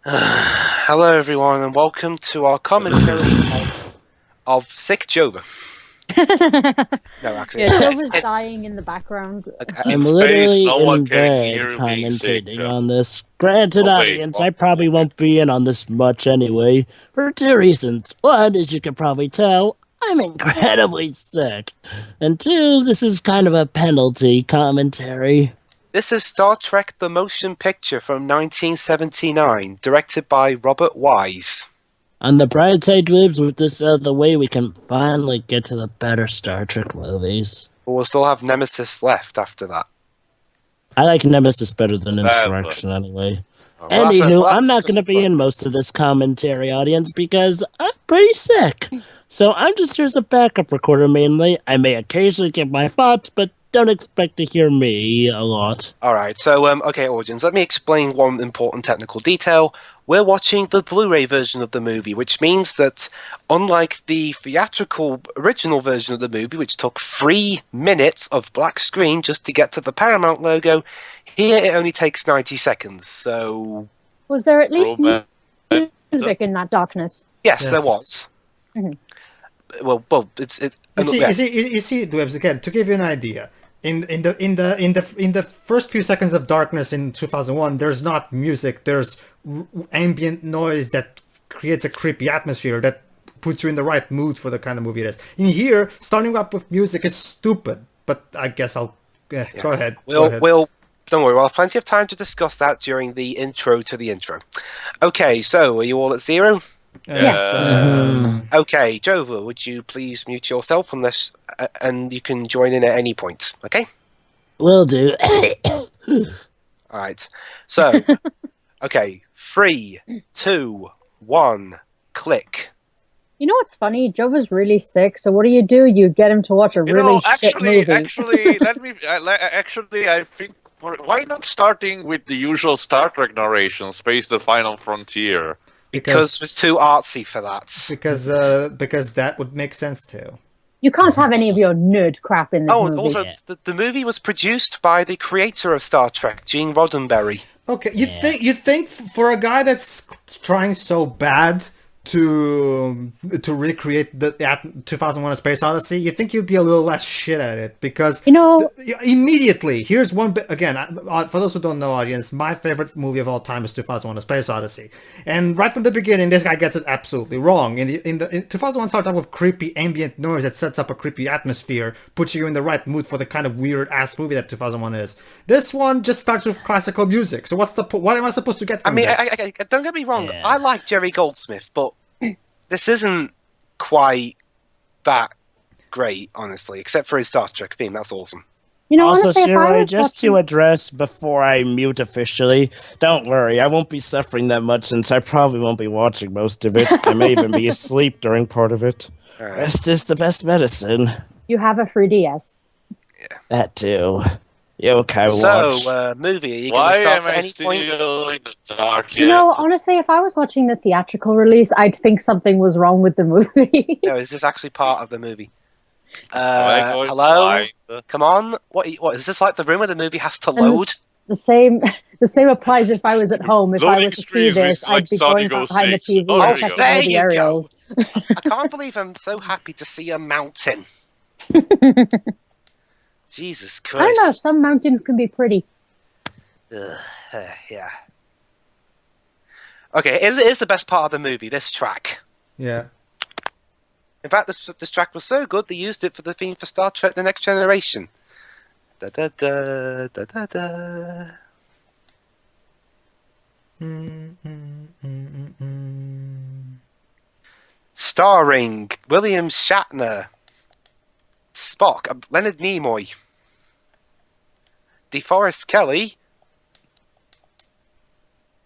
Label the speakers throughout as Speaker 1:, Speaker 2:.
Speaker 1: Hello, everyone, and welcome to our commentary of Sick Jova. No, actually,
Speaker 2: Yeah, Joe was
Speaker 1: it's-
Speaker 2: dying in the background.
Speaker 3: I'm literally in bed commentating on this. Granted, audience, I probably won't be in on this much anyway, for two reasons. One, as you can probably tell, I'm incredibly sick. And two, this is kind of a penalty commentary.
Speaker 1: This is Star Trek the Motion Picture from 1979, directed by Robert Wise.
Speaker 3: On the bright side, Libs, with this out of the way, we can finally get to the better Star Trek movies.
Speaker 1: But we'll still have Nemesis left after that.
Speaker 3: I like Nemesis better than Insurrection anyway.
Speaker 1: Well,
Speaker 3: Anywho, I'm not going to be in most of this commentary, audience, because I'm pretty sick. So I'm just here as a backup recorder mainly. I may occasionally give my thoughts, but don't expect to hear me a lot.
Speaker 1: Alright, so, okay, audience, let me explain one important technical detail. We're watching the Blu-ray version of the movie, which means that, unlike the theatrical original version of the movie, which took 3 minutes of black screen just to get to the Paramount logo, here it only takes 90 seconds, so...
Speaker 2: Was there at least music in that darkness?
Speaker 1: Yes, there was.
Speaker 2: Mm-hmm.
Speaker 1: Well, it's...
Speaker 4: You see, Dwebs, again, to give you an idea, in the first few seconds of darkness in 2001, there's not music. There's ambient noise that creates a creepy atmosphere that puts you in the right mood for the kind of movie it is. In here, starting up with music is stupid. But I guess I'll go ahead.
Speaker 1: We'll don't worry. We'll have plenty of time to discuss that during the intro to the intro. Okay, so are you all at 0?
Speaker 2: Yes.
Speaker 1: Okay, Jova, would you please mute yourself on this, and you can join in at any point, okay?
Speaker 3: Will do.
Speaker 1: Alright, so, okay, 3, 2, 1, click.
Speaker 2: You know what's funny? Joe was really sick, so what do? You get him to watch a really shit movie.
Speaker 5: Actually, I think, why not starting with the usual Star Trek narration, Space the Final Frontier?
Speaker 1: Because it's too artsy for that.
Speaker 4: Because that would make sense too.
Speaker 2: You can't have any of your nerd crap in this movie.
Speaker 1: Also, the movie was produced by the creator of Star Trek, Gene Roddenberry.
Speaker 4: Okay, you'd think for a guy that's trying so bad to recreate the 2001: A Space Odyssey, you think you'd be a little less shit at it, because immediately here's one bit again. For those who don't know, audience, my favorite movie of all time is 2001: A Space Odyssey, and right from the beginning, this guy gets it absolutely wrong. In 2001 starts out with creepy ambient noise that sets up a creepy atmosphere, puts you in the right mood for the kind of weird ass movie that 2001 is. This one just starts with classical music. So what am I supposed to get from this?
Speaker 1: I don't get me wrong. Yeah. I like Jerry Goldsmith, but this isn't quite that great, honestly, except for his Star Trek theme. That's awesome.
Speaker 2: You know,
Speaker 3: also,
Speaker 2: honestly,
Speaker 3: Shiro, just to address before I mute officially, don't worry, I won't be suffering that much since I probably won't be watching most of it. I may even be asleep during part of it. Right. Rest is the best medicine.
Speaker 2: You have a 3DS.
Speaker 1: Yeah.
Speaker 3: That too. Okay,
Speaker 1: so, movie, are you going to start at any point?
Speaker 2: You know, honestly, if I was watching the theatrical release, I'd think something was wrong with the movie.
Speaker 1: No, is this actually part of the movie? Hello? Come on? What is this, like the room where the movie has to load?
Speaker 2: The same applies if I was at home. If I were to see this, I'd be going behind the TV and checking all the aerials.
Speaker 1: I can't believe I'm so happy to see a mountain. Jesus Christ.
Speaker 2: I don't know, some mountains can be pretty.
Speaker 1: Yeah. Okay, here's the best part of the movie, this track.
Speaker 4: Yeah.
Speaker 1: In fact, this track was so good, they used it for the theme for Star Trek The Next Generation. Da-da-da, da-da-da. Starring William Shatner, Spock, Leonard Nimoy, DeForest Kelly,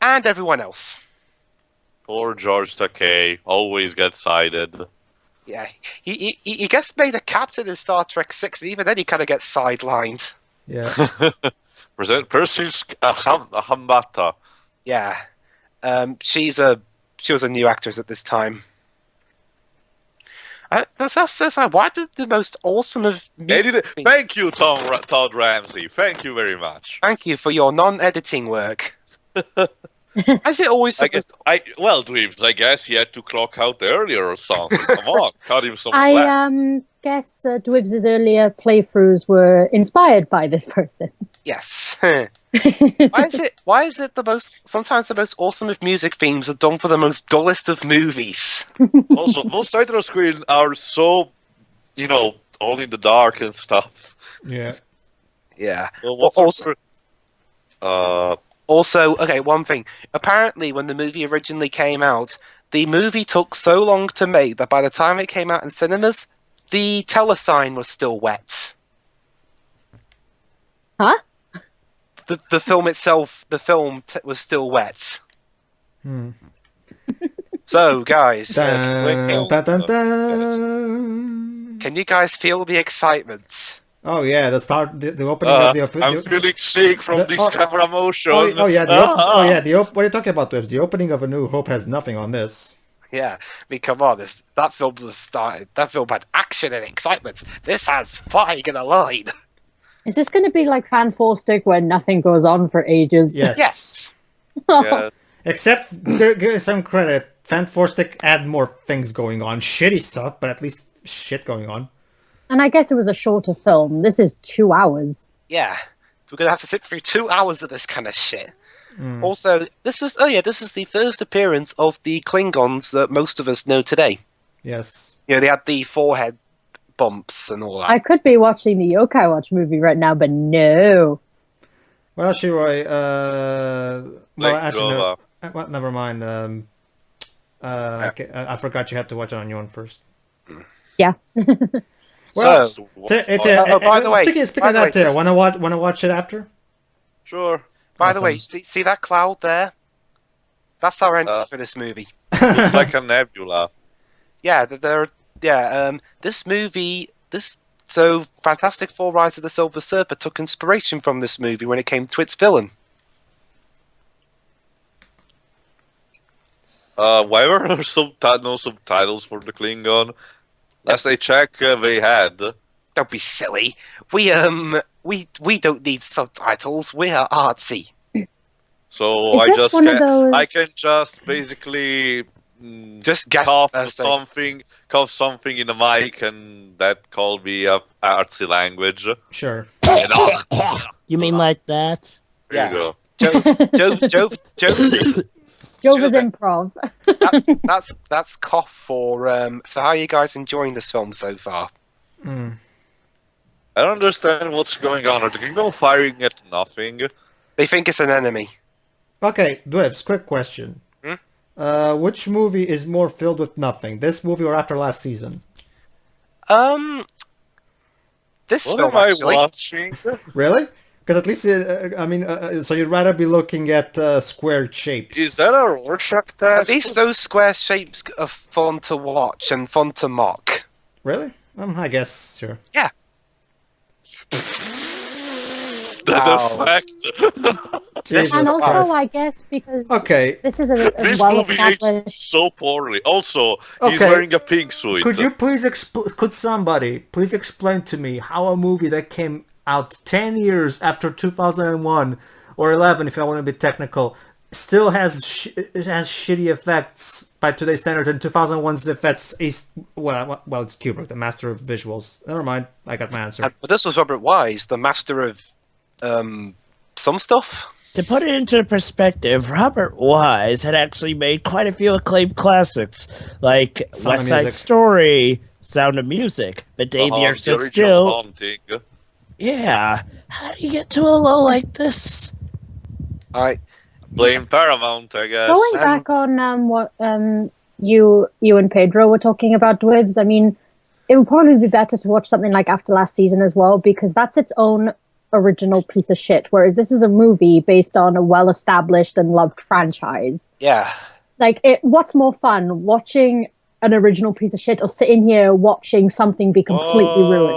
Speaker 1: and everyone else.
Speaker 5: Poor George Takei, always gets cited.
Speaker 1: Yeah, he gets made a captain in Star Trek 6, and even then he kind of gets sidelined.
Speaker 4: Yeah.
Speaker 5: Persis Hambata.
Speaker 1: Yeah. She was a new actress at this time. That's why did the most awesome of...
Speaker 5: Thank you, Todd Ramsey. Thank you very much.
Speaker 1: Thank you for your non-editing work. Is it always?
Speaker 5: Dweebs, I guess he had to clock out earlier or something. Come on, cut him some slack.
Speaker 2: I guess Dwibs' earlier playthroughs were inspired by this person.
Speaker 1: Yes. Why is it sometimes the most awesome of music themes are done for the most dullest of movies?
Speaker 5: Also, most title screens are so, all in the dark and stuff.
Speaker 4: Yeah.
Speaker 1: Yeah.
Speaker 5: Well,
Speaker 1: Also, okay, one thing. Apparently, when the movie originally came out, the movie took so long to make that by the time it came out in cinemas, the telesign was still wet.
Speaker 2: Huh?
Speaker 1: The film itself, was still wet. So, guys,
Speaker 4: Dun, dun, dun, dun.
Speaker 1: can you guys feel the excitement?
Speaker 4: Oh yeah, the opening of the.
Speaker 5: I'm feeling sick from this camera motion.
Speaker 4: What are you talking about, Dwebs? The opening of A New Hope has nothing on this.
Speaker 1: Yeah, I mean, come on, that film was started. That film had action and excitement. This has flying in a line.
Speaker 2: Is this going to be like Fan Four Stick where nothing goes on for ages?
Speaker 4: Yes.
Speaker 1: Yes.
Speaker 5: Yes.
Speaker 4: Except, give some credit. Fan Four Stick had more things going on. Shitty stuff, but at least shit going on.
Speaker 2: And I guess it was a shorter film. This is 2 hours.
Speaker 1: Yeah, we're gonna have to sit through 2 hours of this kind of shit. Also, this is the first appearance of the Klingons that most of us know today.
Speaker 4: Yes.
Speaker 1: They had the forehead bumps and all that.
Speaker 2: I could be watching the Yokai Watch movie right now, but no.
Speaker 4: Well, Shiroi, actually,
Speaker 5: Nova.
Speaker 4: no. Well, never mind. I forgot you had to watch it on your own first.
Speaker 2: Yeah.
Speaker 4: Well,
Speaker 1: So,
Speaker 4: by the way, speaking of that,
Speaker 1: just-
Speaker 4: wanna watch it after?
Speaker 5: Sure.
Speaker 1: by the way,
Speaker 4: Awesome.
Speaker 1: see that cloud there? That's our ending for this movie.
Speaker 5: Looks like a nebula.
Speaker 1: Yeah, this movie, so Fantastic Four: Rise of the Silver Surfer took inspiration from this movie when it came to its villain.
Speaker 5: Why were there no subtitles for the Klingon? Last I checked, they had.
Speaker 1: Don't be silly. We don't need subtitles. We are artsy.
Speaker 5: So
Speaker 2: Is this one of those-
Speaker 5: I can just basically
Speaker 1: Just guess.
Speaker 5: cough
Speaker 1: say.
Speaker 5: something in the mic, and that called me a artsy language.
Speaker 4: Sure.
Speaker 3: You mean like that?
Speaker 5: There you go.
Speaker 1: Joe.
Speaker 2: Jova's improv.
Speaker 1: That's cough for. So how are you guys enjoying this film so far?
Speaker 5: I don't understand what's going on. Are the Klingon firing at nothing?
Speaker 1: They think it's an enemy.
Speaker 4: Okay, Dwebs, quick question. Which movie is more filled with nothing? This movie or After Last Season?
Speaker 1: This
Speaker 5: What
Speaker 1: film
Speaker 5: am I
Speaker 1: actually.
Speaker 5: watching?
Speaker 4: Really? Because at least, so you'd rather be looking at squared shapes.
Speaker 5: Is that a Rorschach test?
Speaker 1: At least those square shapes are fun to watch and fun to mock.
Speaker 4: Really? I guess, sure.
Speaker 1: Yeah.
Speaker 5: The fact.
Speaker 4: Jesus
Speaker 2: And also,
Speaker 4: Christ.
Speaker 2: I guess, because
Speaker 4: Okay,
Speaker 2: this is a
Speaker 5: This movie
Speaker 2: well-established...
Speaker 5: aged so poorly. Also, he's
Speaker 4: Okay.
Speaker 5: wearing a pink suit.
Speaker 4: could you please could somebody please explain to me how a movie that came out 10 years after 2001 or 11, if I want to be technical, still has shitty effects by today's standards, and 2001's effects is well, it's Kubrick, the master of visuals. Never mind, I got my answer.
Speaker 1: But this was Robert Wise, the master of some stuff.
Speaker 3: To put it into perspective, Robert Wise had actually made quite a few acclaimed classics, like
Speaker 4: Sound of
Speaker 3: West Side
Speaker 4: Music.
Speaker 3: Story, Sound of Music, but Dave the Earth
Speaker 5: The
Speaker 3: Stood
Speaker 5: original
Speaker 3: Still.
Speaker 5: Haunting.
Speaker 3: Yeah. How do you get to a low like this?
Speaker 1: Alright.
Speaker 5: Blame Paramount, I guess.
Speaker 2: Going back on what you and Pedro were talking about, Dwibs, I mean, it would probably be better to watch something like After Last Season as well, because that's its own original piece of shit, whereas this is a movie based on a well-established and loved franchise.
Speaker 1: Yeah.
Speaker 2: Like, what's more fun, watching an original piece of shit or sitting here watching something be completely ruined?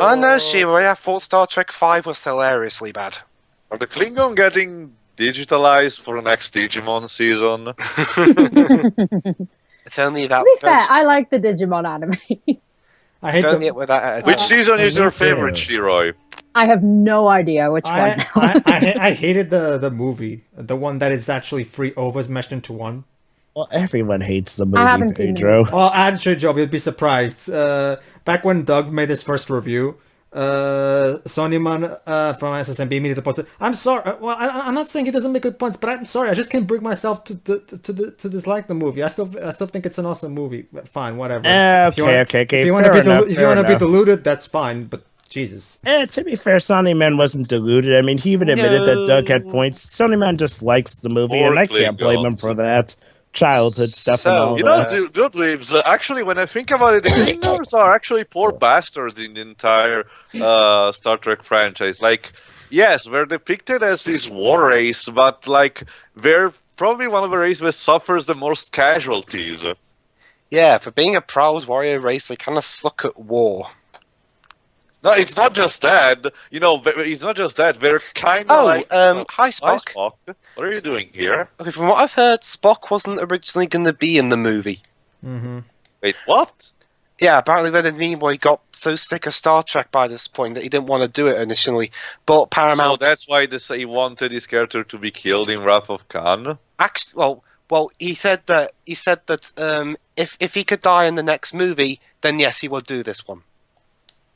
Speaker 1: Oh no, Shiro, I thought Star Trek 5 was hilariously bad.
Speaker 5: Are the Klingon getting digitalized for the next Digimon season?
Speaker 1: If only that.
Speaker 2: To be fair, I like the Digimon anime.
Speaker 4: I hate
Speaker 1: If only
Speaker 4: the,
Speaker 1: it were that attitude.
Speaker 5: Which season is
Speaker 3: me
Speaker 5: your
Speaker 3: too.
Speaker 5: favorite, Shiroi?
Speaker 2: I have no idea which one.
Speaker 4: I hated the movie, the one that is actually 3 ovas meshed into one.
Speaker 3: Well, everyone hates the movie,
Speaker 2: I haven't seen
Speaker 3: Pedro.
Speaker 2: it.
Speaker 4: Well, actually, Joe, you'd be surprised. Back when Doug made his first review, Sonnyman from SSMB immediately posted, "I'm sorry. Well, I'm not saying he doesn't make good points, but I'm sorry. I just can't bring myself to dislike the movie. I still think it's an awesome movie. But fine, whatever.
Speaker 3: Okay.
Speaker 4: If you want to be deluded, that's fine. But Jesus.
Speaker 3: To be fair, Sonnyman wasn't deluded. I mean, he even admitted that Doug had points. Sonnyman just likes the movie, and I can't blame him for that. Childhood stuff and all that.
Speaker 5: Dweebs, actually, when I think about it, the Klingons are actually poor bastards in the entire Star Trek franchise. Like, yes, we're depicted as this war race, but, like, they're probably one of the races that suffers the most casualties.
Speaker 1: Yeah, for being a proud warrior race, they kind of suck at war.
Speaker 5: No, it's not just that. You know, it's not just that. They're kind of like...
Speaker 1: hi, Spock.
Speaker 5: Hi, Spock. What are you doing here?
Speaker 1: Okay, from what I've heard, Spock wasn't originally going to be in the movie.
Speaker 4: Mm-hmm.
Speaker 5: Wait, what?
Speaker 1: Yeah, apparently Leonard Nimoy got so sick of Star Trek by this point that he didn't want to do it initially. But Paramount...
Speaker 5: So that's why he wanted his character to be killed in Wrath of Khan?
Speaker 1: Actually, well, he said that if he could die in the next movie, then yes, he would do this one.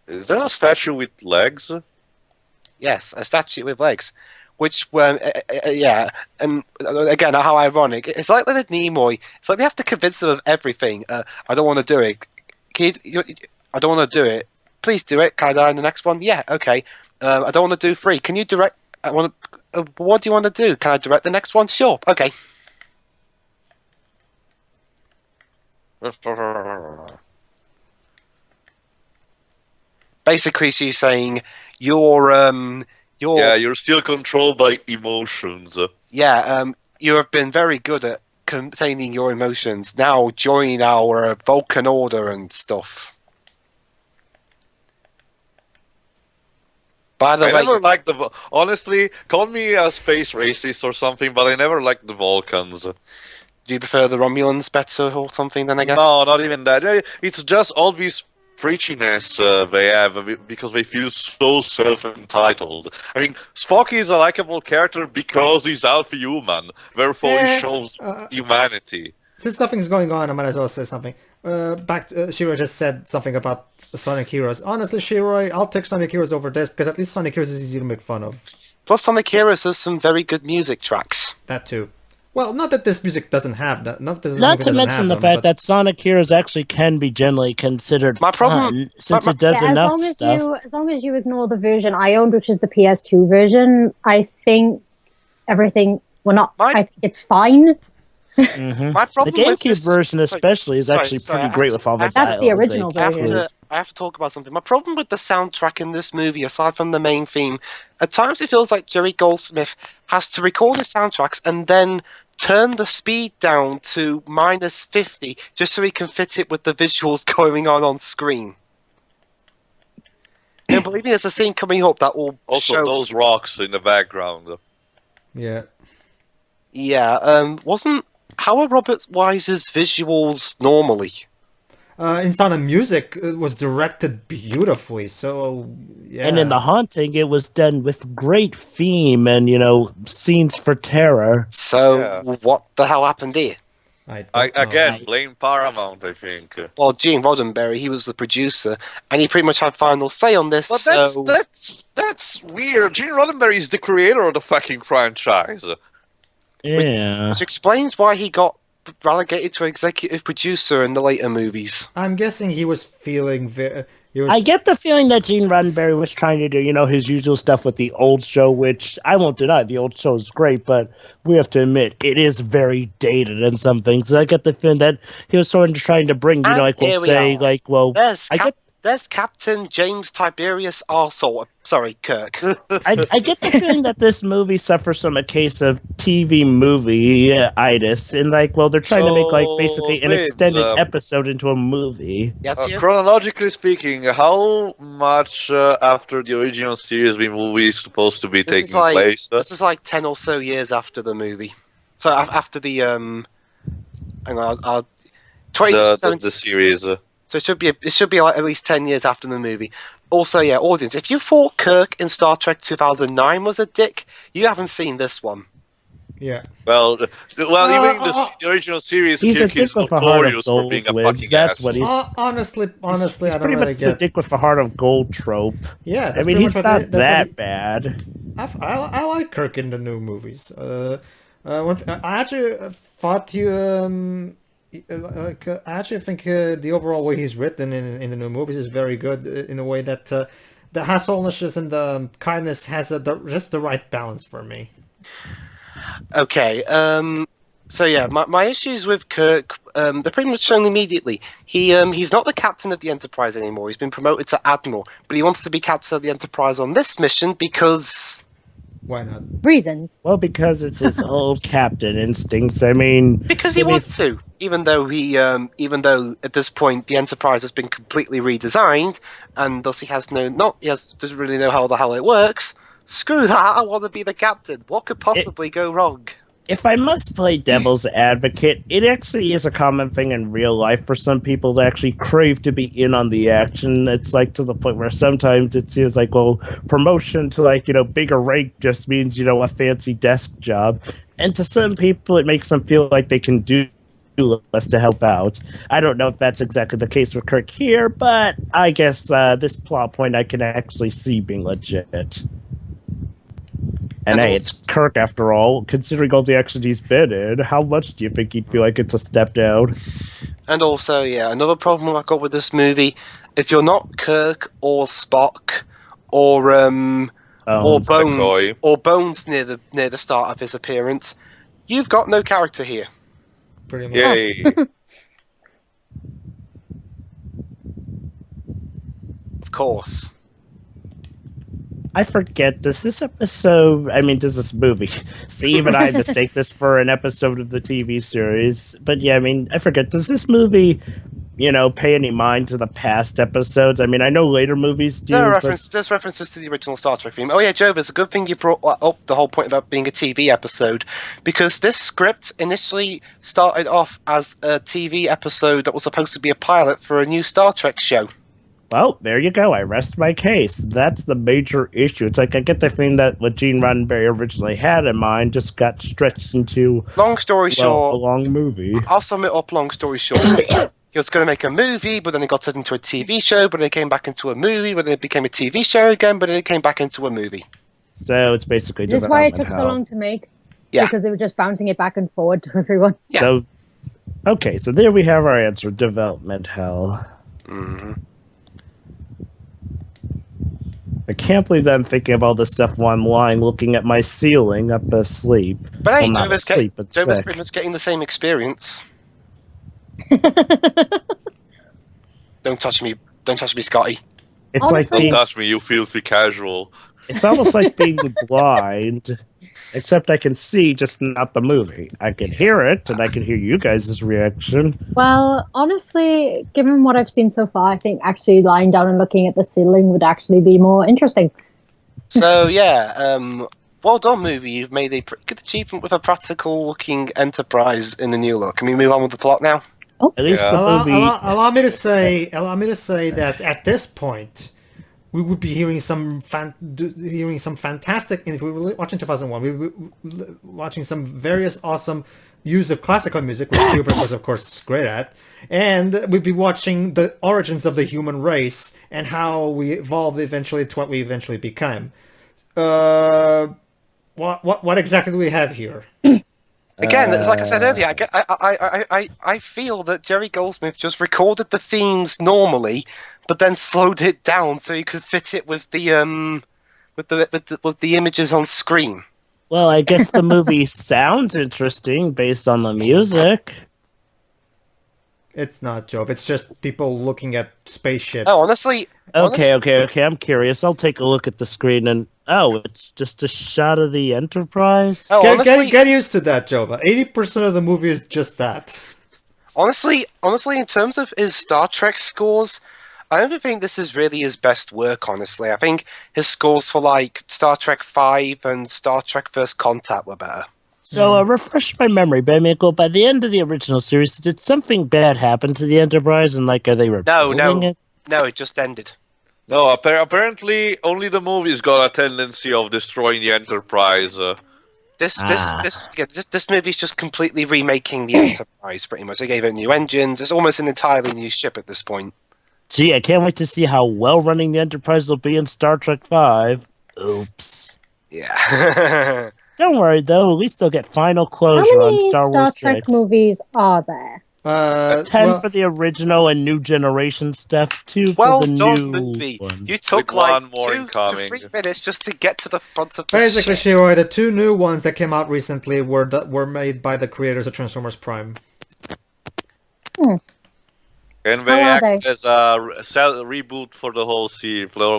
Speaker 5: Is that a statue with legs?
Speaker 1: Yes, a statue with legs. Which, yeah, and again, how ironic. It's like Leonard Nimoy. It's like they have to convince them of everything. I don't want to do it. I don't want to do it. Please do it. Can I die in the next one? Yeah, okay. I don't want to do 3. Can you direct... what do you want to do? Can I direct the next one? Sure, okay. Basically, she's saying, you're
Speaker 5: still controlled by emotions.
Speaker 1: Yeah, you have been very good at containing your emotions. Now join our Vulcan Order and stuff. By the way,
Speaker 5: I never liked honestly, call me a space racist or something, but I never liked the Vulcans.
Speaker 1: Do you prefer the Romulans better or something then, I guess?
Speaker 5: No, not even that. It's just all these preachiness they have because they feel so self-entitled. I mean, Spock is a likable character because he's alpha human, therefore he shows humanity.
Speaker 4: Since nothing's going on, I might as well say something. Shiro just said something about Sonic Heroes. Honestly, Shiro, I'll take Sonic Heroes over this because at least Sonic Heroes is easy to make fun of.
Speaker 1: Plus, Sonic Heroes has some very good music tracks.
Speaker 4: That too. Well, not that this music doesn't have that. Not
Speaker 3: to mention the fact that Sonic Heroes actually can be generally considered fun, since it does enough stuff.
Speaker 2: As long as you ignore the version I owned, which is the PS2 version, I think everything... Well, not... I think it's fine.
Speaker 3: Mm-hmm.
Speaker 1: My problem
Speaker 3: the GameCube
Speaker 1: with this,
Speaker 3: version especially is actually pretty great with all the
Speaker 2: That's the original version.
Speaker 1: I have to talk about something. My problem with the soundtrack in this movie, aside from the main theme, at times it feels like Jerry Goldsmith has to record his soundtracks and then turn the speed down to -50 just so he can fit it with the visuals going on screen. And believe me, there's a scene coming up that will
Speaker 5: also
Speaker 1: show...
Speaker 5: those rocks in the background.
Speaker 4: Yeah.
Speaker 1: Yeah, how are Robert Wise's visuals normally?
Speaker 4: In Sound of Music, it was directed beautifully, so yeah.
Speaker 3: And in The Haunting, it was done with great theme and, scenes for terror.
Speaker 1: So, What the hell happened here?
Speaker 5: Blame Paramount, I think.
Speaker 1: Well, Gene Roddenberry, he was the producer, and he pretty much had final say on this.
Speaker 5: But that's weird. Gene Roddenberry is the creator of the fucking franchise.
Speaker 3: Yeah.
Speaker 1: Which explains why he got relegated to executive producer in the later movies.
Speaker 4: I'm guessing he was feeling
Speaker 3: I get the feeling that Gene Roddenberry was trying to do, his usual stuff with the old show, which I won't deny, the old show is great, but we have to admit, it is very dated in some things. I get the feeling that he was sort of trying to bring,
Speaker 1: There's Captain James Tiberius Arsehole. Sorry, Kirk.
Speaker 3: I get the feeling that this movie suffers from a case of TV movie-itis, and they're trying to make basically an extended episode into a movie.
Speaker 5: Chronologically speaking, how much after the original series the movie is supposed to be taking place?
Speaker 1: This is like 10 or so years after the movie. So after the hang on,
Speaker 5: the series.
Speaker 1: So it should be like at least 10 years after the movie. Also, yeah, audience, if you thought Kirk in Star Trek 2009 was a dick, you haven't seen this one.
Speaker 4: Yeah.
Speaker 5: Well, even in the original series,
Speaker 3: he's
Speaker 5: Kirk is notorious for being a fucking
Speaker 3: That's
Speaker 5: asshole.
Speaker 3: what he's.
Speaker 4: Honestly,
Speaker 3: He's
Speaker 4: I don't
Speaker 3: pretty
Speaker 4: really
Speaker 3: much a dick with a heart of gold trope.
Speaker 4: Yeah,
Speaker 3: I mean, he's not that bad.
Speaker 4: I like Kirk in the new movies. I actually thought you. I actually think the overall way he's written in the new movies is very good in a way that the hassleness and the kindness has just the right balance for me.
Speaker 1: Okay, so yeah, my issues with Kirk, they're pretty much shown immediately. He's not the captain of the Enterprise anymore. He's been promoted to Admiral, but he wants to be captain of the Enterprise on this mission because...
Speaker 4: Why not?
Speaker 2: Reasons.
Speaker 3: Well, because it's his old captain instincts. I mean...
Speaker 1: Because he wants to, even though at this point the Enterprise has been completely redesigned, and thus he doesn't really know how the hell it works. Screw that, I want to be the captain. What could possibly go wrong?
Speaker 3: If I must play devil's advocate, it actually is a common thing in real life for some people to actually crave to be in on the action. It's like to the point where sometimes it seems like, well, promotion to like, bigger rank just means, a fancy desk job. And to some people, it makes them feel like they can do less to help out. I don't know if that's exactly the case with Kirk here, but I guess this plot point I can actually see being legit. And hey, it's Kirk after all. Considering all the action he's been in, how much do you think he'd feel like it's a step down?
Speaker 1: And also, yeah, another problem I've got with this movie: if you're not Kirk or Spock or Bones near the start of his appearance, you've got no character here.
Speaker 4: Pretty much.
Speaker 5: Yay!
Speaker 1: Of course.
Speaker 3: I forget, does this movie, see, even I mistake this for an episode of the TV series, but yeah, I forget, does this movie, pay any mind to the past episodes? I know later movies do.
Speaker 1: There's references to the original Star Trek theme. Oh yeah, Joe, it's a good thing you brought up the whole point about being a TV episode, because this script initially started off as a TV episode that was supposed to be a pilot for a new Star Trek show.
Speaker 3: Well, there you go. I rest my case. That's the major issue. It's like I get the thing that what Gene Roddenberry originally had in mind just got stretched into a long movie.
Speaker 1: I'll sum it up. Long story short, he was going to make a movie, but then it got turned into a TV show, but then it came back into a movie, but then it became a TV show again, but then it came back into a movie.
Speaker 3: So it's basically
Speaker 2: that's why it took so long to make.
Speaker 1: Yeah,
Speaker 2: because they were just bouncing it back and forward to everyone.
Speaker 1: Yeah.
Speaker 3: So, okay, so there we have our answer: development hell.
Speaker 1: Mm-hmm.
Speaker 3: I can't believe that I'm thinking of all this stuff while I'm lying, looking at my ceiling up asleep.
Speaker 1: But hey,
Speaker 3: well, Joe
Speaker 1: was pretty much getting the same experience. Don't touch me, Scotty.
Speaker 3: It's like
Speaker 5: don't touch me, you filthy casual.
Speaker 3: It's almost like being blind, except I can see, just not the movie. I can hear it, and I can hear you guys' reaction.
Speaker 2: Well, honestly, given what I've seen so far, I think actually lying down and looking at the ceiling would actually be more interesting.
Speaker 1: So, yeah, well done, movie. You've made a pretty good achievement with a practical-looking Enterprise in the new look. Can we move on with the plot now?
Speaker 2: Oh.
Speaker 3: At least the movie...
Speaker 4: Allow me to say that at this point, we would be hearing some fantastic. If we were watching 2001, we were watching some various awesome use of classical music, which Kubrick was, of course, great at, and we'd be watching the origins of the human race and how we evolved eventually to what we eventually became. What exactly do we have here?
Speaker 1: Again, like I said earlier, I feel that Jerry Goldsmith just recorded the themes normally, but then slowed it down so he could fit it with the images on screen.
Speaker 3: Well, I guess the movie sounds interesting based on the music.
Speaker 4: It's not, Joe. It's just people looking at spaceships.
Speaker 1: Oh, honestly.
Speaker 3: Okay. I'm curious. I'll take a look at the screen and it's just a shot of the Enterprise.
Speaker 4: Oh, get used to that, Joe. 80% of the movie is just that.
Speaker 1: Honestly, in terms of his Star Trek scores, I don't think this is really his best work. Honestly, I think his scores for like Star Trek V and Star Trek First Contact were better.
Speaker 3: So, refresh my memory, Bamiko. By the end of the original series, did something bad happen to the Enterprise? And, like, are they rebuilding it?
Speaker 1: No, it just ended.
Speaker 5: No, apparently only the movies got a tendency of destroying the Enterprise.
Speaker 1: This movie's just completely remaking the Enterprise, pretty much. They gave it new engines. It's almost an entirely new ship at this point.
Speaker 3: Gee, I can't wait to see how well running the Enterprise will be in Star Trek V. Oops.
Speaker 1: Yeah.
Speaker 3: Don't worry, though. At least they'll get final closure
Speaker 2: How
Speaker 3: on
Speaker 2: many
Speaker 3: Star Wars
Speaker 2: Star Trek
Speaker 3: 6.
Speaker 2: movies are there?
Speaker 3: 10 for the original and new generation stuff. 2 for the new
Speaker 1: movie.
Speaker 3: one.
Speaker 1: You took
Speaker 5: With one
Speaker 1: like
Speaker 5: more
Speaker 1: 2 to 3 minutes just to get to the front of the
Speaker 4: Basically,
Speaker 1: ship.
Speaker 4: Shiroi, the 2 new ones that came out recently were made by the creators of Transformers Prime.
Speaker 5: And they act as a reboot for the whole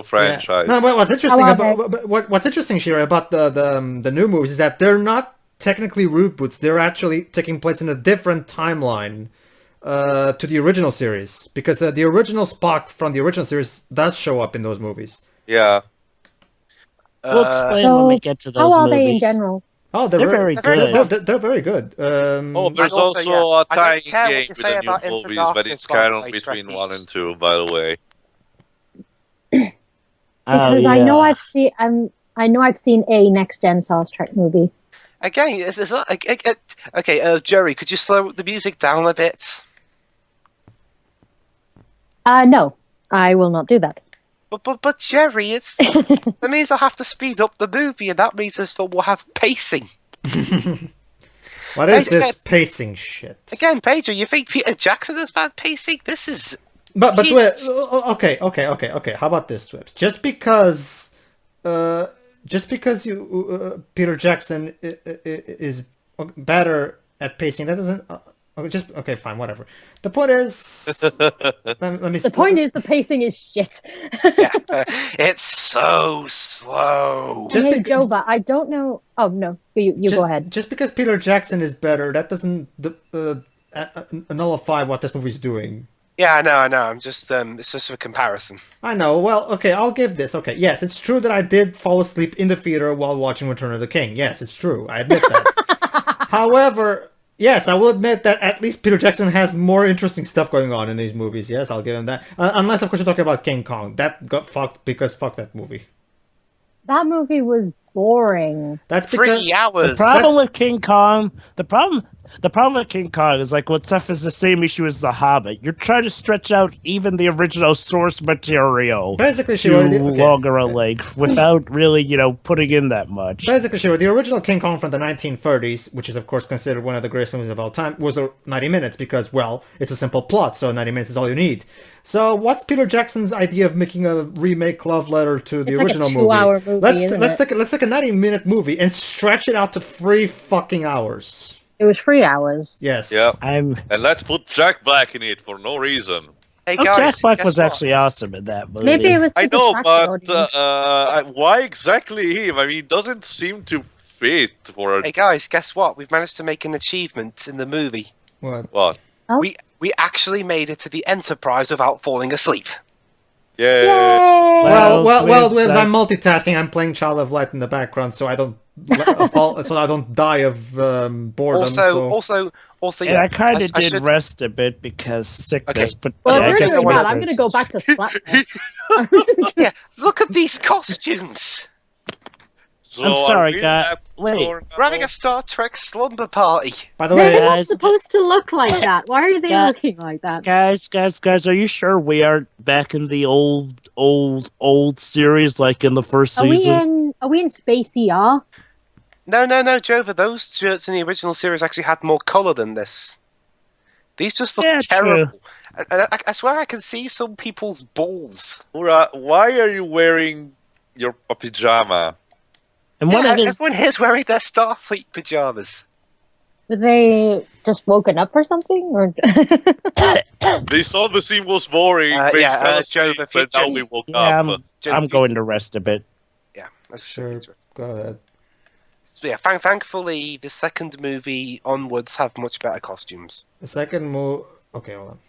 Speaker 5: franchise.
Speaker 4: Yeah. No, what's interesting, Shiroi, about the new movies is that they're not technically reboots. They're actually taking place in a different timeline to the original series, because the original Spock from the original series does show up in those movies.
Speaker 5: Yeah.
Speaker 3: We'll explain when we get to those
Speaker 2: how are
Speaker 3: movies.
Speaker 2: they in general?
Speaker 4: Oh,
Speaker 3: they're very good.
Speaker 4: They're very good.
Speaker 5: There's also a tie-in game with the new movies, but it's canon between 1 and 2, by the way.
Speaker 2: Because I know I've seen a next gen Star Trek movie.
Speaker 1: Again, okay, Jerry, could you slow the music down a bit?
Speaker 2: No, I will not do that.
Speaker 1: But Jerry, that means I have to speed up the movie, and that means this film will have pacing.
Speaker 4: What is this pacing shit?
Speaker 1: Again, Pedro, you think Peter Jackson has bad pacing? This is...
Speaker 4: But okay. How about this, Twips? Just because Peter Jackson is better at pacing, that doesn't... okay, fine, whatever. The point is... The
Speaker 2: point is the pacing is shit.
Speaker 1: It's so slow.
Speaker 2: Hey, Jova, I don't know... Oh, no, you go ahead.
Speaker 4: Just because Peter Jackson is better, that doesn't nullify what this movie's doing.
Speaker 1: Yeah, I know. I'm just, it's just a comparison.
Speaker 4: I know. Well, okay, I'll give this. Okay, yes, it's true that I did fall asleep in the theater while watching Return of the King. Yes, it's true. I admit that. However, yes, I will admit that at least Peter Jackson has more interesting stuff going on in these movies. Yes, I'll give him that. Unless, of course, you're talking about King Kong. That got fucked because fuck that movie.
Speaker 2: That movie was boring.
Speaker 4: That's because
Speaker 1: 3 hours.
Speaker 3: The problem with King Kong, the problem with King Kong is like what suffers the same issue as The Hobbit. You're trying to stretch out even the original source material
Speaker 4: basically
Speaker 3: longer a length without really, putting in that much.
Speaker 4: Basically, sure. The original King Kong from the 1930s, which is of course considered one of the greatest movies of all time, was 90 minutes because, well, it's a simple plot, so 90 minutes is all you need. So, what's Peter Jackson's idea of making a remake love letter to the original movie?
Speaker 2: It's like a 2-hour movie.
Speaker 4: Let's take a 90-minute movie and stretch it out to 3 fucking hours.
Speaker 2: It was 3 hours.
Speaker 4: Yes.
Speaker 5: Yeah. And let's put Jack Black in it for no reason.
Speaker 1: Hey guys,
Speaker 3: Jack Black was actually awesome in that movie.
Speaker 2: Maybe it was.
Speaker 5: I know, but why exactly him? I mean, it doesn't seem to fit for.
Speaker 1: Hey guys, guess what? We've managed to make an achievement in the movie.
Speaker 4: What?
Speaker 2: Oh?
Speaker 1: We actually made it to the Enterprise without falling asleep.
Speaker 5: Yay!
Speaker 4: Well, I'm multitasking. I'm playing Child of Light in the background, so I don't die of boredom.
Speaker 1: Also,
Speaker 3: yeah, I kind of did rest a bit because sickness.
Speaker 1: Okay.
Speaker 3: But
Speaker 2: well,
Speaker 3: I guess
Speaker 2: I'm going to go back to Slapfest.
Speaker 1: Yeah, look at these costumes.
Speaker 5: So
Speaker 3: I'm sorry, guys. Wait,
Speaker 1: we're having a Star Trek slumber party.
Speaker 4: By the way,
Speaker 2: they're not supposed to look like that. Why are they looking like that?
Speaker 3: Guys, are you sure we aren't back in the old series, like in the first season?
Speaker 2: Are we in Space ER?
Speaker 1: No, Jova. Those shirts in the original series actually had more color than this. These just look terrible. I swear I can see some people's balls.
Speaker 5: Ura, why are you wearing your pajama?
Speaker 3: And
Speaker 1: everyone here's wearing their Starfleet pajamas.
Speaker 2: Were they just woken up or something? Or
Speaker 5: They saw the scene was boring.
Speaker 1: Jova,
Speaker 5: but now we woke up.
Speaker 3: I'm going to rest a bit.
Speaker 1: Yeah, that's
Speaker 4: sure. Go ahead.
Speaker 1: So, yeah, thankfully, the second movie onwards have much better costumes.
Speaker 4: The second movie... Okay, hold on.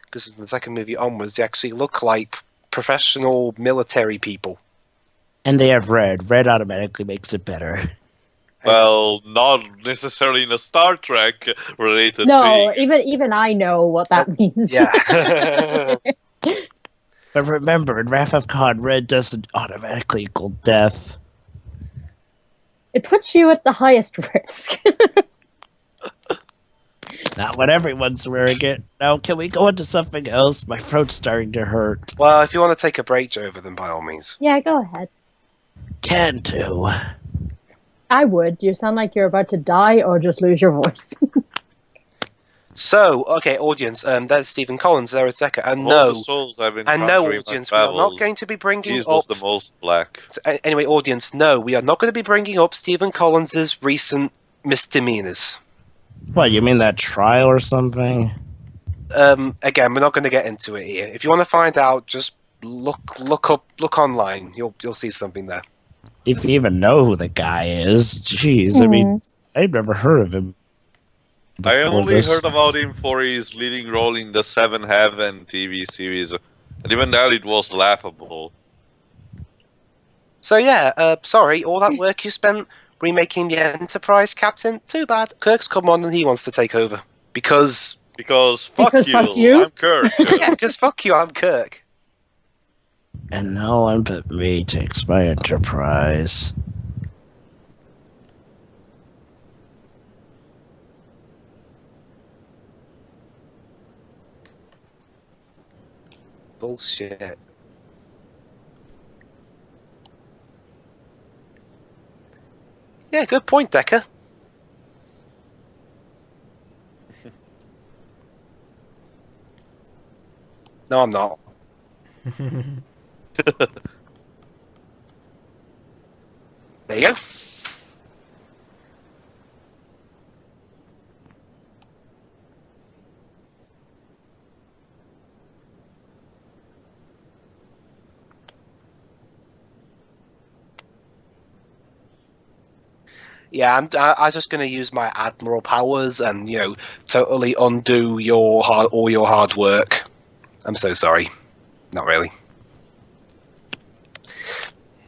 Speaker 1: Because the second movie onwards, they actually look like professional military people.
Speaker 3: And they have red. Red automatically makes it better.
Speaker 5: Well, not necessarily in a Star Trek related
Speaker 2: No,
Speaker 5: thing.
Speaker 2: even I know what that means.
Speaker 1: Yeah.
Speaker 3: But remember, in Wrath of Khan, red doesn't automatically equal death.
Speaker 2: It puts you at the highest risk.
Speaker 3: Not when everyone's wearing it. Now, can we go into something else? My throat's starting to hurt.
Speaker 1: Well, if you want to take a break, Jova, then by all means.
Speaker 2: Yeah, go ahead.
Speaker 3: Can do.
Speaker 2: I would. You sound like you're about to die or just lose your voice.
Speaker 1: So, okay, audience, that's Stephen Collins, there at Zeka, and
Speaker 5: All
Speaker 1: no,
Speaker 5: the souls I've been
Speaker 1: and no,
Speaker 5: encountering
Speaker 1: audience,
Speaker 5: my
Speaker 1: we are not
Speaker 5: travels,
Speaker 1: going to be bringing
Speaker 5: His
Speaker 1: up...
Speaker 5: was the most black.
Speaker 1: Anyway, audience, no, we are not going to be bringing up Stephen Collins's recent misdemeanors.
Speaker 3: What, you mean that trial or something?
Speaker 1: Again, we're not going to get into it here. If you want to find out, just look online. You'll see something there.
Speaker 3: If you even know who the guy is. Jeez, I mean, I've never heard of him.
Speaker 5: I only heard about him for his leading role in the Seven Heaven TV series, and even that it was laughable.
Speaker 1: So yeah, sorry, all that work you spent remaking the Enterprise, Captain, too bad. Kirk's come on and he wants to take over. Because
Speaker 5: fuck you, I'm Kirk.
Speaker 1: yeah, because fuck you, I'm Kirk.
Speaker 3: And no one but me takes my Enterprise.
Speaker 1: Bullshit. Yeah, good point, Decker. No, I'm not. There you go. Yeah, I'm just going to use my admiral powers and, you know, totally undo all your hard work. I'm so sorry. Not really.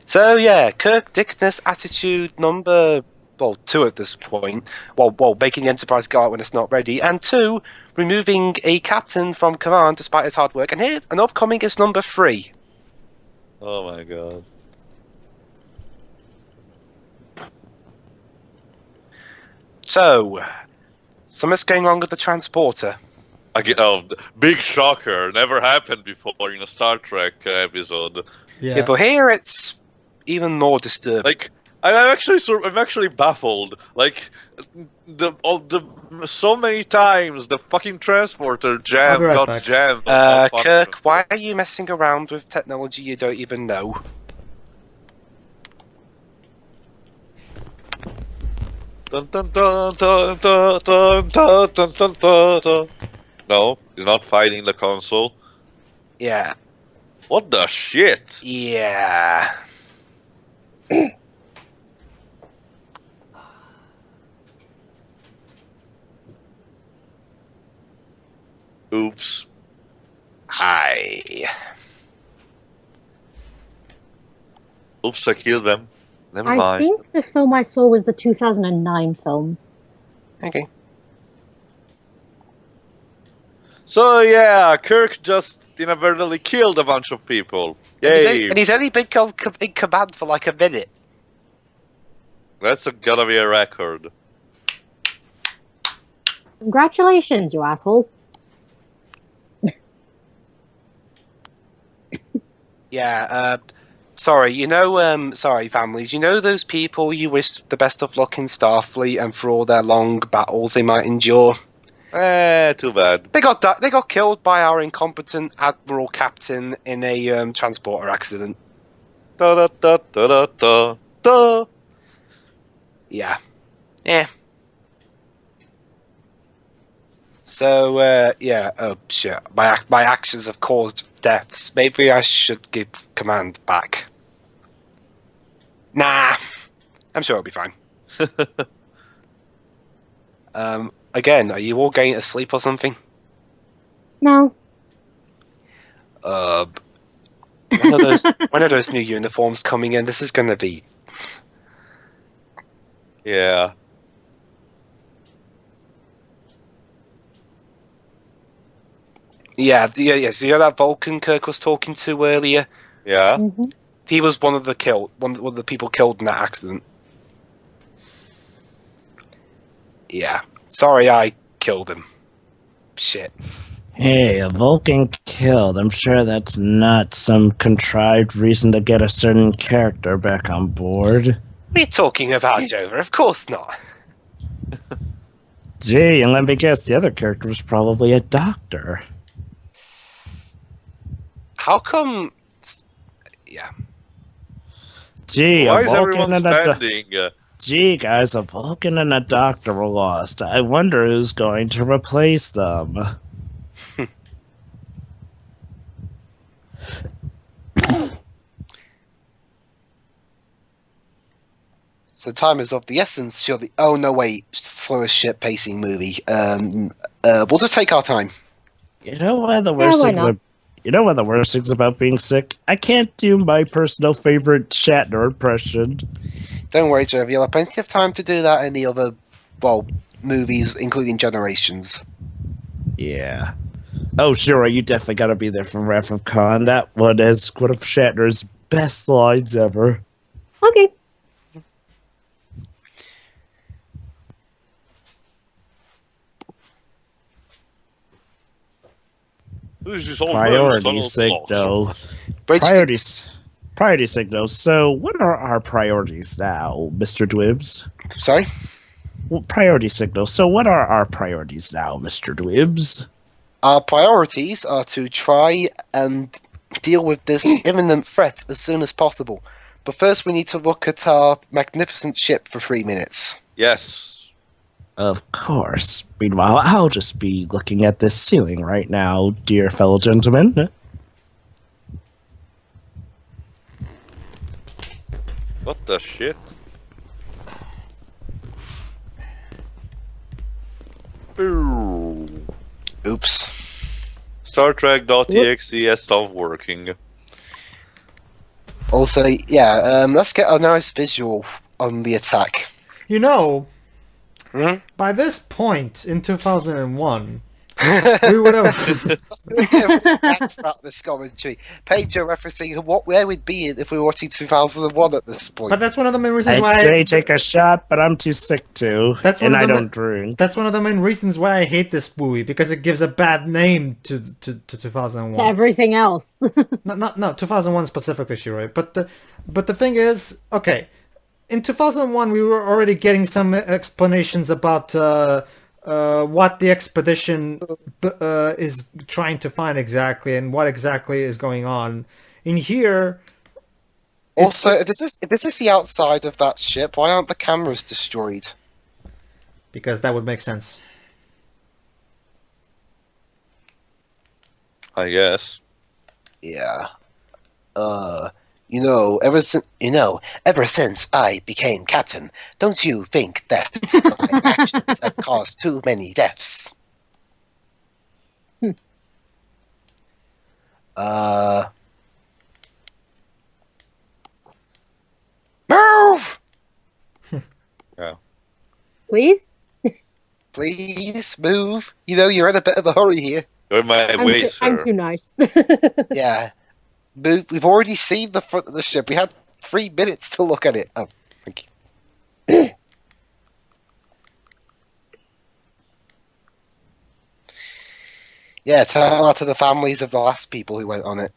Speaker 1: So yeah, Kirk Dickness attitude number 2 at this point. Well, making the Enterprise go out when it's not ready, and 2, removing a captain from command despite his hard work. And here, an upcoming is number 3.
Speaker 5: Oh my god.
Speaker 1: So, something's going wrong with the transporter.
Speaker 5: Big shocker! Never happened before in a Star Trek episode.
Speaker 1: Yeah, but here it's even more disturbing.
Speaker 5: Like, I'm actually baffled. Like, so many times the fucking transporter got jammed.
Speaker 1: Kirk, why are you messing around with technology you don't even know?
Speaker 5: Dun, dun, dun, dun, dun, dun, dun, dun, dun, dun, dun. No, he's not fighting the console.
Speaker 1: Yeah.
Speaker 5: What the shit?
Speaker 1: Yeah.
Speaker 5: Oops.
Speaker 1: Hi.
Speaker 5: Oops, I killed them. Never
Speaker 2: I
Speaker 5: mind.
Speaker 2: think the film I saw was the 2009 film.
Speaker 1: Okay.
Speaker 5: So yeah, Kirk just inadvertently killed a bunch of people. Yay!
Speaker 1: And he's only been in command for like a minute.
Speaker 5: That's gotta be a record.
Speaker 2: Congratulations, you asshole.
Speaker 1: Yeah, sorry, sorry families, you know those people you wish the best of luck in Starfleet and for all their long battles they might endure?
Speaker 5: Too bad.
Speaker 1: They got killed by our incompetent admiral captain in a transporter accident.
Speaker 5: Da da da da da da da.
Speaker 1: Yeah. So, yeah, oh shit. My actions have caused deaths. Maybe I should give command back. Nah. I'm sure it'll be fine. Again, are you all going to sleep or something?
Speaker 2: No.
Speaker 1: One of those new uniforms coming in. This is going to be.
Speaker 5: Yeah.
Speaker 1: Yeah. So you know that Vulcan Kirk was talking to earlier?
Speaker 5: Yeah.
Speaker 2: Mm-hmm.
Speaker 1: He was one of the people killed in that accident. Yeah. Sorry, I killed him. Shit.
Speaker 3: Hey, a Vulcan killed. I'm sure that's not some contrived reason to get a certain character back on board.
Speaker 1: What are you talking about, Jover? Of course not.
Speaker 3: Gee, and let me guess, the other character was probably a doctor.
Speaker 1: How come? Yeah.
Speaker 3: Gee,
Speaker 5: Why
Speaker 3: a
Speaker 5: is
Speaker 3: Vulcan
Speaker 5: everyone
Speaker 3: and
Speaker 5: standing?
Speaker 3: Gee, guys, a Vulcan and a doctor were lost. I wonder who's going to replace them.
Speaker 1: So time is of the essence, surely. Oh no, wait, slowest ship pacing movie. We'll just take our time.
Speaker 3: You know what the worst things are? You know what the worst things about being sick? I can't do my personal favorite Shatner impression.
Speaker 1: Don't worry, Joe. You'll have plenty of time to do that in the other, movies, including Generations.
Speaker 3: Yeah. Oh, sure. You definitely got to be there for Wrath of Khan. That one is one of Shatner's best lines ever.
Speaker 2: Okay.
Speaker 3: Priority signal. Priority signal. So, what are our priorities now, Mr. Dwibs?
Speaker 1: Sorry?
Speaker 3: Priority signal. So, what are our priorities now, Mr. Dwibs?
Speaker 1: Our priorities are to try and deal with this imminent threat as soon as possible. But first, we need to look at our magnificent ship for 3 minutes.
Speaker 5: Yes.
Speaker 3: Of course. Meanwhile, I'll just be looking at this ceiling right now, dear fellow gentlemen.
Speaker 5: What the shit?
Speaker 1: Oops.
Speaker 5: Star Trek.exe has stopped working.
Speaker 1: Also, yeah, let's get a nice visual on the attack.
Speaker 4: You know,
Speaker 1: Hmm?
Speaker 4: by this point in 2001, we would have.
Speaker 1: throughout this commentary. Pedro referencing where we'd be if we were watching 2001 at this point.
Speaker 4: But that's one of the main reasons
Speaker 3: I'd
Speaker 4: why.
Speaker 3: say take a shot, but I'm too sick to. And I don't drink.
Speaker 4: That's one of the main reasons why I hate this movie, because it gives a bad name to 2001.
Speaker 2: To everything else.
Speaker 4: No, 2001 specifically, Shiroi. But the thing is, okay, in 2001 we were already getting some explanations about what the expedition is trying to find exactly, and what exactly is going on. In here,
Speaker 1: also, if this is the outside of that ship, why aren't the cameras destroyed?
Speaker 4: Because that would make sense.
Speaker 5: I guess.
Speaker 1: Yeah. Ever since I became captain, don't you think that my actions have caused too many deaths? Move!
Speaker 5: Yeah.
Speaker 2: Please?
Speaker 1: Please, move. You're in a bit of a hurry here.
Speaker 5: You're my way, sir.
Speaker 2: I'm too nice.
Speaker 1: Yeah. Move. We've already seen the front of the ship. We had 3 minutes to look at it. Oh, thank you. Yeah, tell that to the families of the last people who went on it.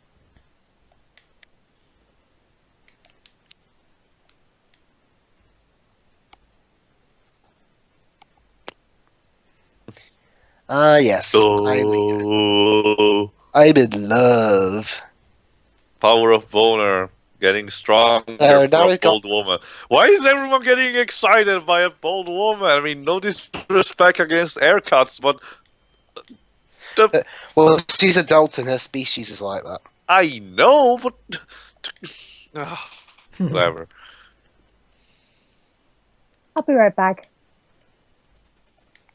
Speaker 1: Yes.
Speaker 5: Oh.
Speaker 1: I'm in love.
Speaker 5: Power of boner. Getting strong
Speaker 1: now
Speaker 5: for a
Speaker 1: we've
Speaker 5: bold woman. Why is everyone getting excited by a bold woman? I mean, no disrespect against haircuts, but...
Speaker 1: Well, she's adult and her species is like that.
Speaker 5: I know, but... Whatever.
Speaker 2: I'll be right back.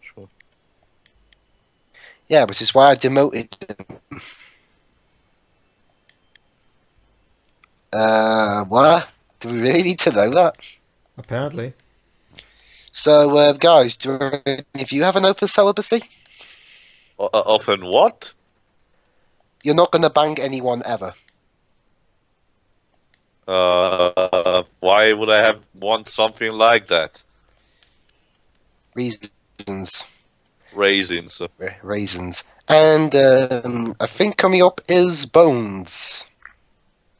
Speaker 5: Sure.
Speaker 1: Yeah, which is why I demoted him. What? Do we really need to know that?
Speaker 4: Apparently.
Speaker 1: So, guys, if you have an open celibacy?
Speaker 5: Often what?
Speaker 1: You're not going to bang anyone ever.
Speaker 5: Why would I want something like that?
Speaker 1: Reasons.
Speaker 5: Raisins.
Speaker 1: Raisins. And I think coming up is Bones.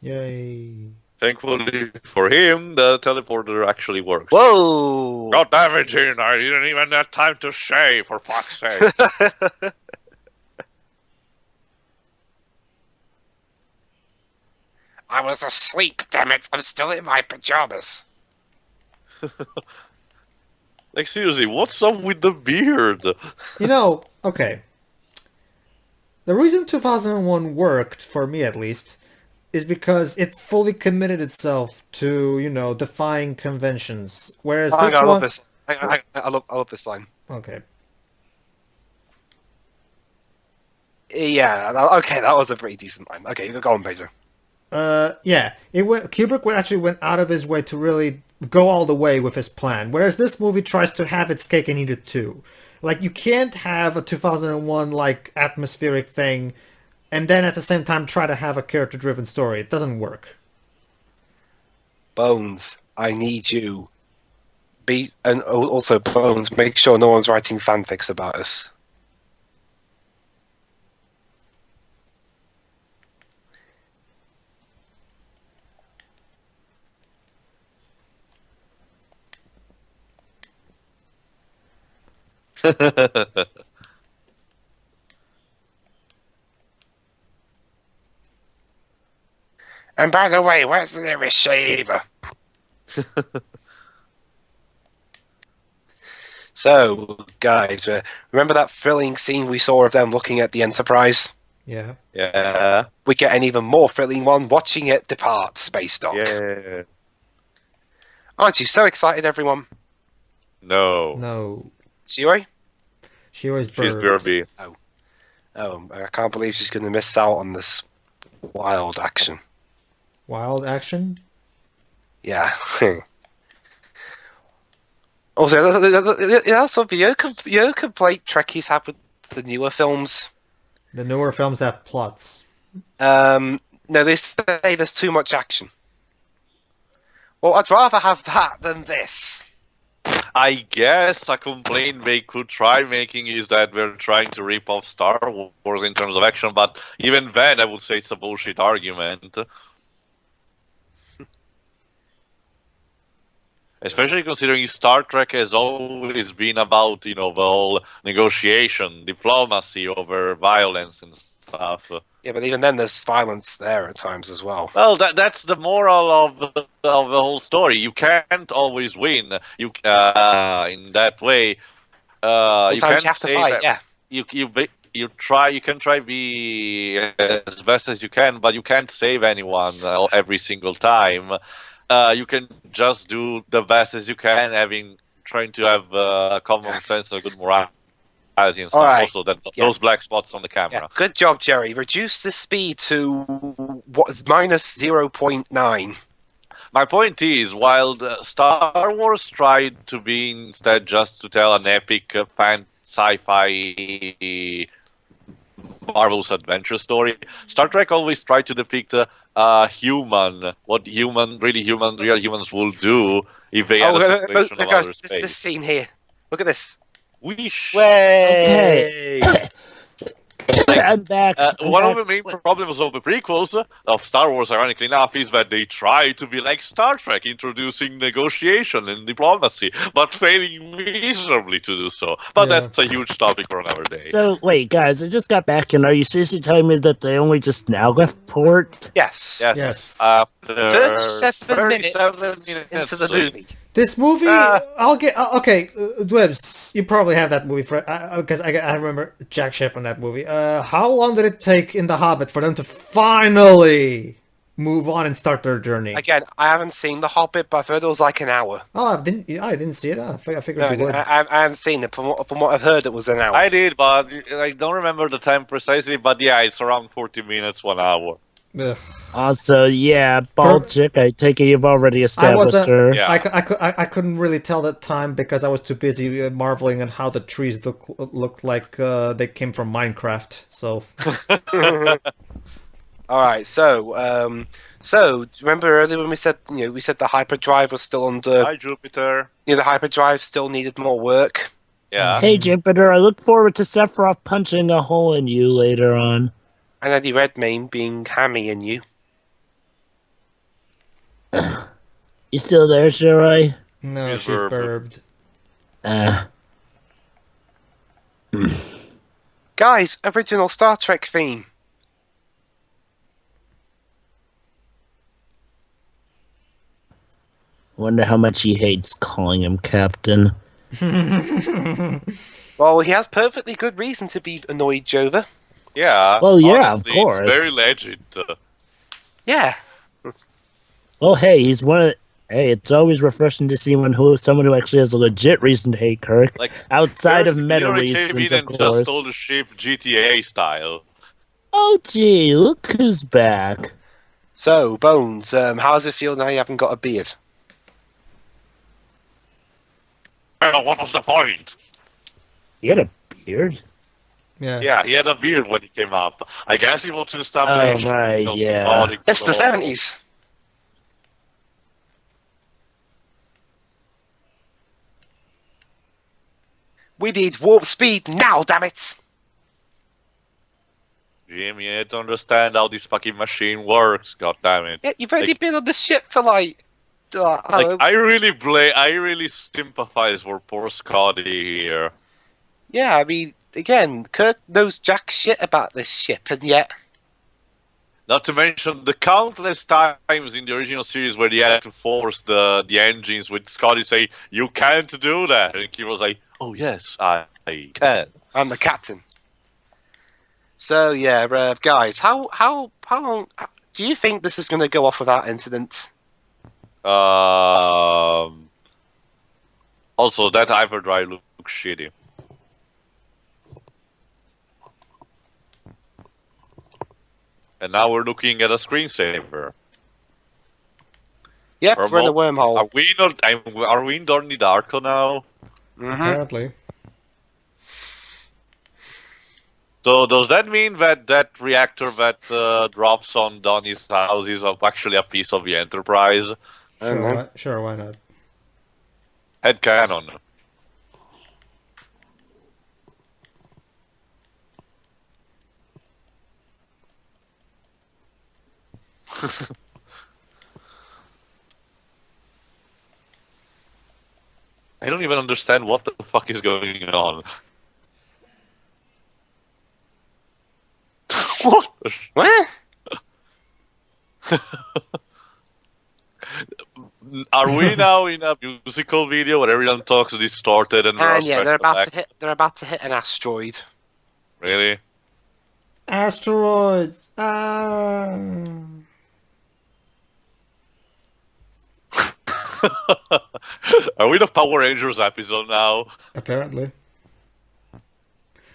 Speaker 4: Yay.
Speaker 5: Thankfully for him, the teleporter actually works.
Speaker 1: Whoa!
Speaker 5: God damn it, Gene! I didn't even have time to shave, for fuck's sake.
Speaker 1: I was asleep, damn it! I'm still in my pajamas.
Speaker 5: Like, seriously, what's up with the beard?
Speaker 4: You know, okay. The reason 2001 worked, for me at least, is because it fully committed itself to, you know, defying conventions. Whereas this
Speaker 1: I
Speaker 4: one...
Speaker 1: love this. I love this line.
Speaker 4: Okay.
Speaker 1: Yeah, okay, that was a pretty decent line. Okay, go on, Pedro.
Speaker 4: Yeah, Kubrick actually went out of his way to really go all the way with his plan, whereas this movie tries to have its cake and eat it too. Like, you can't have a 2001 like atmospheric thing and then at the same time try to have a character-driven story. It doesn't work.
Speaker 1: Bones, I need you. And also Bones, make sure no one's writing fanfics about us. And by the way, where's the nearest shaver? So, guys, remember that thrilling scene we saw of them looking at the Enterprise?
Speaker 4: Yeah.
Speaker 5: Yeah.
Speaker 1: We get an even more thrilling one watching it depart, Space Dock.
Speaker 5: Yeah.
Speaker 1: Aren't you so excited, everyone?
Speaker 5: No.
Speaker 4: No.
Speaker 1: Shiori?
Speaker 4: Shiori's
Speaker 5: She's
Speaker 4: bird.
Speaker 5: Burby.
Speaker 1: Oh, I can't believe she's going to miss out on this wild action.
Speaker 4: Wild action?
Speaker 1: Yeah. Also, that's something your complaint Trekkies have with the newer films.
Speaker 4: The newer films have plots.
Speaker 1: No, they say there's too much action. Well, I'd rather have that than this.
Speaker 5: I guess a complaint they could try making is that we're trying to rip off Star Wars in terms of action, but even then I would say it's a bullshit argument. Especially considering Star Trek has always been about, you know, the whole negotiation, diplomacy over violence and stuff.
Speaker 1: Yeah, but even then there's violence there at times as well.
Speaker 5: Well, that's the moral of the whole story. You can't always win. You in that way.
Speaker 1: Sometimes you have to fight. Yeah.
Speaker 5: You can try be as best as you can, but you can't save anyone every single time. You can just do the best as you can, trying to have common sense and good morality and stuff.
Speaker 1: Right.
Speaker 5: Also, those black spots on the camera.
Speaker 1: Yeah. Good job, Jerry. Reduce the speed to what is minus 0.9.
Speaker 5: My point is, while Star Wars tried to be instead just to tell an epic sci-fi marvelous adventure story, Star Trek always tried to depict real humans will do if they had a situation of outer space.
Speaker 1: This scene here. Look at this.
Speaker 5: Wish.
Speaker 1: Way.
Speaker 3: Okay. I'm back.
Speaker 5: One of the main problems of the prequels of Star Wars, ironically enough, is that they try to be like Star Trek, introducing negotiation and diplomacy, but failing miserably to do so. But that's a huge topic for another day.
Speaker 3: So, wait, guys, I just got back, and are you seriously telling me that they only just now got port?
Speaker 1: Yes.
Speaker 4: Yes.
Speaker 1: 37 minutes into the movie.
Speaker 4: This movie, I'll get... okay, Dwebs, you probably have that movie, because I remember Jack Schiff on that movie. How long did it take in The Hobbit for them to finally move on and start their journey?
Speaker 1: Again, I haven't seen The Hobbit, but I've heard it was like an hour.
Speaker 4: Oh, I didn't see it. I figured
Speaker 1: No,
Speaker 4: you would.
Speaker 1: I haven't seen it. From what I've heard, it was an hour.
Speaker 5: I did, but I don't remember the time precisely, but yeah, it's around 40 minutes, 1 hour.
Speaker 4: Ugh.
Speaker 3: Also, yeah, bald chick, I take it you've already established her.
Speaker 5: Yeah.
Speaker 4: I couldn't really tell the time because I was too busy marveling at how the trees looked like they came from Minecraft. So.
Speaker 1: All right, so do you remember earlier when we said the hyperdrive was still under?
Speaker 5: Hi, Jupiter.
Speaker 1: The hyperdrive still needed more work.
Speaker 5: Yeah.
Speaker 3: Hey, Jupiter, I look forward to Sephiroth punching a hole in you later on.
Speaker 1: And Eddie Redmayne being hammy in you.
Speaker 3: You still there, Shirai?
Speaker 4: No,
Speaker 5: He's
Speaker 4: she's
Speaker 5: burped.
Speaker 1: Guys, original Star Trek theme.
Speaker 3: Wonder how much he hates calling him Captain.
Speaker 1: Well, he has perfectly good reason to be annoyed, Jova.
Speaker 5: Yeah.
Speaker 3: Well, yeah,
Speaker 5: honestly,
Speaker 3: of course.
Speaker 5: It's very legend.
Speaker 1: Yeah.
Speaker 3: Well, hey, he's one of. Hey, it's always refreshing to see someone who actually has a legit reason to hate Kirk,
Speaker 5: Like
Speaker 3: outside of
Speaker 5: Kirk
Speaker 3: meta
Speaker 5: literally
Speaker 3: reasons,
Speaker 5: came in
Speaker 3: of
Speaker 5: and just
Speaker 3: course.
Speaker 5: stole the ship GTA style.
Speaker 3: Oh, gee, look who's back.
Speaker 1: So, Bones, how does it feel now you haven't got a beard?
Speaker 5: Well, what was the point?
Speaker 3: He had a beard.
Speaker 4: Yeah.
Speaker 5: Yeah, he had a beard when he came up. I guess he wanted to establish.
Speaker 3: Oh, right,
Speaker 5: you know,
Speaker 3: yeah.
Speaker 5: symbolic
Speaker 1: It's the
Speaker 5: role.
Speaker 1: 70s. We need warp speed now, damn it!
Speaker 5: Jim, you need to understand how this fucking machine works. God damn it!
Speaker 1: Yeah, you've only been on the ship for like
Speaker 5: I really sympathize for poor Scotty here.
Speaker 1: yeah, I mean, again, Kirk knows jack shit about this ship, and yet...
Speaker 5: Not to mention the countless times in the original series where he had to force the engines with Scotty say, "You can't do that," and he was like, "Oh yes, I can."
Speaker 1: I'm the captain. So, yeah, guys, how long... Do you think this is going to go off without incident?
Speaker 5: Also, that hyperdrive looks shitty. And now we're looking at a screensaver.
Speaker 1: Yep, we're in a wormhole.
Speaker 5: Are we not? Are we in Donnie Darko now?
Speaker 1: Mm-hmm.
Speaker 4: Apparently.
Speaker 5: So does that mean that that reactor that drops on Donnie's house is actually a piece of the Enterprise?
Speaker 4: Sure, why not?
Speaker 5: Headcanon. I don't even understand what the fuck is going on. What?
Speaker 1: What?
Speaker 5: Are we now in a musical video where everyone talks distorted and there are
Speaker 1: And yeah, they're
Speaker 5: special
Speaker 1: about
Speaker 5: effects?
Speaker 1: they're about to hit an asteroid.
Speaker 5: Really?
Speaker 4: Asteroids!
Speaker 5: Are we the Power Rangers episode now?
Speaker 4: Apparently.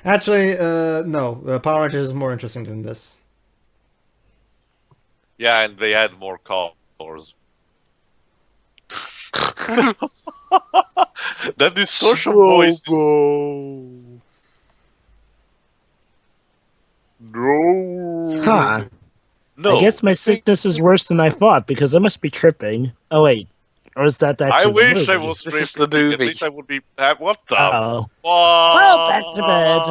Speaker 4: Actually, no. The Power Rangers is more interesting than this.
Speaker 5: Yeah, and they had more colors. That distortion voice. No.
Speaker 3: Huh.
Speaker 5: No.
Speaker 3: I guess my sickness is worse than I thought because I must be tripping. Oh, wait. Or is that actually
Speaker 5: I
Speaker 3: the
Speaker 5: wish I
Speaker 3: movie?
Speaker 5: was
Speaker 1: This is
Speaker 5: stripping.
Speaker 1: the movie.
Speaker 5: At least I would be. What the?
Speaker 3: Uh-oh. Well, back to bed.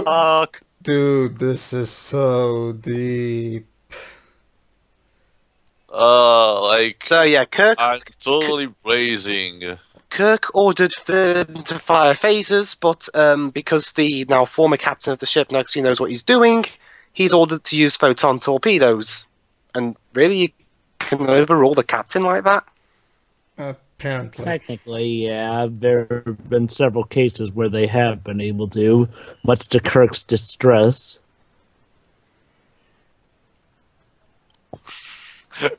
Speaker 5: Fuck.
Speaker 4: Dude, this is so deep.
Speaker 5: Like.
Speaker 1: So yeah,
Speaker 5: I'm totally blazing.
Speaker 1: Kirk ordered them to fire phasers, but because the now former captain of the ship actually knows what he's doing, he's ordered to use photon torpedoes. And really, you can overrule the captain like that?
Speaker 4: Apparently.
Speaker 3: Technically, yeah. There have been several cases where they have been able to, much to Kirk's distress.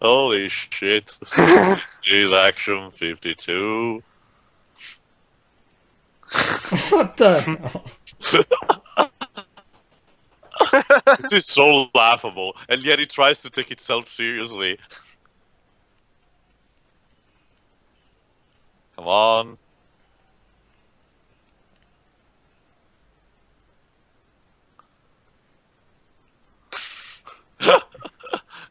Speaker 5: Holy shit. This is Action 52.
Speaker 4: What the hell?
Speaker 5: This is so laughable, and yet it tries to take itself seriously. Come on.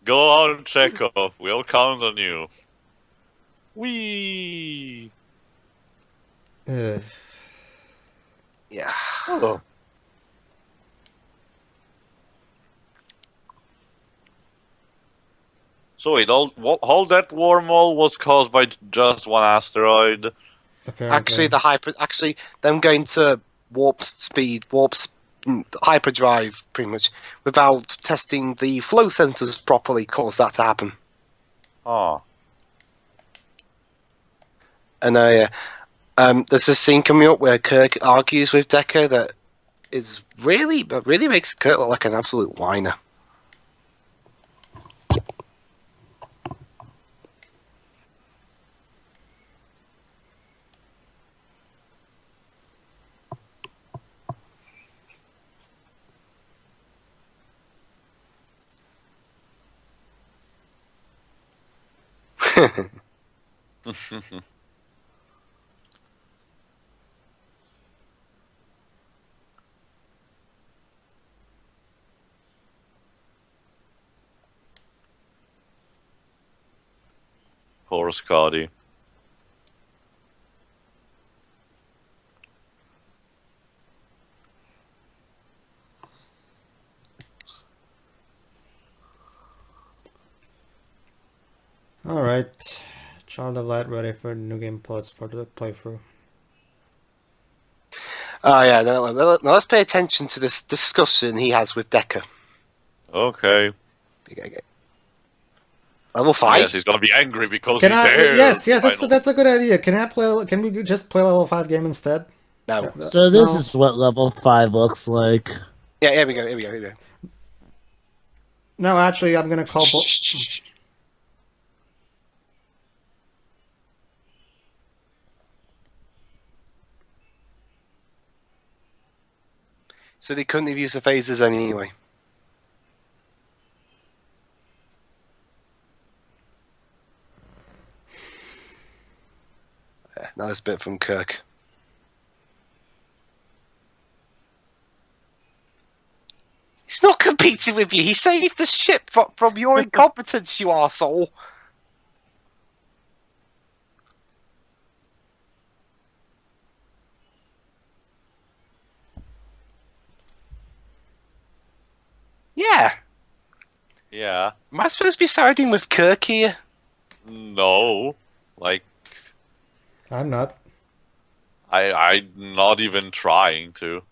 Speaker 5: Go on, Chekhov. We'll count on you. Whee!
Speaker 1: Yeah.
Speaker 5: Oh. So wait, all that wormhole was caused by just one asteroid?
Speaker 1: Apparently. Actually, them going to hyperdrive, pretty much, without testing the flow sensors properly, caused that to happen.
Speaker 5: Oh.
Speaker 1: And there's a scene coming up where Kirk argues with Decker that really makes Kirk look like an absolute whiner.
Speaker 5: Poor Scotty.
Speaker 4: Alright. Child of Light ready for new game plots for the playthrough.
Speaker 1: Oh yeah, now let's pay attention to this discussion he has with Decker.
Speaker 5: Okay.
Speaker 1: Level 5?
Speaker 5: Yes, he's gonna be angry because he's there.
Speaker 4: Yes, that's a good idea. Can we just play level 5 game instead?
Speaker 1: No.
Speaker 3: So this is what level 5 looks like.
Speaker 1: Yeah, here we go.
Speaker 4: No, actually, I'm gonna call...
Speaker 1: So they couldn't have used the phasers anyway. Yeah, now this bit from Kirk. He's not competing with you. He saved the ship from your incompetence, you arsehole. Yeah.
Speaker 5: Yeah.
Speaker 1: Am I supposed to be siding with Kirk here?
Speaker 5: No. Like...
Speaker 4: I'm not.
Speaker 5: I'm not even trying to.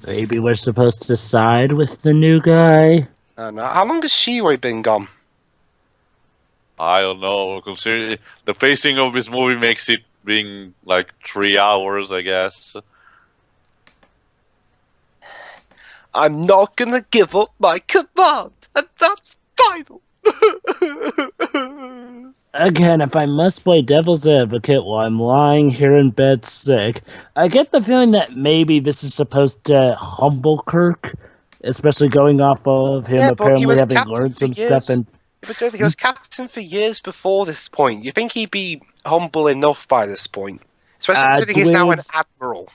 Speaker 3: Maybe we're supposed to side with the new guy?
Speaker 1: No. How long has Shiroi been gone?
Speaker 5: I don't know. Considering the pacing of this movie makes it being like 3 hours, I guess.
Speaker 1: I'm not gonna give up my command, and that's final.
Speaker 3: Again, if I must play devil's advocate while I'm lying here in bed sick, I get the feeling that maybe this is supposed to humble Kirk, especially going off of him apparently having learned some stuff.
Speaker 1: But he was captain for years before this point. You think he'd be humble enough by this point? Especially considering he's now an admiral.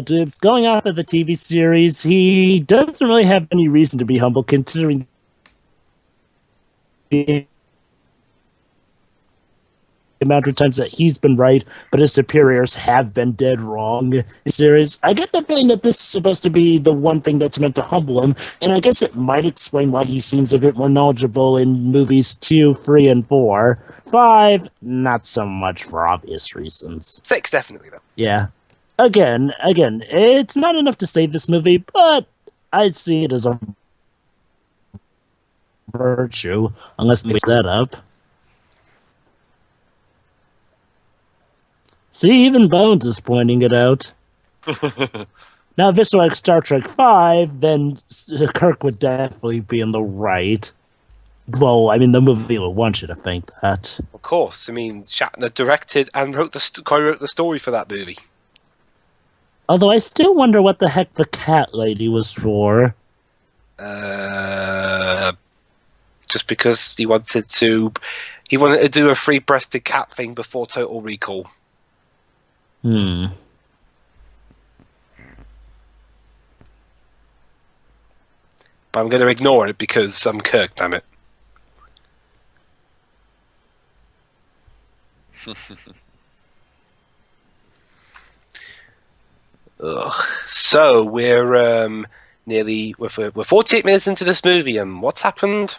Speaker 3: Dude, going off of the TV series, he doesn't really have any reason to be humble, considering the amount of times that he's been right, but his superiors have been dead wrong in the series. I get the feeling that this is supposed to be the one thing that's meant to humble him, and I guess it might explain why he seems a bit more knowledgeable in movies 2, 3, and 4. 5, not so much for obvious reasons.
Speaker 1: 6, definitely, though.
Speaker 3: Yeah. Again, it's not enough to save this movie, but I see it as a virtue, unless they mix that up. See, even Bones is pointing it out. Now, if this were like Star Trek 5, then Kirk would definitely be in the right. Well, I mean, the movie will want you to think that.
Speaker 1: Of course. I mean, Shatner directed and co-wrote the story for that movie.
Speaker 3: Although I still wonder what the heck the cat lady was for.
Speaker 1: Just because he wanted to do a free-breasted cat thing before Total Recall.
Speaker 3: Hmm.
Speaker 1: But I'm going to ignore it because I'm Kirk, damn it. Ugh. So we're we're 48 minutes into this movie, and what's happened?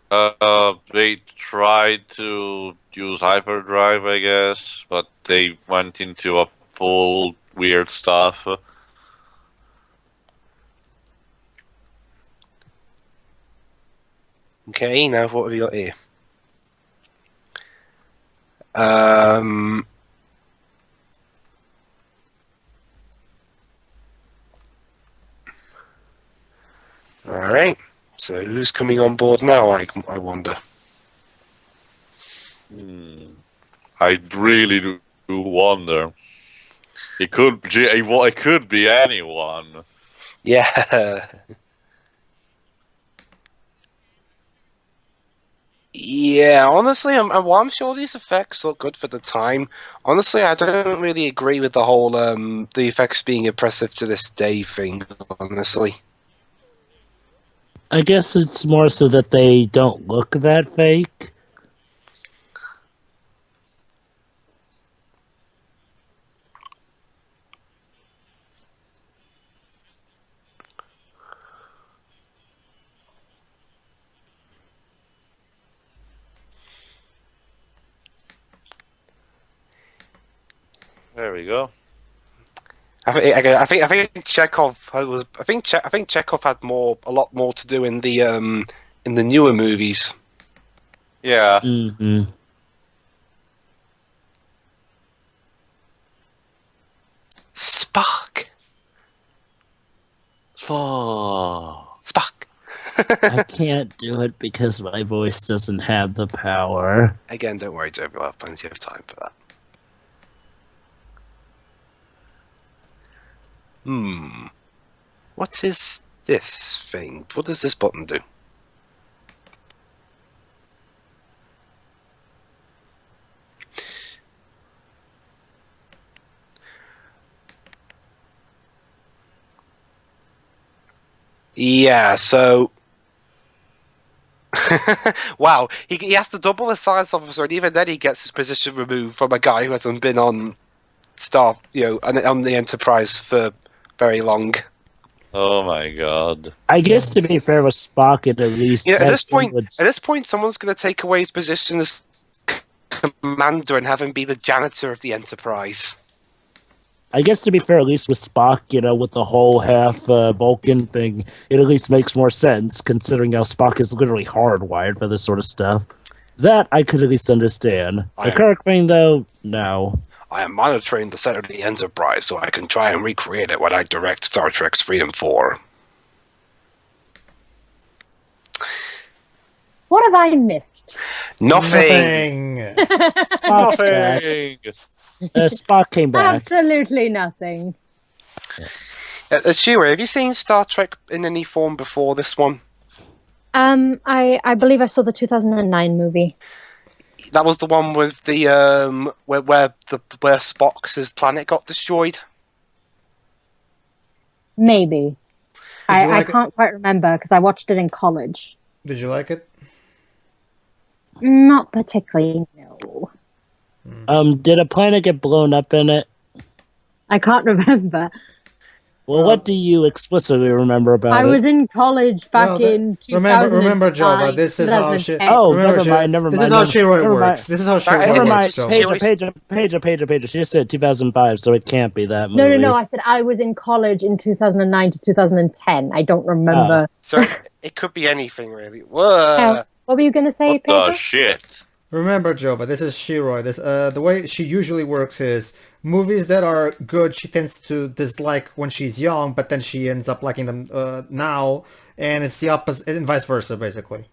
Speaker 5: They tried to use hyperdrive, I guess, but they went into a full weird stuff.
Speaker 1: Okay, now what have you got here? All right. So who's coming on board now? I wonder.
Speaker 5: I really do wonder. It could be anyone.
Speaker 1: Yeah. Yeah, honestly, while I'm sure these effects look good for the time, honestly, I don't really agree with the whole the effects being impressive to this day thing, honestly.
Speaker 3: I guess it's more so that they don't look that fake.
Speaker 5: There we go.
Speaker 1: I think Chekhov was. I think Chekhov had a lot more to do in the newer movies.
Speaker 5: Yeah.
Speaker 3: Mm-hmm.
Speaker 1: Spock. Spock.
Speaker 3: I can't do it because my voice doesn't have the power.
Speaker 1: Again, don't worry, Joe. We'll have plenty of time for that. What is this thing? What does this button do? Yeah, so... wow, he has to double the science officer, and even then he gets his position removed from a guy who hasn't been on on the Enterprise for very long.
Speaker 5: Oh my god.
Speaker 3: I guess to be fair with Spock, at least
Speaker 1: at this point, someone's going to take away his position as commander and have him be the janitor of the Enterprise.
Speaker 3: I guess to be fair, at least with Spock, with the whole half Vulcan thing, it at least makes more sense, considering how Spock is literally hardwired for this sort of stuff. That I could at least understand. The Kirk thing, though, no.
Speaker 1: I am monitoring the set of the Enterprise so I can try and recreate it when I direct Star Trek's Freedom 4.
Speaker 2: What have I missed?
Speaker 1: Nothing.
Speaker 3: Spock's back. Spock came back.
Speaker 2: Absolutely nothing.
Speaker 1: Shira, have you seen Star Trek in any form before this one?
Speaker 2: I believe I saw the 2009 movie.
Speaker 1: That was the one with the where Spock's planet got destroyed.
Speaker 2: Maybe. I can't quite remember because I watched it in college.
Speaker 4: Did you like it?
Speaker 2: Not particularly, no.
Speaker 3: Did a planet get blown up in it?
Speaker 2: I can't remember.
Speaker 3: Well, what do you explicitly remember about it?
Speaker 2: I was in college back in 2000.
Speaker 4: Remember, Joe, this is how shit.
Speaker 3: Oh, never mind.
Speaker 4: This is how shit works. This is how shit works.
Speaker 3: Page. She just said 2005, so it can't be that movie.
Speaker 2: No. I said I was in college in 2009 to 2010. I don't remember.
Speaker 1: So it could be anything, really. Whoa.
Speaker 2: What were you going to say,
Speaker 5: Pedro? What the shit?
Speaker 4: Remember, Joe, but this is Shiroi. The way she usually works is movies that are good, she tends to dislike when she's young, but then she ends up liking them now, and it's the opposite, and vice versa, basically.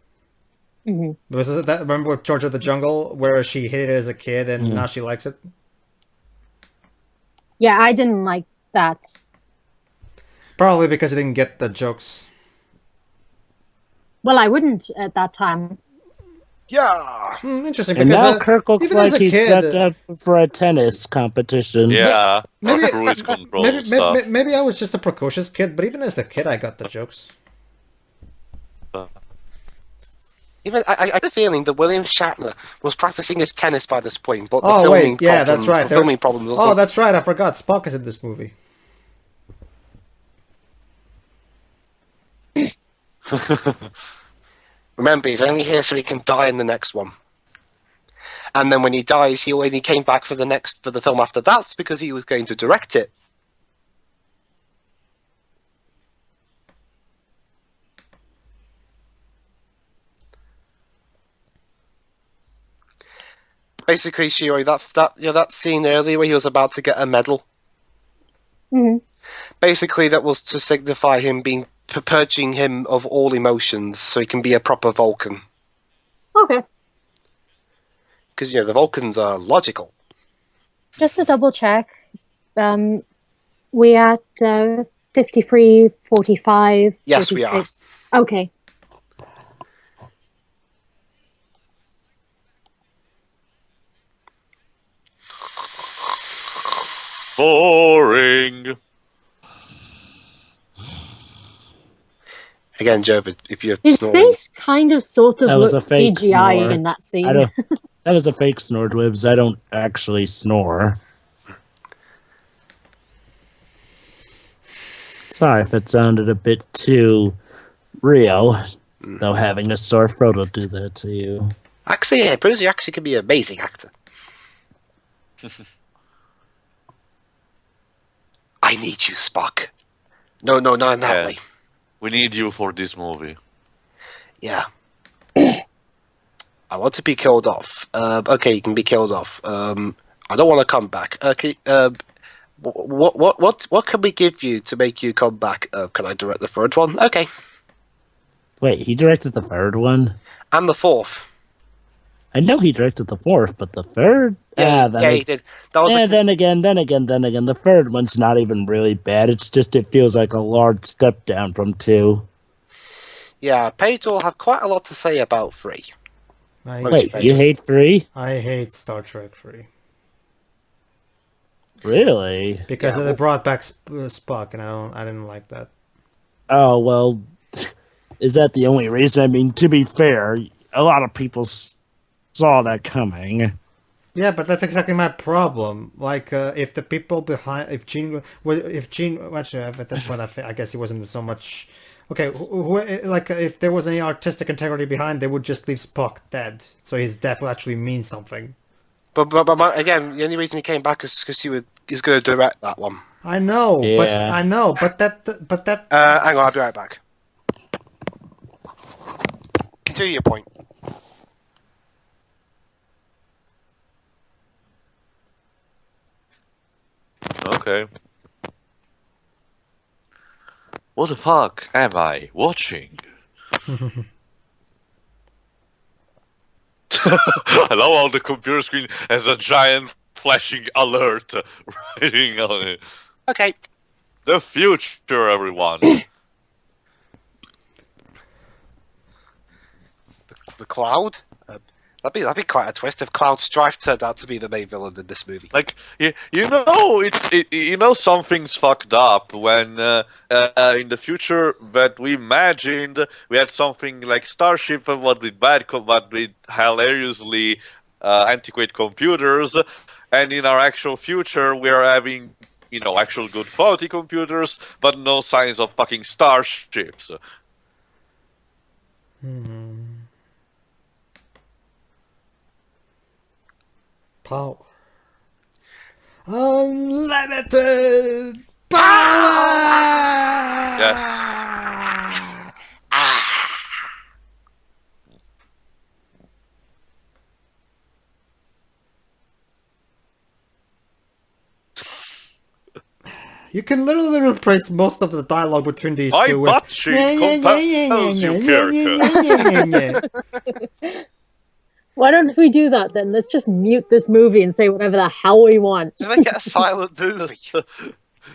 Speaker 2: Mm-hmm.
Speaker 4: Remember with George of the Jungle, where she hated it as a kid, and now she likes it?
Speaker 2: Yeah, I didn't like that.
Speaker 4: Probably because he didn't get the jokes.
Speaker 2: Well, I wouldn't at that time.
Speaker 1: Yeah.
Speaker 4: Interesting.
Speaker 3: And
Speaker 4: because,
Speaker 3: now Kirk looks like he's stepped up for a tennis competition.
Speaker 5: Yeah,
Speaker 4: maybe,
Speaker 5: cruise control stuff.
Speaker 4: Maybe I was just a precocious kid, but even as a kid, I got the jokes.
Speaker 1: Even I get the feeling that William Shatner was practicing his tennis by this point, but
Speaker 4: that's right.
Speaker 1: The filming problems.
Speaker 4: Oh, that's right. I forgot. Spock is in this movie.
Speaker 1: Remember, he's only here so he can die in the next one. And then when he dies, when he came back for the film after that, because he was going to direct it. Basically, Shiori, that scene earlier where he was about to get a medal.
Speaker 2: Mm-hmm.
Speaker 1: Basically, that was to signify him purging him of all emotions, so he can be a proper Vulcan.
Speaker 2: Okay.
Speaker 1: Because the Vulcans are logical.
Speaker 2: Just to double check, we at 53, 45,
Speaker 1: Yes,
Speaker 2: 46.
Speaker 1: we are.
Speaker 2: Okay.
Speaker 5: Boring.
Speaker 1: Again, Joe, if you're
Speaker 2: His
Speaker 1: snoring.
Speaker 2: face kind of sort of
Speaker 3: That was
Speaker 2: looked
Speaker 3: a fake
Speaker 2: CGI
Speaker 3: snore.
Speaker 2: in that scene.
Speaker 3: That was a fake snore, Dwibs. I don't actually snore. Sorry if it sounded a bit too real, though having a sore throat will do that to you.
Speaker 1: Actually, yeah, Bruce, you actually can be an amazing actor. I need you, Spock. No, not in that way.
Speaker 5: We need you for this movie.
Speaker 1: Yeah. I want to be killed off. Okay, you can be killed off. I don't want to come back. Okay. What can we give you to make you come back? Can I direct the third one? Okay.
Speaker 3: Wait, he directed the third one?
Speaker 1: And the fourth.
Speaker 3: I know he directed the fourth, but the third?
Speaker 1: Yeah, he did. That was
Speaker 3: then again, the third one's not even really bad. It's just it feels like a large step down from 2.
Speaker 1: Yeah, Paige will have quite a lot to say about 3.
Speaker 3: Wait, you hate 3?
Speaker 4: I hate Star Trek 3.
Speaker 3: Really?
Speaker 4: Because they brought back Spock, and I didn't like that.
Speaker 3: Oh, well, is that the only reason? I mean, to be fair, a lot of people saw that coming.
Speaker 4: Yeah, but that's exactly my problem. Like, if the people behind, if Gene, actually, at that point, I guess he wasn't so much. Okay, like, if there was any artistic integrity behind, they would just leave Spock dead, so his death will actually mean something.
Speaker 1: But again, the only reason he came back is because he's going to direct that one.
Speaker 4: I know, but that.
Speaker 1: Hang on, I'll be right back. Continue your point.
Speaker 5: Okay. What the fuck am I watching? I love how the computer screen has a giant flashing alert writing on it.
Speaker 1: Okay.
Speaker 5: The future, everyone.
Speaker 1: The Cloud? That'd be quite a twist if Cloud Strife turned out to be the main villain in this movie.
Speaker 5: Like, you know something's fucked up when in the future that we imagined we had something like Starship, but with hilariously antiquated computers, and in our actual future we're having actual good quality computers, but no signs of fucking starships.
Speaker 4: Power. Unlimited power!
Speaker 5: Yes.
Speaker 4: You can literally replace most of the dialogue between these two with...
Speaker 2: Why don't we do that then? Let's just mute this movie and say whatever the hell we want.
Speaker 1: Just make it a silent movie.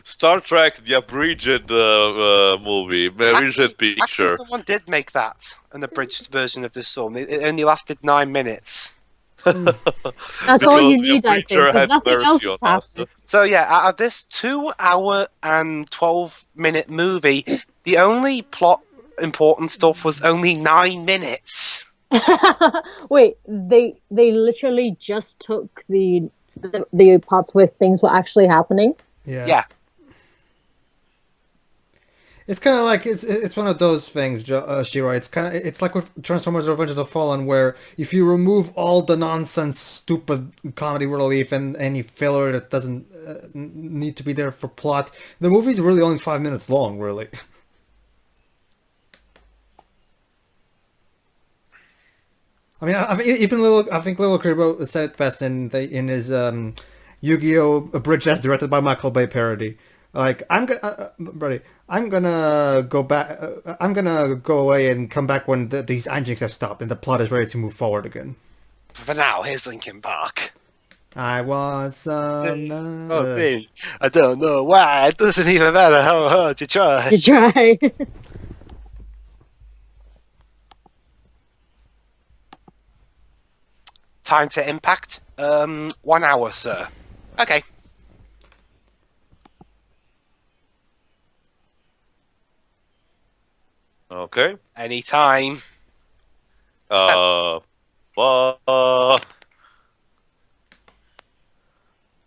Speaker 5: Star Trek, the abridged movie, abridged picture.
Speaker 1: Actually, someone did make that, an abridged version of this song. It only lasted 9 minutes.
Speaker 2: That's all you need, I think, because nothing else is happening.
Speaker 1: So yeah, out of this 2 hour and 12-minute movie, the only plot important stuff was only 9 minutes.
Speaker 2: Wait, they literally just took the parts where things were actually happening?
Speaker 1: Yeah.
Speaker 4: It's kind of like it's one of those things, Shira. It's like with Transformers: Revenge of the Fallen, where if you remove all the nonsense, stupid comedy relief and any filler that doesn't need to be there for plot, the movie's really only 5 minutes long, really. I mean, I think Little Kribo said it best in his Yu-Gi-Oh! Abridged directed by Michael Bay parody. Like, I'm gonna go back. I'm gonna go away and come back when these antics have stopped and the plot is ready to move forward again.
Speaker 1: For now, here's Linkin Park.
Speaker 4: I was
Speaker 1: I don't know why. It doesn't even matter how hard you try.
Speaker 2: You try.
Speaker 1: Time to impact. 1 hour, sir. Okay.
Speaker 5: Okay.
Speaker 1: Anytime.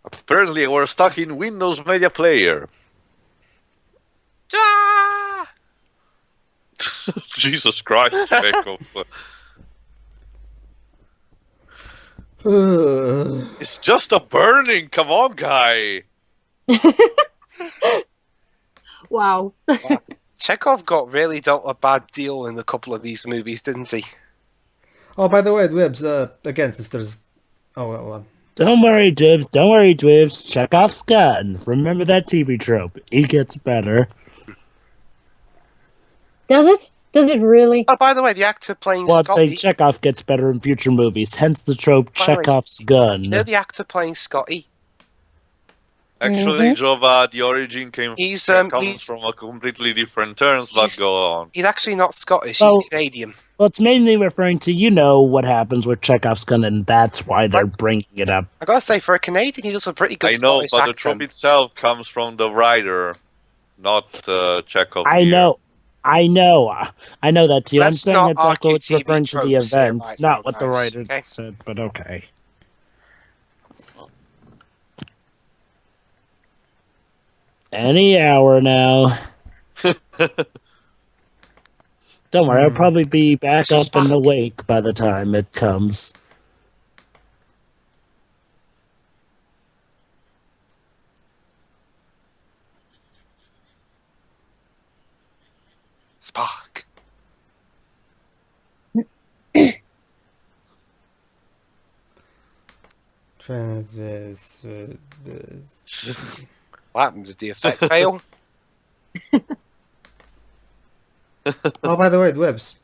Speaker 5: Apparently we're stuck in Windows Media Player.
Speaker 1: Ah!
Speaker 5: Jesus Christ, Chekhov. It's just a burning, come on, guy.
Speaker 2: Wow.
Speaker 1: Chekhov got really dealt a bad deal in a couple of these movies, didn't he?
Speaker 4: Oh, by the way, Dwibs, again, since there's... Oh, well...
Speaker 3: Don't worry, Dwibs. Don't worry, Dwibs. Chekhov's gun. Remember that TV trope. He gets better.
Speaker 2: Does it? Does it really?
Speaker 1: Oh, by the way, the actor playing
Speaker 3: Well, I'm
Speaker 1: Scotty...
Speaker 3: saying Chekhov gets better in future movies, hence the trope Chekhov's gun.
Speaker 1: You know the actor playing Scotty?
Speaker 5: Actually, Jova, the origin comes
Speaker 1: from
Speaker 5: a completely different terms, but go on.
Speaker 1: He's actually not Scottish, he's Canadian.
Speaker 3: Well, it's mainly referring to, you know, what happens with Chekhov's gun, and that's why they're bringing it up.
Speaker 1: I gotta say, for a Canadian, he does a pretty good Scottish
Speaker 5: but
Speaker 1: accent.
Speaker 5: the trope itself comes from the writer, not Chekhov.
Speaker 3: I know that too. I'm saying exactly it's
Speaker 1: TV
Speaker 3: referring to the
Speaker 1: tropes here,
Speaker 3: event,
Speaker 1: right,
Speaker 3: not what the
Speaker 1: guys,
Speaker 3: writer
Speaker 1: okay?
Speaker 3: said, but okay. Any hour now. Don't worry, I'll probably be back up and awake by the time it comes.
Speaker 1: Spock. What happened? Did the effect fail?
Speaker 4: Oh, by the way, Dwibs.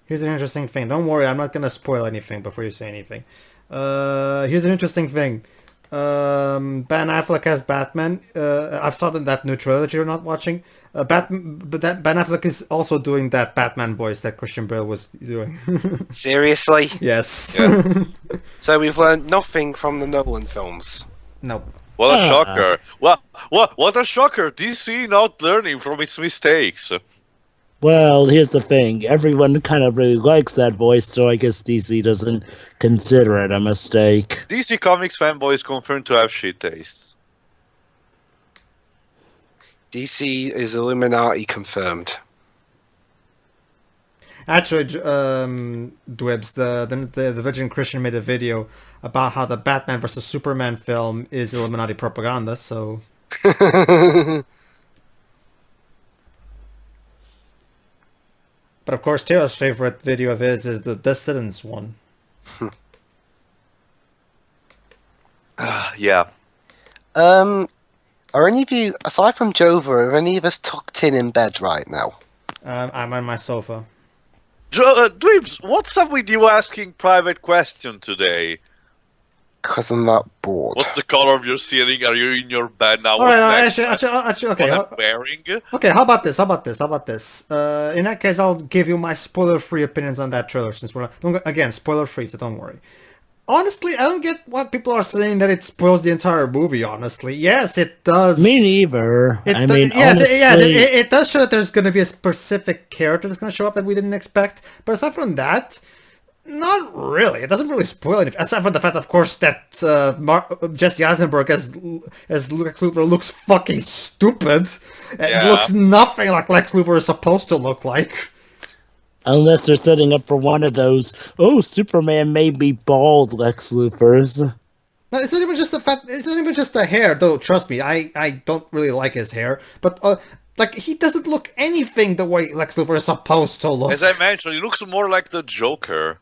Speaker 4: Here's an interesting thing. Don't worry, I'm not gonna spoil anything before you say anything. Here's an interesting thing. Ben Affleck as Batman. I've saw that new trilogy you're not watching. But Ben Affleck is also doing that Batman voice that Christian Bale was doing.
Speaker 1: Seriously?
Speaker 4: Yes.
Speaker 1: So we've learned nothing from the Nolan films.
Speaker 4: No.
Speaker 5: What a shocker! What a shocker! DC not learning from its mistakes.
Speaker 3: Well, here's the thing. Everyone kind of really likes that voice, so I guess DC doesn't consider it a mistake.
Speaker 5: DC Comics fanboys confirmed to have shit tastes.
Speaker 1: DC is Illuminati confirmed.
Speaker 4: Actually, Dwibs, the Virgin Christian made a video about how the Batman vs Superman film is Illuminati propaganda, so... But of course, Taylor's favorite video of his is the Dissidents one.
Speaker 5: Yeah.
Speaker 1: Are any of you, aside from Jova, are any of us tucked in bed right now?
Speaker 4: I'm on my sofa.
Speaker 5: Dreams, what's up with you asking private question today?
Speaker 1: Because I'm not bored.
Speaker 5: What's the color of your ceiling? Are you in your bed now?
Speaker 4: Actually, okay.
Speaker 5: What I'm wearing?
Speaker 4: Okay, how about this? In that case, I'll give you my spoiler-free opinions on that trailer. Since again, spoiler-free, so don't worry. Honestly, I don't get what people are saying that it spoils the entire movie. Honestly, yes, it does.
Speaker 3: Me neither.
Speaker 4: It does show that there's going to be a specific character that's going to show up that we didn't expect. But aside from that, not really. It doesn't really spoil anything. Aside from the fact, of course, that Jesse Eisenberg as Lex Luthor looks fucking stupid. It looks nothing like Lex Luthor is supposed to look like.
Speaker 3: Unless they're setting up for one of those, Superman may be bald Lex Luthors.
Speaker 4: No, it's not even just the fact. It's not even just the hair, though. Trust me, I don't really like his hair. But he doesn't look anything the way Lex Luthor is supposed to look.
Speaker 5: As I mentioned, he looks more like the Joker.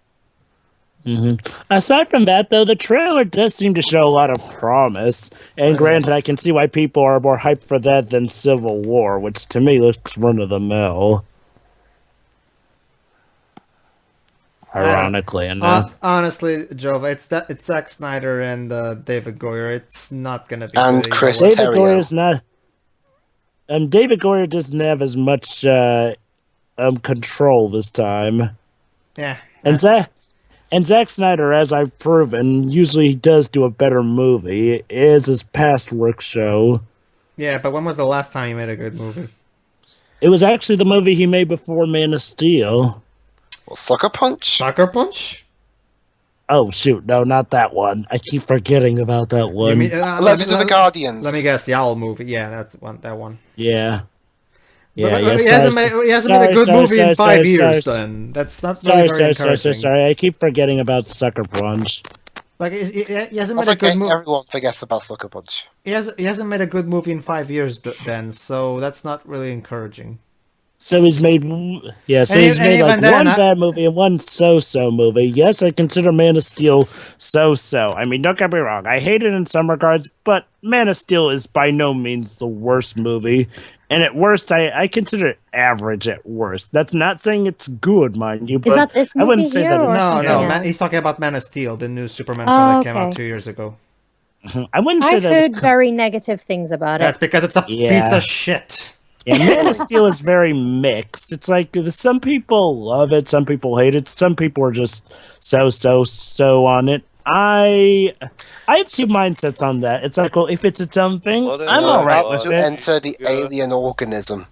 Speaker 3: Aside from that, though, the trailer does seem to show a lot of promise. And granted, I can see why people are more hyped for that than Civil War, which to me looks run-of-the-mill. Ironically enough.
Speaker 4: Honestly, Jova, it's Zack Snyder and David Goyer. It's not going to be...
Speaker 1: And Chris
Speaker 3: David Goyer's not... David Goyer doesn't have as much control this time.
Speaker 4: Yeah.
Speaker 3: And Zack Snyder, as I've proven, usually does do a better movie. It is his past work show.
Speaker 4: Yeah, but when was the last time he made a good movie?
Speaker 3: It was actually the movie he made before Man of Steel.
Speaker 1: Well, Sucker Punch?
Speaker 4: Sucker Punch?
Speaker 3: Oh, shoot. No, not that one. I keep forgetting about that one.
Speaker 4: You mean,
Speaker 1: Legends of the Guardians.
Speaker 4: Let me guess, the Owl movie. Yeah, that one.
Speaker 3: Yeah.
Speaker 4: Yeah, he hasn't made a good movie in 5 years, then. That's not very encouraging.
Speaker 3: Sorry. I keep forgetting about Sucker Punch.
Speaker 4: Like, he hasn't made a good movie.
Speaker 1: Everyone forgets about Sucker Punch.
Speaker 4: He hasn't made a good movie in 5 years, then, so that's not really encouraging.
Speaker 3: So he's made like one bad movie and one so-so movie. Yes, I consider Man of Steel so-so. I mean, don't get me wrong, I hate it in some regards, but Man of Steel is by no means the worst movie. And at worst, I consider it average at worst. That's not saying it's good, mind you, but I wouldn't say that it's
Speaker 4: No, man, he's talking about Man of Steel, the new Superman film that came out 2 years ago.
Speaker 3: I wouldn't say that
Speaker 2: I've heard very negative things about it.
Speaker 4: That's because it's a piece of shit.
Speaker 3: Yeah, Man of Steel is very mixed. It's like some people love it, some people hate it, some people are just so on it. I have two mindsets on that. It's like, well, if it's its own thing, I'm all right with it.
Speaker 1: Enter the alien organism.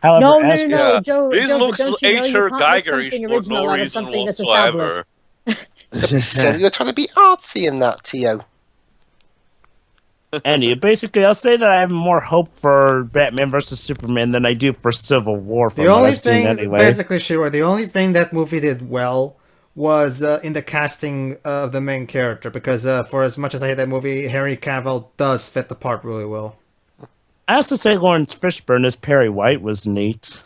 Speaker 3: However,
Speaker 2: no, Joe.
Speaker 5: This looks H.R. Geiger for no
Speaker 2: out
Speaker 5: reason
Speaker 2: something that's
Speaker 5: whatsoever.
Speaker 1: You're trying to be artsy in that, Tio.
Speaker 3: Andy, basically, I'll say that I have more hope for Batman vs. Superman than I do for Civil War.
Speaker 4: The only thing, basically, sure, the only thing that movie did well was in the casting of the main character, because for as much as I hate that movie, Henry Cavill does fit the part really well.
Speaker 3: I also say Lawrence Fishburne as Perry White was neat.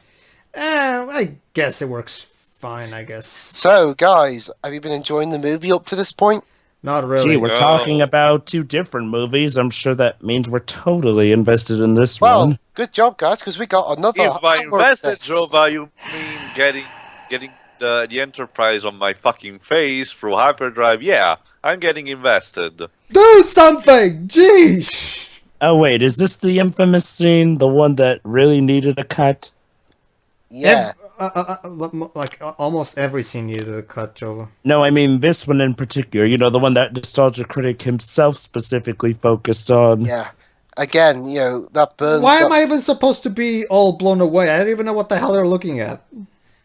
Speaker 4: I guess it works fine, I guess.
Speaker 1: So, guys, have you been enjoying the movie up to this point?
Speaker 4: Not really.
Speaker 3: Gee, we're talking about two different movies. I'm sure that means we're totally invested in this one.
Speaker 1: Well, good job, guys, because we got another...
Speaker 5: If by invested, Jova, you mean getting the Enterprise on my fucking face through hyperdrive, yeah, I'm getting invested.
Speaker 4: Do something! Jeez!
Speaker 3: Oh, wait, is this the infamous scene? The one that really needed a cut?
Speaker 1: Yeah.
Speaker 4: Like almost every scene needed a cut, Jova.
Speaker 3: No, I mean this one in particular. You know, the one that Nostalgia Critic himself specifically focused on.
Speaker 1: Yeah. Again, you know, that burns...
Speaker 4: Why am I even supposed to be all blown away? I don't even know what the hell they're looking at.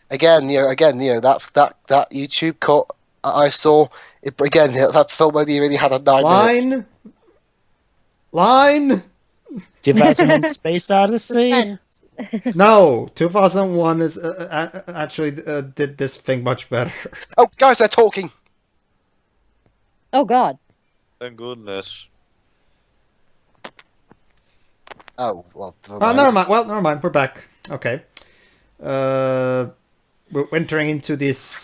Speaker 1: Again, you know, that YouTube cut I saw, that film only really had a 9 minute...
Speaker 4: Line?
Speaker 3: 2001 Space Odyssey?
Speaker 4: No, 2001 is actually did this thing much better.
Speaker 1: Oh, guys, they're talking!
Speaker 2: Oh, God.
Speaker 5: Thank goodness.
Speaker 1: Oh, well...
Speaker 4: never mind. Well, never mind. We're back. Okay. We're entering into this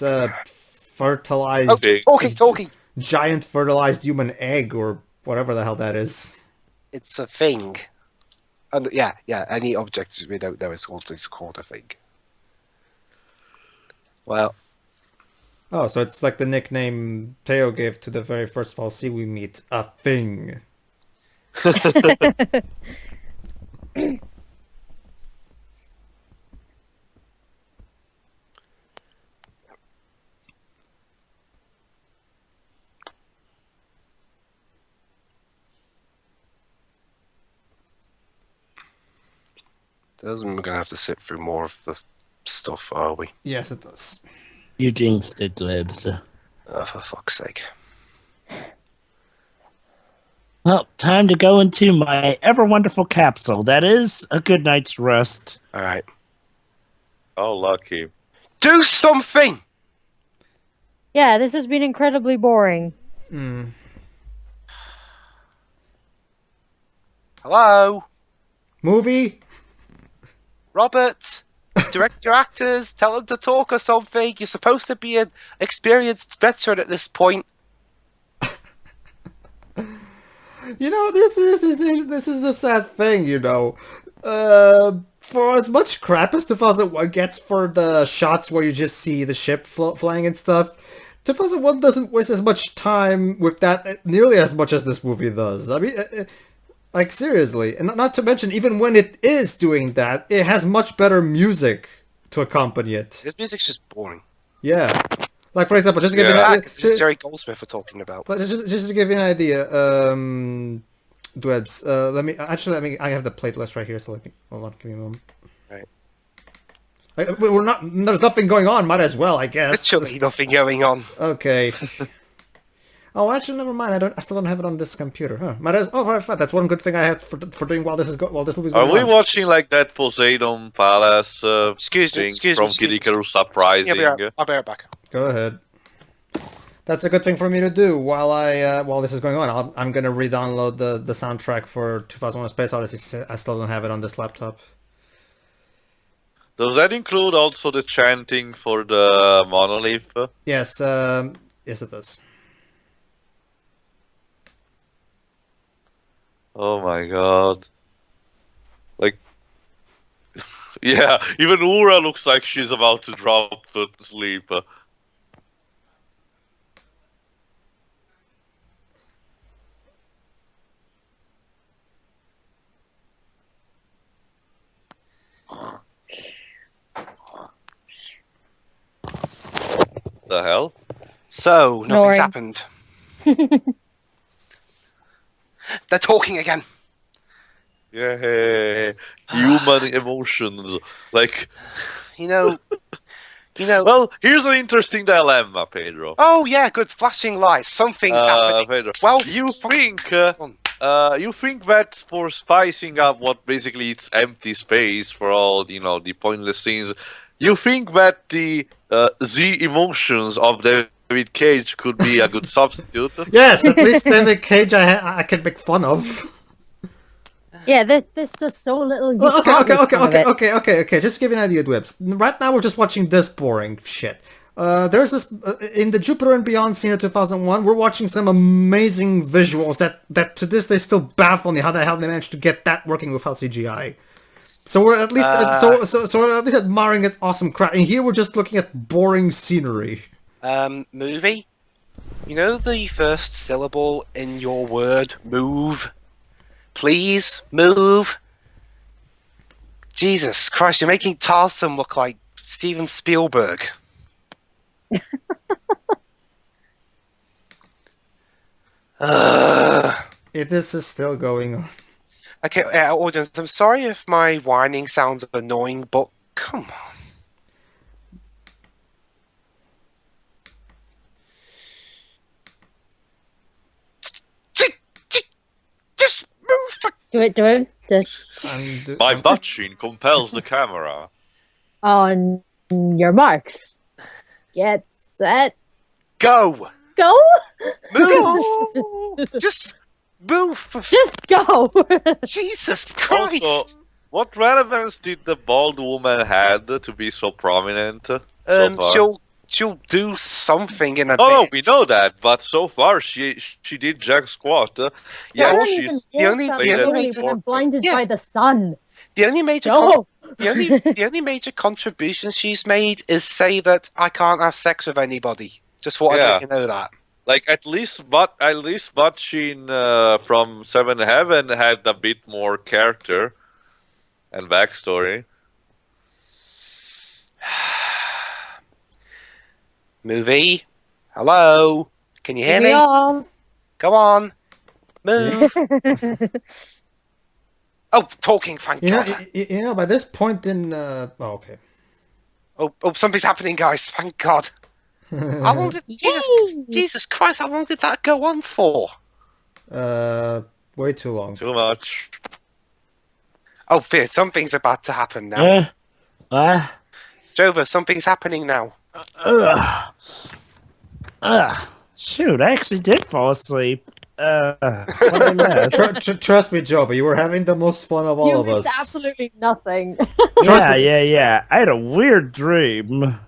Speaker 4: fertilized...
Speaker 1: Oh, talking!
Speaker 4: Giant fertilized human egg, or whatever the hell that is.
Speaker 1: It's a thing. And yeah, any object we don't know is called a thing. Well,
Speaker 4: Oh, so it's like the nickname Theo gave to the very first fal'Cie we meet, a thing.
Speaker 1: Doesn't mean we're gonna have to sit through more of the stuff, are we?
Speaker 4: Yes, it does.
Speaker 3: You jinxed it, Libs.
Speaker 1: Oh, for fuck's sake.
Speaker 3: Well, time to go into my ever-wonderful capsule. That is a good night's rest.
Speaker 1: Alright.
Speaker 5: Oh, lucky.
Speaker 1: Do something!
Speaker 2: Yeah, this has been incredibly boring.
Speaker 1: Hello?
Speaker 4: Movie?
Speaker 1: Robert? Direct your actors, tell them to talk or something. You're supposed to be an experienced veteran at this point.
Speaker 4: You know, this is the sad thing, you know. For as much crap as 2001 gets for the shots where you just see the ship flying and stuff, 2001 doesn't waste as much time with that nearly as much as this movie does. I mean, like, seriously. And not to mention, even when it is doing that, it has much better music to accompany it.
Speaker 1: This music's just boring.
Speaker 4: Yeah. Like, for example, just to give you an idea...
Speaker 1: This is Jerry Goldsmith we're talking about.
Speaker 4: But just to give you an idea, Dwebs, I have the playlist right here, so hold on, give me a moment.
Speaker 1: Right.
Speaker 4: There's nothing going on, might as well, I guess.
Speaker 1: Literally nothing going on.
Speaker 4: Okay. Oh, actually, never mind. I still don't have it on this computer. Huh? Right, fine. That's one good thing I have for doing while this movie's going on.
Speaker 5: Are we watching like that Poseidon Palace
Speaker 1: Excuse me.
Speaker 5: from Kid Icarus Uprising?
Speaker 1: Yeah, I'll be right back.
Speaker 4: Go ahead. That's a good thing for me to do while this is going on. I'm gonna re-download the soundtrack for 2001: Space Odyssey. I still don't have it on this laptop.
Speaker 5: Does that include also the chanting for the monolith?
Speaker 4: Yes. Yes, it does.
Speaker 5: Oh my god. Like, yeah, even Ura looks like she's about to drop to sleep. The hell?
Speaker 1: So,
Speaker 2: Snoring.
Speaker 1: nothing's happened. They're talking again.
Speaker 5: Yeah, human emotions. Like,
Speaker 1: You know.
Speaker 5: well, here's an interesting dilemma, Pedro.
Speaker 1: Oh yeah, good flashing lights. Something's happening.
Speaker 5: Pedro,
Speaker 1: Well,
Speaker 5: you think that for spicing up what basically it's empty space for all the pointless scenes, you think that the Z emotions of David Cage could be a good substitute?
Speaker 4: Yes, at least David Cage I can make fun of.
Speaker 2: Yeah, this does so little.
Speaker 4: Okay. Just to give you an idea, Dwibs. Right now we're just watching this boring shit. There's this in the Jupiter and Beyond scene of 2001. We're watching some amazing visuals that to this day still baffle me how the hell they managed to get that working without CGI. So we're at least so we're at least admiring its awesome crap. And here we're just looking at boring scenery.
Speaker 1: Movie. You know the first syllable in your word, move? Please, move. Jesus Christ, you're making Tarsem look like Steven Spielberg.
Speaker 4: This is still going on.
Speaker 1: Okay, audience, I'm sorry if my whining sounds annoying, but come on. Just move for...
Speaker 2: Do it.
Speaker 5: My butt-chin compels the camera.
Speaker 2: On your marks. Get set.
Speaker 1: Go!
Speaker 2: Go.
Speaker 1: Move! Just move for...
Speaker 2: Just go.
Speaker 1: Jesus Christ!
Speaker 5: Also, what relevance did the bald woman had to be so prominent?
Speaker 1: She'll do something in a bit.
Speaker 5: No, we know that, but so far she did jack squat.
Speaker 1: Yeah,
Speaker 5: Yeah,
Speaker 1: she's
Speaker 5: she's
Speaker 1: the only
Speaker 2: blinded by the sun.
Speaker 1: The only major
Speaker 2: Go.
Speaker 1: the only major contribution she's made is say that I can't have sex with anybody. Just want to let you know that.
Speaker 5: Like at least Gene from Seven Heaven had a bit more character and backstory.
Speaker 1: Movie, hello, can you hear me? Go on, move. Oh, talking, thank God.
Speaker 4: You know, by this point in... okay.
Speaker 1: Oh, something's happening, guys, thank God. How long did... Jesus Christ, how long did that go on for?
Speaker 4: Way too long.
Speaker 5: Too much.
Speaker 1: Oh, fear, something's about to happen now. Jover, something's happening now.
Speaker 3: Shoot, I actually did fall asleep.
Speaker 4: Trust me, Joe, but you were having the most fun of all of us.
Speaker 2: Absolutely nothing.
Speaker 3: Yeah. I had a weird dream.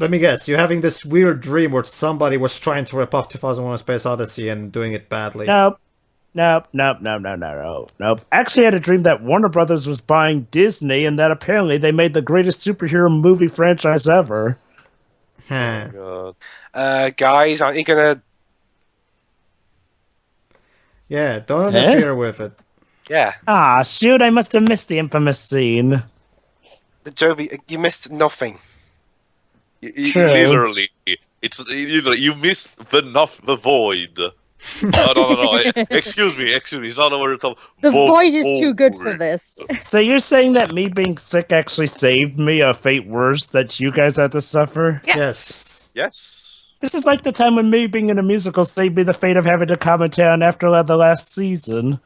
Speaker 4: Let me guess, you're having this weird dream where somebody was trying to rip off 2001: A Space Odyssey and doing it badly.
Speaker 3: Nope. Actually, I had a dream that Warner Brothers was buying Disney and that apparently they made the greatest superhero movie franchise ever.
Speaker 5: Oh God.
Speaker 1: Guys, aren't you gonna...
Speaker 4: Yeah, don't interfere with it.
Speaker 1: Yeah.
Speaker 3: Ah, shoot, I must have missed the infamous scene.
Speaker 1: Jovi, you missed nothing.
Speaker 3: True.
Speaker 5: Literally, you missed the void. No. Excuse me. It's not a word.
Speaker 2: The void is too good for this.
Speaker 3: So you're saying that me being sick actually saved me a fate worse that you guys had to suffer?
Speaker 4: Yes.
Speaker 3: This is like the time when me being in a musical saved me the fate of having to commentate on After the last season.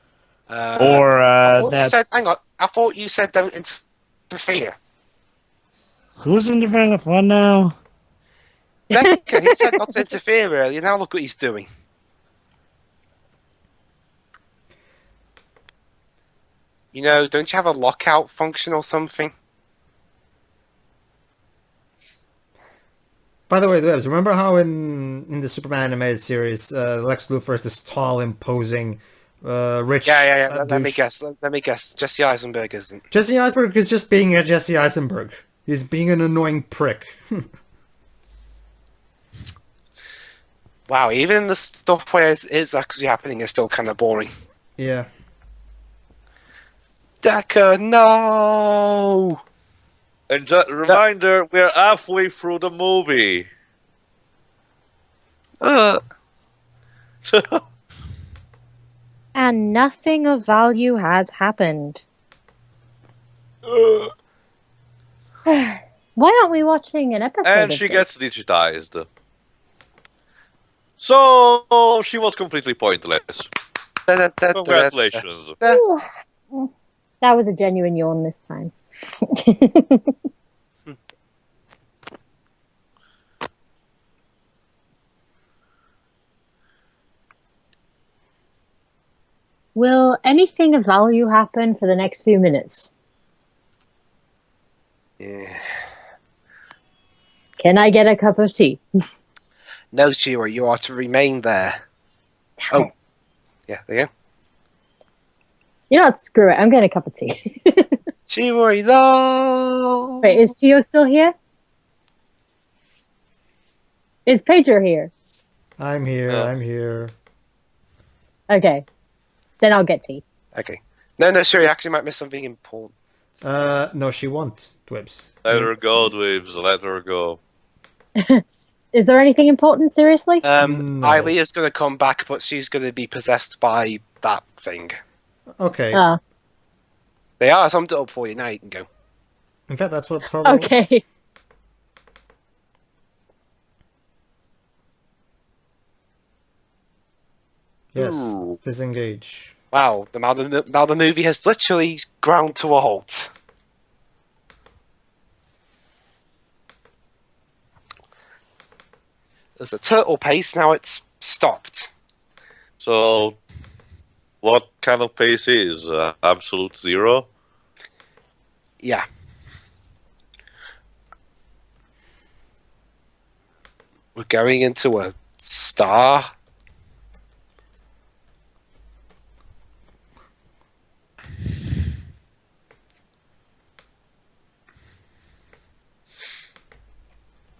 Speaker 1: Hang on. I thought you said don't interfere.
Speaker 3: Who's interfering with what now?
Speaker 1: Becca, he said not to interfere earlier. Now look what he's doing. You know, don't you have a lockout function or something?
Speaker 4: By the way, Debs, remember how in the Superman animated series, Lex Luthor is this tall, imposing, rich...
Speaker 1: Yeah. Let me guess. Jesse Eisenberg isn't.
Speaker 4: Jesse Eisenberg is just being a Jesse Eisenberg. He's being an annoying prick.
Speaker 1: Wow, even the stuff where it's actually happening is still kind of boring.
Speaker 4: Yeah.
Speaker 1: Decker, no!
Speaker 5: And just reminder, we're halfway through the movie.
Speaker 2: And nothing of value has happened. Why aren't we watching an episode
Speaker 5: And
Speaker 2: of
Speaker 5: she
Speaker 2: this?
Speaker 5: gets digitized. So she was completely pointless. Congratulations.
Speaker 2: Ooh. That was a genuine yawn this time. Will anything of value happen for the next few minutes?
Speaker 1: Yeah.
Speaker 2: Can I get a cup of tea?
Speaker 1: No, Shira, you are to remain there. Oh. Yeah, there you go.
Speaker 2: You know what? Screw it. I'm getting a cup of tea.
Speaker 1: Shira, no!
Speaker 2: Wait, is Tio still here? Is Pedro here?
Speaker 4: I'm here.
Speaker 2: Okay. Then I'll get tea.
Speaker 1: Okay. No, Shira, you actually might miss something important.
Speaker 4: No, she won't, Dwibs.
Speaker 5: Let her go, Dweebs. Let her go.
Speaker 2: Is there anything important, seriously?
Speaker 4: No.
Speaker 1: Eileen's going to come back, but she's going to be possessed by that thing.
Speaker 4: Okay.
Speaker 1: They are. I summed it up for you. Now you can go.
Speaker 4: In fact, that's what probably...
Speaker 2: Okay.
Speaker 4: Yes,
Speaker 5: Ooh.
Speaker 4: disengage.
Speaker 1: Wow, now the movie has literally ground to a halt. There's a turtle pace, now it's stopped.
Speaker 5: So, what kind of pace is? Absolute zero?
Speaker 1: Yeah. We're going into a star.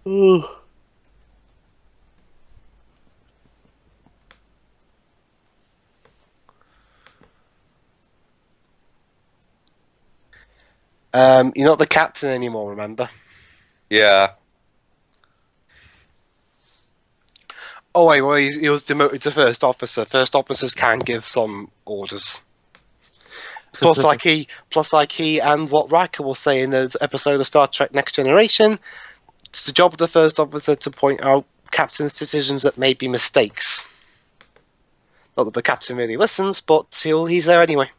Speaker 1: You're not the captain anymore, remember?
Speaker 5: Yeah.
Speaker 1: Oh wait, well he was demoted to first officer. First officers can give some orders. Plus, like he and what Riker will say in the episode of Star Trek Next Generation, it's the job of the first officer to point out captain's decisions that may be mistakes. Not that the captain really listens, but he's there anyway.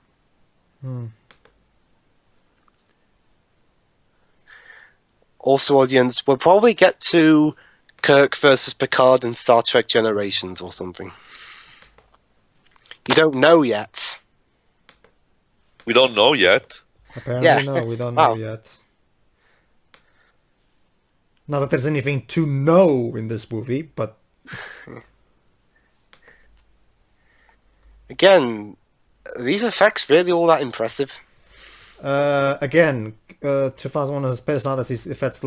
Speaker 1: Also, audience, we'll probably get to Kirk versus Picard in Star Trek Generations or something. You don't know yet.
Speaker 5: We don't know yet.
Speaker 4: Apparently, no, we don't know yet. Not that there's anything to know in this movie, but...
Speaker 1: Again, are these effects really all that impressive?
Speaker 4: Again, 2001: A Space Odyssey's effects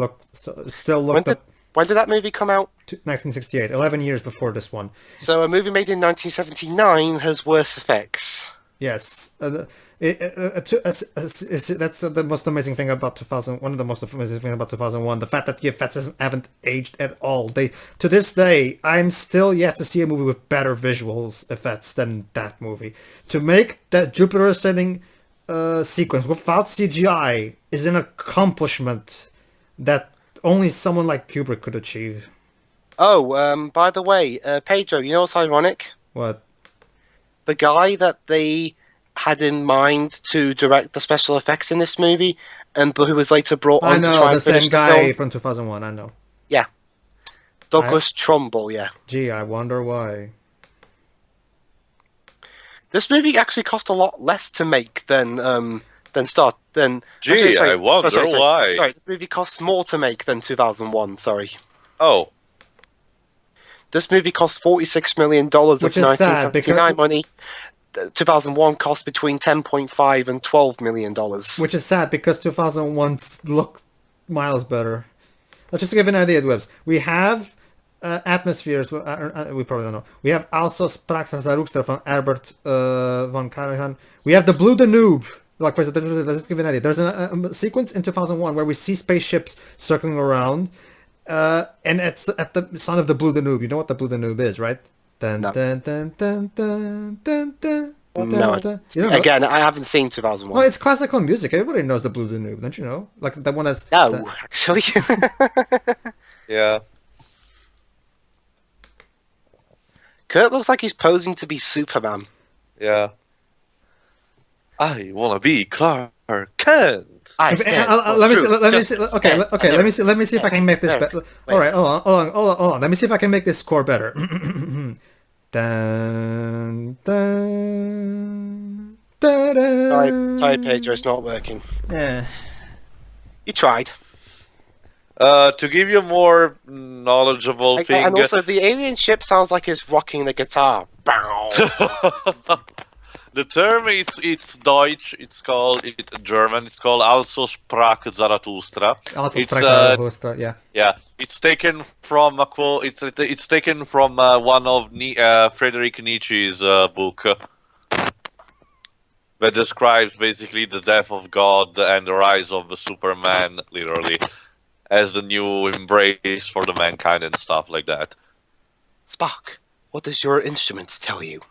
Speaker 4: still look...
Speaker 1: When did that movie come out?
Speaker 4: 1968, 11 years before this one.
Speaker 1: So a movie made in 1979 has worse effects.
Speaker 4: Yes. That's the most amazing thing about 2000. One of the most amazing things about 2001, the fact that the effects haven't aged at all. To this day, I'm still yet to see a movie with better visuals effects than that movie. To make that Jupiter ascending sequence without CGI is an accomplishment that only someone like Kubrick could achieve.
Speaker 1: Oh, by the way, Pedro, you know what's ironic?
Speaker 4: What?
Speaker 1: The guy that they had in mind to direct the special effects in this movie, and who was later brought on to try and finish the film.
Speaker 4: The same guy from 2001, I know.
Speaker 1: Yeah. Douglas Trumbull, yeah.
Speaker 4: Gee, I wonder why.
Speaker 1: This movie actually cost a lot less to make than
Speaker 5: Gee, I wonder why.
Speaker 1: Sorry, this movie costs more to make than 2001, sorry.
Speaker 5: Oh.
Speaker 1: This movie cost $46 million of 1979 money. 2001 cost between $10.5 and $12 million.
Speaker 4: Which is sad because 2001 looked miles better. Just to give an idea, Dwebs, we have atmospheres, we probably don't know. We have Alsos Praxas Daruxter from Herbert von Karajan. We have the Blue Danube. Like, let's give you an idea. There's a sequence in 2001 where we see spaceships circling around, and it's at the sound of the Blue Danube. You know what the Blue Danube is, right? Dun,
Speaker 1: no.
Speaker 4: Dun, dun, dun, dun, dun, dun,
Speaker 1: no.
Speaker 4: dun. You know,
Speaker 1: again, I haven't seen 2001.
Speaker 4: Well, it's classical music. Everybody knows the Blue Danube, don't you know? Like the one that's...
Speaker 1: No, actually.
Speaker 5: Yeah.
Speaker 1: Kurt looks like he's posing to be Superman.
Speaker 5: Yeah. I wanna be Clark Kent.
Speaker 4: Let me see if I can make this better. All right, hold on. Let me see if I can make this score better. Dun, dun, dun, dun.
Speaker 1: Sorry, Pedro, it's not working.
Speaker 4: Yeah.
Speaker 1: You tried.
Speaker 5: To give you a more knowledgeable thing.
Speaker 1: And also, the alien ship sounds like it's rocking the guitar.
Speaker 5: The term it's Deutsch. It's called German. It's called Also sprach Zarathustra.
Speaker 4: Also sprach Zarathustra. Yeah.
Speaker 5: Yeah. It's taken from a quote. It's taken from one of Friedrich Nietzsche's book that describes basically the death of God and the rise of the Superman, literally, as the new embrace for the mankind and stuff like that.
Speaker 1: Spock, what does your instrument tell you?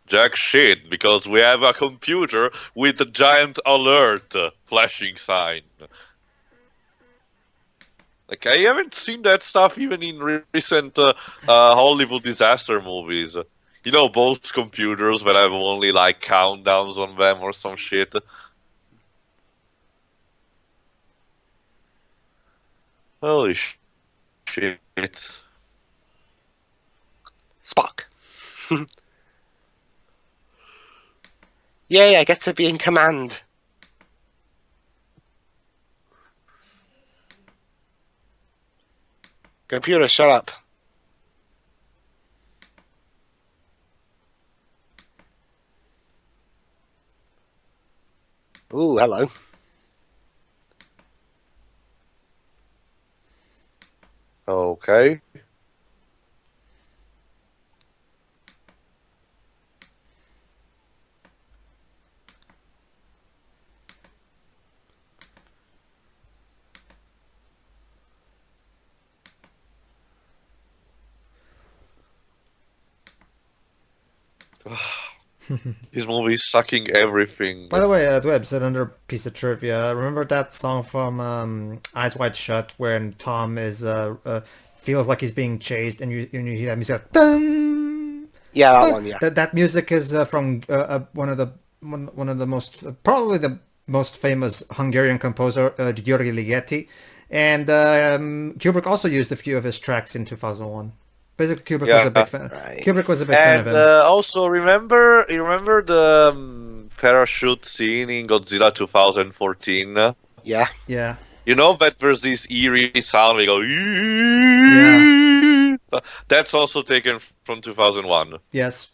Speaker 5: Jack shit, because we have a computer with a giant alert flashing sign. Like, I haven't seen that stuff even in recent Hollywood disaster movies. You know, both computers that have only like countdowns on them or some shit. Holy shit.
Speaker 1: Spock. Yay, I get to be in command. Computer, shut up. Ooh, hello.
Speaker 5: Okay. This movie is sucking everything.
Speaker 4: By the way, Dwebs, another piece of trivia. Remember that song from Eyes Wide Shut when Tom is feels like he's being chased, and you hear that music, dun,
Speaker 1: Yeah, that
Speaker 4: dun.
Speaker 1: one. Yeah.
Speaker 4: That music is from one of the most probably the most famous Hungarian composer, György Ligeti, and Kubrick also used a few of his tracks in 2001. Basically, Kubrick was a big fan.
Speaker 1: Right.
Speaker 4: Kubrick was a big fan of him.
Speaker 5: Also, you remember the parachute scene in Godzilla 2014?
Speaker 1: Yeah.
Speaker 4: Yeah.
Speaker 5: You know that there's this eerie sound we go.
Speaker 4: Yeah.
Speaker 5: That's also taken from 2001.
Speaker 4: Yes,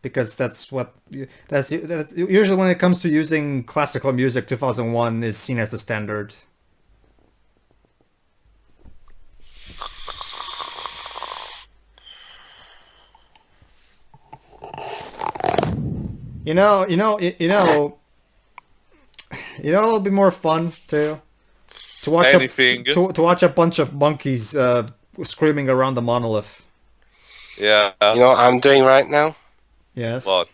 Speaker 4: because that's usually when it comes to using classical music. 2001 is seen as the standard. It'll be more fun to watch to watch a bunch of monkeys screaming around the monolith.
Speaker 5: Yeah.
Speaker 1: You know what I'm doing right now?
Speaker 4: Yes.
Speaker 5: What?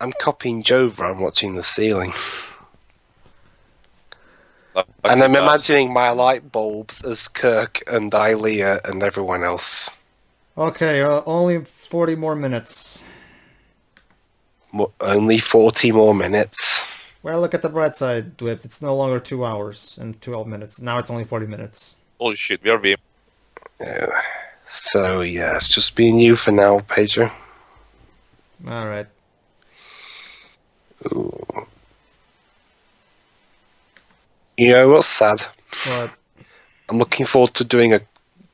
Speaker 1: I'm copying Jova. I'm watching the ceiling. And I'm imagining my light bulbs as Kirk and Ilea and everyone else.
Speaker 4: Okay, only 40 more minutes.
Speaker 1: Only 40 more minutes.
Speaker 4: Well, look at the bright side, Dwibs. It's no longer 2 hours and 12 minutes. Now it's only 40 minutes.
Speaker 5: Holy shit, we are being...
Speaker 1: Yeah. So, yeah, it's just being you for now, Pedro.
Speaker 4: Alright.
Speaker 1: Ooh. You know what's sad?
Speaker 4: What?
Speaker 1: I'm looking forward to doing a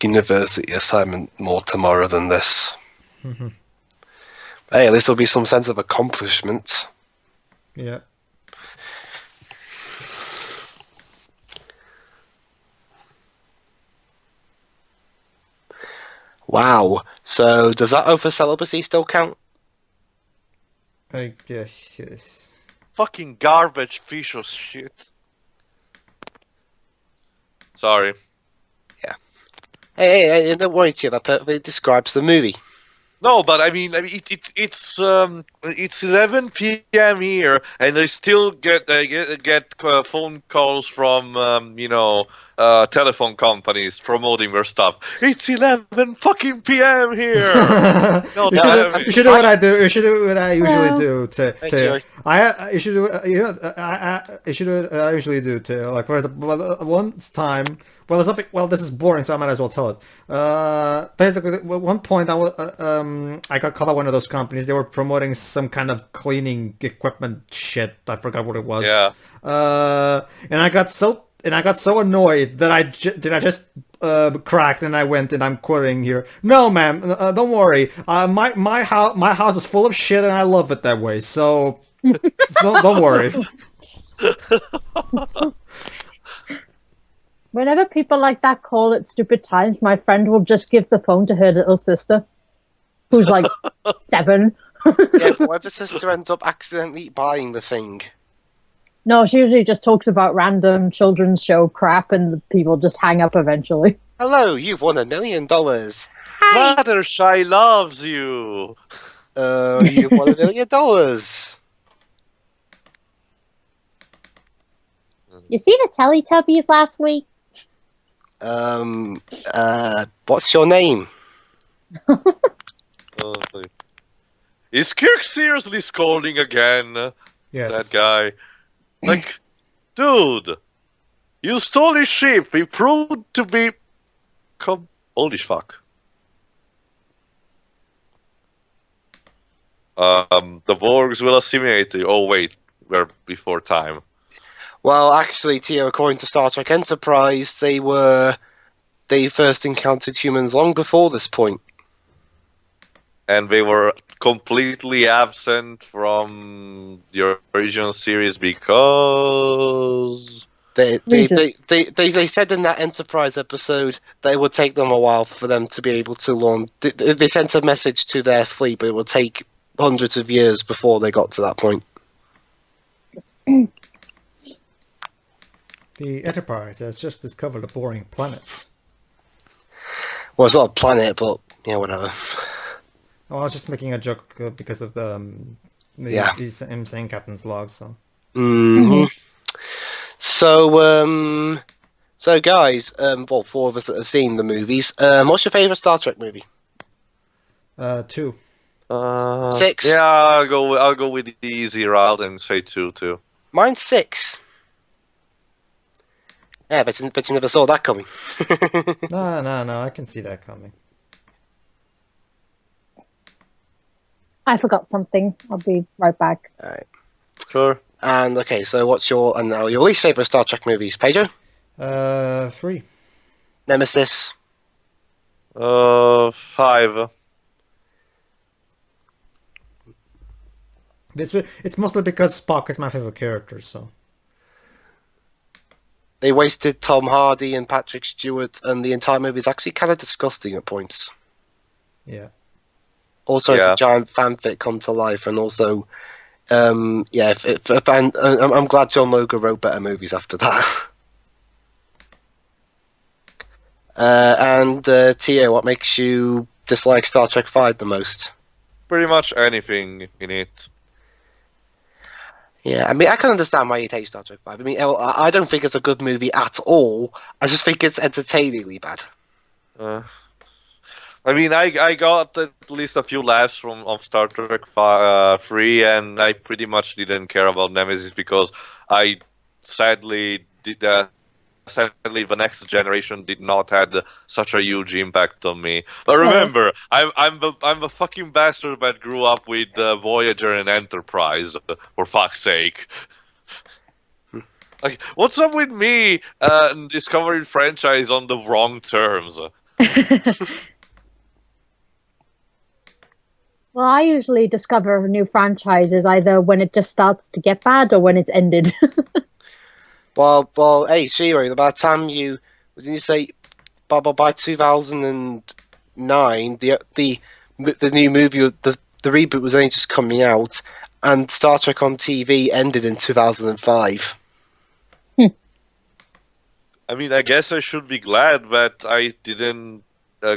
Speaker 1: university assignment more tomorrow than this. Hey, at least there'll be some sense of accomplishment.
Speaker 4: Yeah.
Speaker 1: Wow. So, does that oath of celibacy still count?
Speaker 4: I guess, yes.
Speaker 5: Fucking garbage piece of shit. Sorry.
Speaker 1: Yeah. Hey, don't worry, Tia. That perfectly describes the movie.
Speaker 5: No, but I mean it's 11 p.m. here, and I still get phone calls from telephone companies promoting their stuff. It's 11 fucking p.m. here. No,
Speaker 4: you should do what I do. You should do what I usually do. You should do what I usually do too. Like for the one time. Well, there's nothing. Well, this is boring, so I might as well tell it. Basically, at one point, I got called by one of those companies. They were promoting some kind of cleaning equipment shit. I forgot what it was.
Speaker 5: Yeah.
Speaker 4: And I got so annoyed that I just cracked and I went and I'm quitting here. No, ma'am, don't worry. My house is full of shit and I love it that way. So don't worry.
Speaker 2: Whenever people like that call at stupid times, my friend will just give the phone to her little sister, who's like 7.
Speaker 1: Yeah, but what if the sister ends up accidentally buying the thing?
Speaker 2: No, she usually just talks about random children's show crap and the people just hang up eventually.
Speaker 1: Hello, you've won $1 million.
Speaker 5: Fluttershy loves you.
Speaker 1: You've won $1 million.
Speaker 2: You see the Teletubbies last week?
Speaker 1: What's your name?
Speaker 5: Is Kirk seriously scolding again?
Speaker 4: Yes.
Speaker 5: That guy. Like, dude, you stole his ship. He proved to be... Holy fuck. The Borgs will assimilate you. Oh, wait. We're before time.
Speaker 1: Well, actually, Tio, according to Star Trek Enterprise, they first encountered humans long before this point.
Speaker 5: And they were completely absent from the original series because...
Speaker 1: They said in that Enterprise episode that it would take them a while for them to be able to launch. They sent a message to their fleet, but it would take hundreds of years before they got to that point.
Speaker 4: The Enterprise has just discovered a boring planet.
Speaker 1: Well, it's not a planet, but yeah, whatever.
Speaker 4: Oh, I was just making a joke because of the him saying Captain's log. So.
Speaker 1: Mm-hmm. So guys, well, 4 of us that have seen the movies. What's your favorite Star Trek movie?
Speaker 4: 2.
Speaker 1: 6.
Speaker 5: Yeah, I'll go with the easy route and say 2 too.
Speaker 1: Mine's 6. Yeah, but you never saw that coming.
Speaker 4: No, I can see that coming.
Speaker 2: I forgot something. I'll be right back.
Speaker 1: All right.
Speaker 5: Sure.
Speaker 1: And okay, so what's your least favorite Star Trek movies, Pedro?
Speaker 4: 3.
Speaker 1: Nemesis.
Speaker 5: 5.
Speaker 4: It's mostly because Spock is my favorite character, so.
Speaker 1: They wasted Tom Hardy and Patrick Stewart, and the entire movie is actually kind of disgusting at points.
Speaker 4: Yeah.
Speaker 1: Also, it's a giant fanfic come to life, and also, I'm glad John Logan wrote better movies after that. Tio, what makes you dislike Star Trek V the most?
Speaker 5: Pretty much anything in it.
Speaker 1: Yeah, I mean, I can understand why you hate Star Trek V. I mean, I don't think it's a good movie at all. I just think it's entertainingly bad.
Speaker 5: I mean, I got at least a few laughs from Star Trek 3, and I pretty much didn't care about Nemesis because I sadly the Next Generation did not had such a huge impact on me. But remember, I'm the fucking bastard that grew up with Voyager and Enterprise, for fuck's sake. Like, what's up with me discovering franchise on the wrong terms?
Speaker 2: Well, I usually discover new franchises either when it just starts to get bad or when it's ended.
Speaker 1: Well, hey, Shiro, by the time didn't you say, by 2009, the new movie, the reboot was only just coming out, and Star Trek on TV ended in 2005.
Speaker 5: I mean, I guess I should be glad that I didn't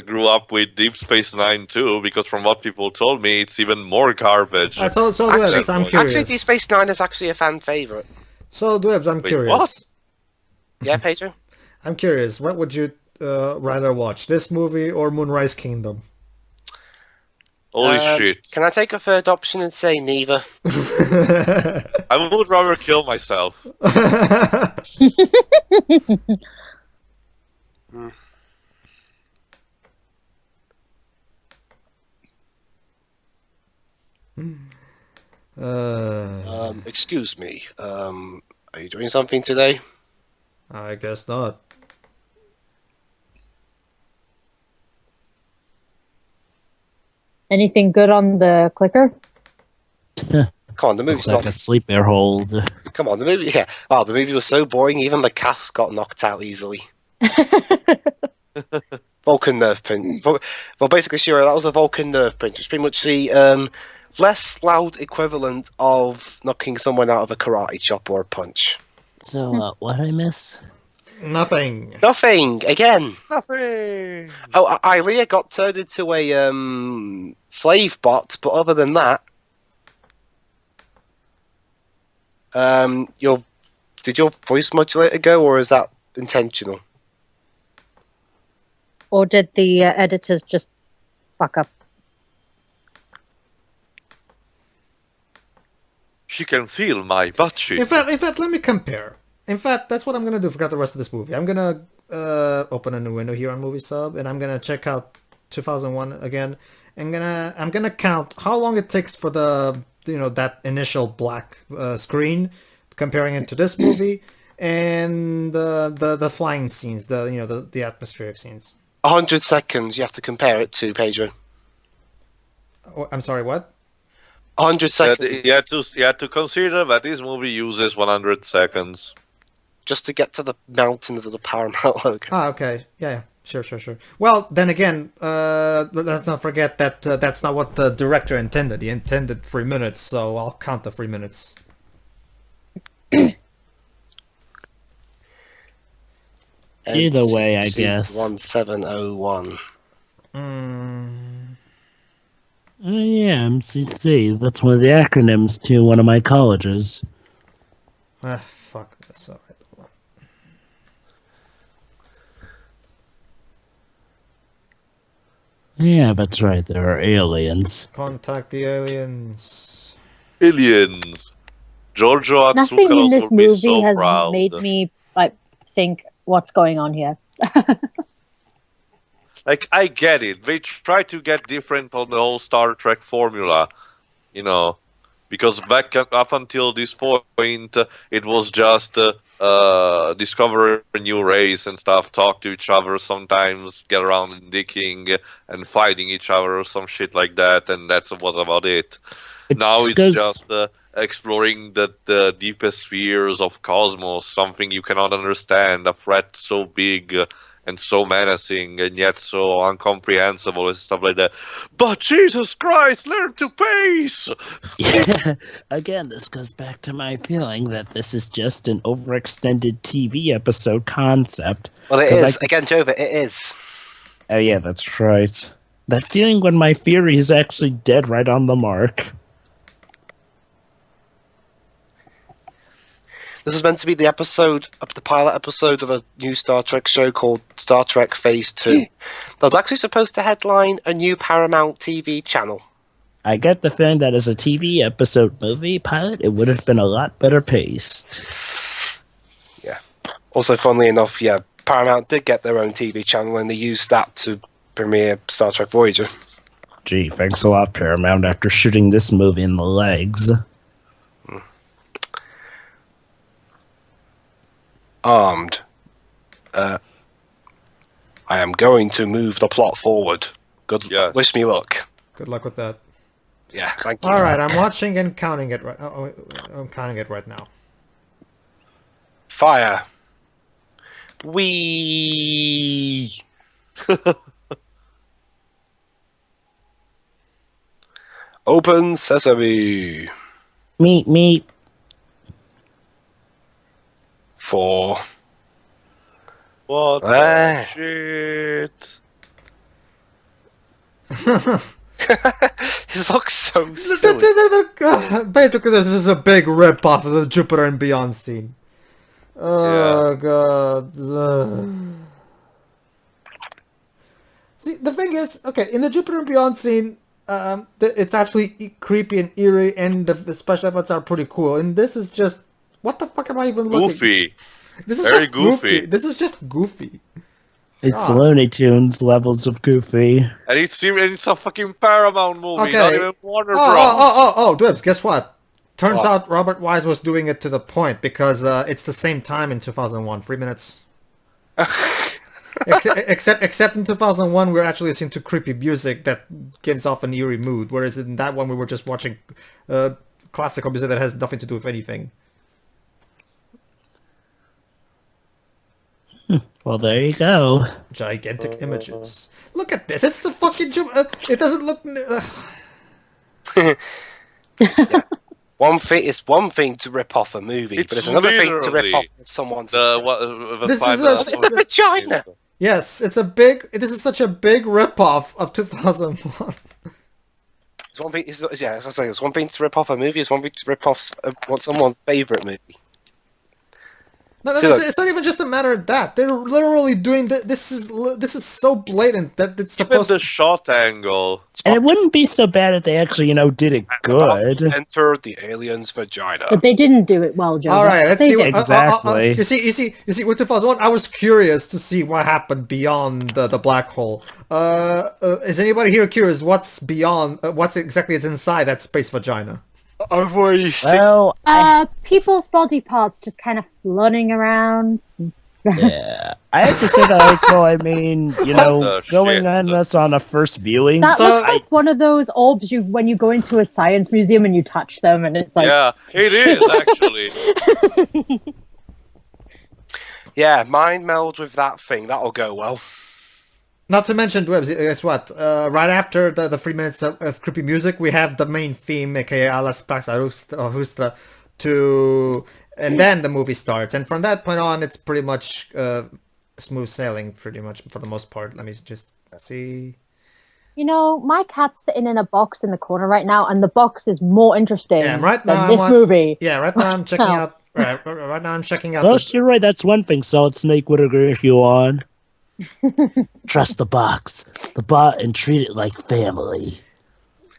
Speaker 5: grew up with Deep Space Nine too, because from what people told me, it's even more garbage.
Speaker 4: I'm curious.
Speaker 1: Actually, Deep Space Nine is actually a fan favorite.
Speaker 4: So, Dwebs, I'm curious.
Speaker 5: What?
Speaker 1: Yeah, Pedro?
Speaker 4: I'm curious. What would you rather watch, this movie or Moonrise Kingdom?
Speaker 5: Holy shit.
Speaker 1: Can I take a third option and say neither?
Speaker 5: I would rather kill myself.
Speaker 1: Excuse me. Are you doing something today?
Speaker 4: I guess not.
Speaker 2: Anything good on the clicker?
Speaker 1: Come on, the movie's
Speaker 3: like a sleep air hold.
Speaker 1: Come on, the movie. Yeah. Oh, the movie was so boring. Even the cast got knocked out easily. Vulcan nerve pinch. Well, basically, Shiro, that was a Vulcan nerve pinch. It's pretty much the less loud equivalent of knocking someone out of a karate chop or a punch.
Speaker 3: So, what I miss?
Speaker 4: Nothing.
Speaker 1: Nothing again.
Speaker 5: Nothing.
Speaker 1: Oh, Ilea got turned into a slave bot, but other than that, did your voice modulator go, or is that intentional?
Speaker 2: Or did the editors just fuck up?
Speaker 5: She can feel my butt cheek.
Speaker 4: In fact, let me compare. In fact, that's what I'm gonna do for the rest of this movie. I'm gonna open a new window here on Movie Sub, and I'm gonna check out 2001 again. I'm gonna count how long it takes for the that initial black screen, comparing it to this movie, and the flying scenes, the atmospheric scenes.
Speaker 1: 100 seconds. You have to compare it to Pedro.
Speaker 4: Oh, I'm sorry. What?
Speaker 1: 100 seconds.
Speaker 5: You have to consider that this movie uses 100 seconds.
Speaker 1: just to get to the mountains of the Paramount logo.
Speaker 4: Ah, okay. Yeah. Sure. Well, then again, let's not forget that that's not what the director intended. He intended 3 minutes, so I'll count the 3 minutes.
Speaker 3: Either way, I guess.
Speaker 1: 1701.
Speaker 3: Yeah, MCC. That's one of the acronyms to one of my colleges.
Speaker 4: Fuck this. All right.
Speaker 3: Yeah, that's right. There are aliens.
Speaker 4: Contact the aliens.
Speaker 5: Aliens. Giorgio
Speaker 2: Nothing in
Speaker 5: Atsukalos
Speaker 2: this
Speaker 5: will be
Speaker 2: movie
Speaker 5: so
Speaker 2: has
Speaker 5: proud.
Speaker 2: made me think what's going on here.
Speaker 5: Like, I get it. They try to get different on the whole Star Trek formula, because back up until this point, it was just discover a new race and stuff, talk to each other sometimes, get around and dicking and fighting each other or some shit like that, and that's was about it. Now it's just exploring the deepest spheres of cosmos, something you cannot understand, a threat so big and so menacing and yet so incomprehensible and stuff like that. But Jesus Christ, learn to pace!
Speaker 3: Yeah, again, this goes back to my feeling that this is just an overextended TV episode concept.
Speaker 1: Well, it is. Again, Jova, it is.
Speaker 3: Oh yeah, that's right. That feeling when my theory is actually dead right on the mark.
Speaker 1: This is meant to be the pilot episode of a new Star Trek show called Star Trek Phase 2. That was actually supposed to headline a new Paramount TV channel.
Speaker 3: I get the feeling that as a TV episode movie pilot, it would have been a lot better paced.
Speaker 1: Yeah. Also, funnily enough, Paramount did get their own TV channel, and they used that to premiere Star Trek Voyager.
Speaker 3: Gee, thanks a lot, Paramount, after shooting this movie in the legs.
Speaker 1: Armed. I am going to move the plot forward. Wish me luck.
Speaker 4: Good luck with that.
Speaker 1: Yeah, thank you.
Speaker 4: All right, I'm watching and counting it right. I'm counting it right now.
Speaker 1: Fire. Wee. Open sesame.
Speaker 3: Meat.
Speaker 1: 4.
Speaker 5: What the shit?
Speaker 1: He looks so silly.
Speaker 4: Basically, this is a big rip-off of the Jupiter and Beyond scene. Oh, God. See, the thing is, okay, in the Jupiter and Beyond scene, it's actually creepy and eerie, and the special effects are pretty cool. And this is just... What the fuck am I even looking?
Speaker 5: Goofy.
Speaker 4: This is
Speaker 5: Very
Speaker 4: just
Speaker 5: goofy.
Speaker 4: This is just goofy.
Speaker 3: It's Looney Tunes levels of goofy.
Speaker 5: And it's a fucking Paramount movie,
Speaker 4: Okay.
Speaker 5: not even Warner Bros.
Speaker 4: Dibs, guess what? Turns out Robert Wise was doing it to the point, because it's the same time in 2001, 3 minutes. except in 2001, we're actually listening to creepy music that gives off an eerie mood, whereas in that one we were just watching classical music that has nothing to do with anything.
Speaker 3: Well, there you go.
Speaker 4: Gigantic images. Look at this. It's the fucking... it doesn't look...
Speaker 1: It's one thing to rip off a movie, but it's another thing to rip off someone's...
Speaker 4: It's
Speaker 1: a vagina!
Speaker 4: Yes, it's a big... This is such a big rip-off of 2001.
Speaker 1: It's one thing... It's one thing to rip off a movie, it's one thing to rip off someone's favourite movie.
Speaker 4: No, it's not even just a matter of that. They're literally doing this is so blatant that it's supposed
Speaker 5: the shot angle.
Speaker 3: And it wouldn't be so bad if they actually, did it good.
Speaker 1: Enter the alien's vagina.
Speaker 2: But they didn't do it well, Joe.
Speaker 4: All right, let's see.
Speaker 3: Exactly.
Speaker 4: You see, with 2001, I was curious to see what happened beyond the black hole. Is anybody here curious what's beyond? What's exactly is inside that space vagina?
Speaker 3: Well,
Speaker 2: people's body parts just kind of floating around.
Speaker 3: yeah. I have to say that, going on this on a first viewing.
Speaker 2: That looks like one of those orbs when you go into a science museum and you touch them, and it's like...
Speaker 5: Yeah, it is, actually.
Speaker 1: Yeah, mind meld with that thing. That'll go well.
Speaker 4: Not to mention, Dwebs, guess what? Right after the 3 minutes of creepy music, we have the main theme, aka Alas Pax Arustra, and then the movie starts. And from that point on, it's pretty much smooth sailing, pretty much, for the most part. Let me just see.
Speaker 2: You know, my cat's sitting in a box in the corner right now, and the box is more interesting than this movie.
Speaker 4: Yeah, right now I'm checking out. Right now I'm checking out.
Speaker 3: Well, you're right. That's one thing Solid Snake would agree with you on. Trust the box, the bot, and treat it like family.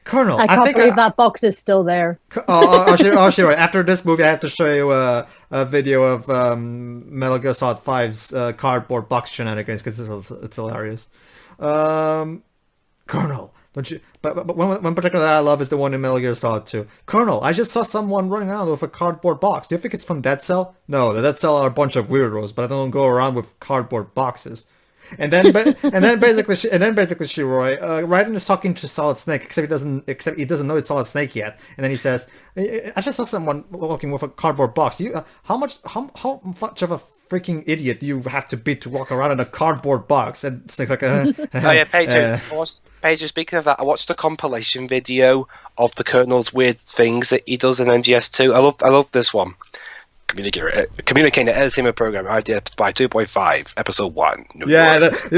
Speaker 4: Colonel,
Speaker 2: I can't believe that box is still there.
Speaker 4: I'll show you. After this movie, I have to show you a video of Metal Gear Solid 5's cardboard box shenanigans because it's hilarious. Colonel, don't you? But one particular that I love is the one in Metal Gear Solid 2. Colonel, I just saw someone running around with a cardboard box. Do you think it's from Dead Cell? No, the Dead Cell are a bunch of weirdos, but I don't go around with cardboard boxes. And then basically Shiroi, Raiden is talking to Solid Snake, except he doesn't know it's Solid Snake yet. And then he says, "I just saw someone walking with a cardboard box. How much of a freaking idiot do you have to be to walk around in a cardboard box?" And Snake's like,
Speaker 1: "Oh yeah, Paige. Speaking of that, I watched a compilation video of the Colonel's weird things that he does in MGS2. I love this one. Communicating Entertainment Program, idea by 2.5, episode 1.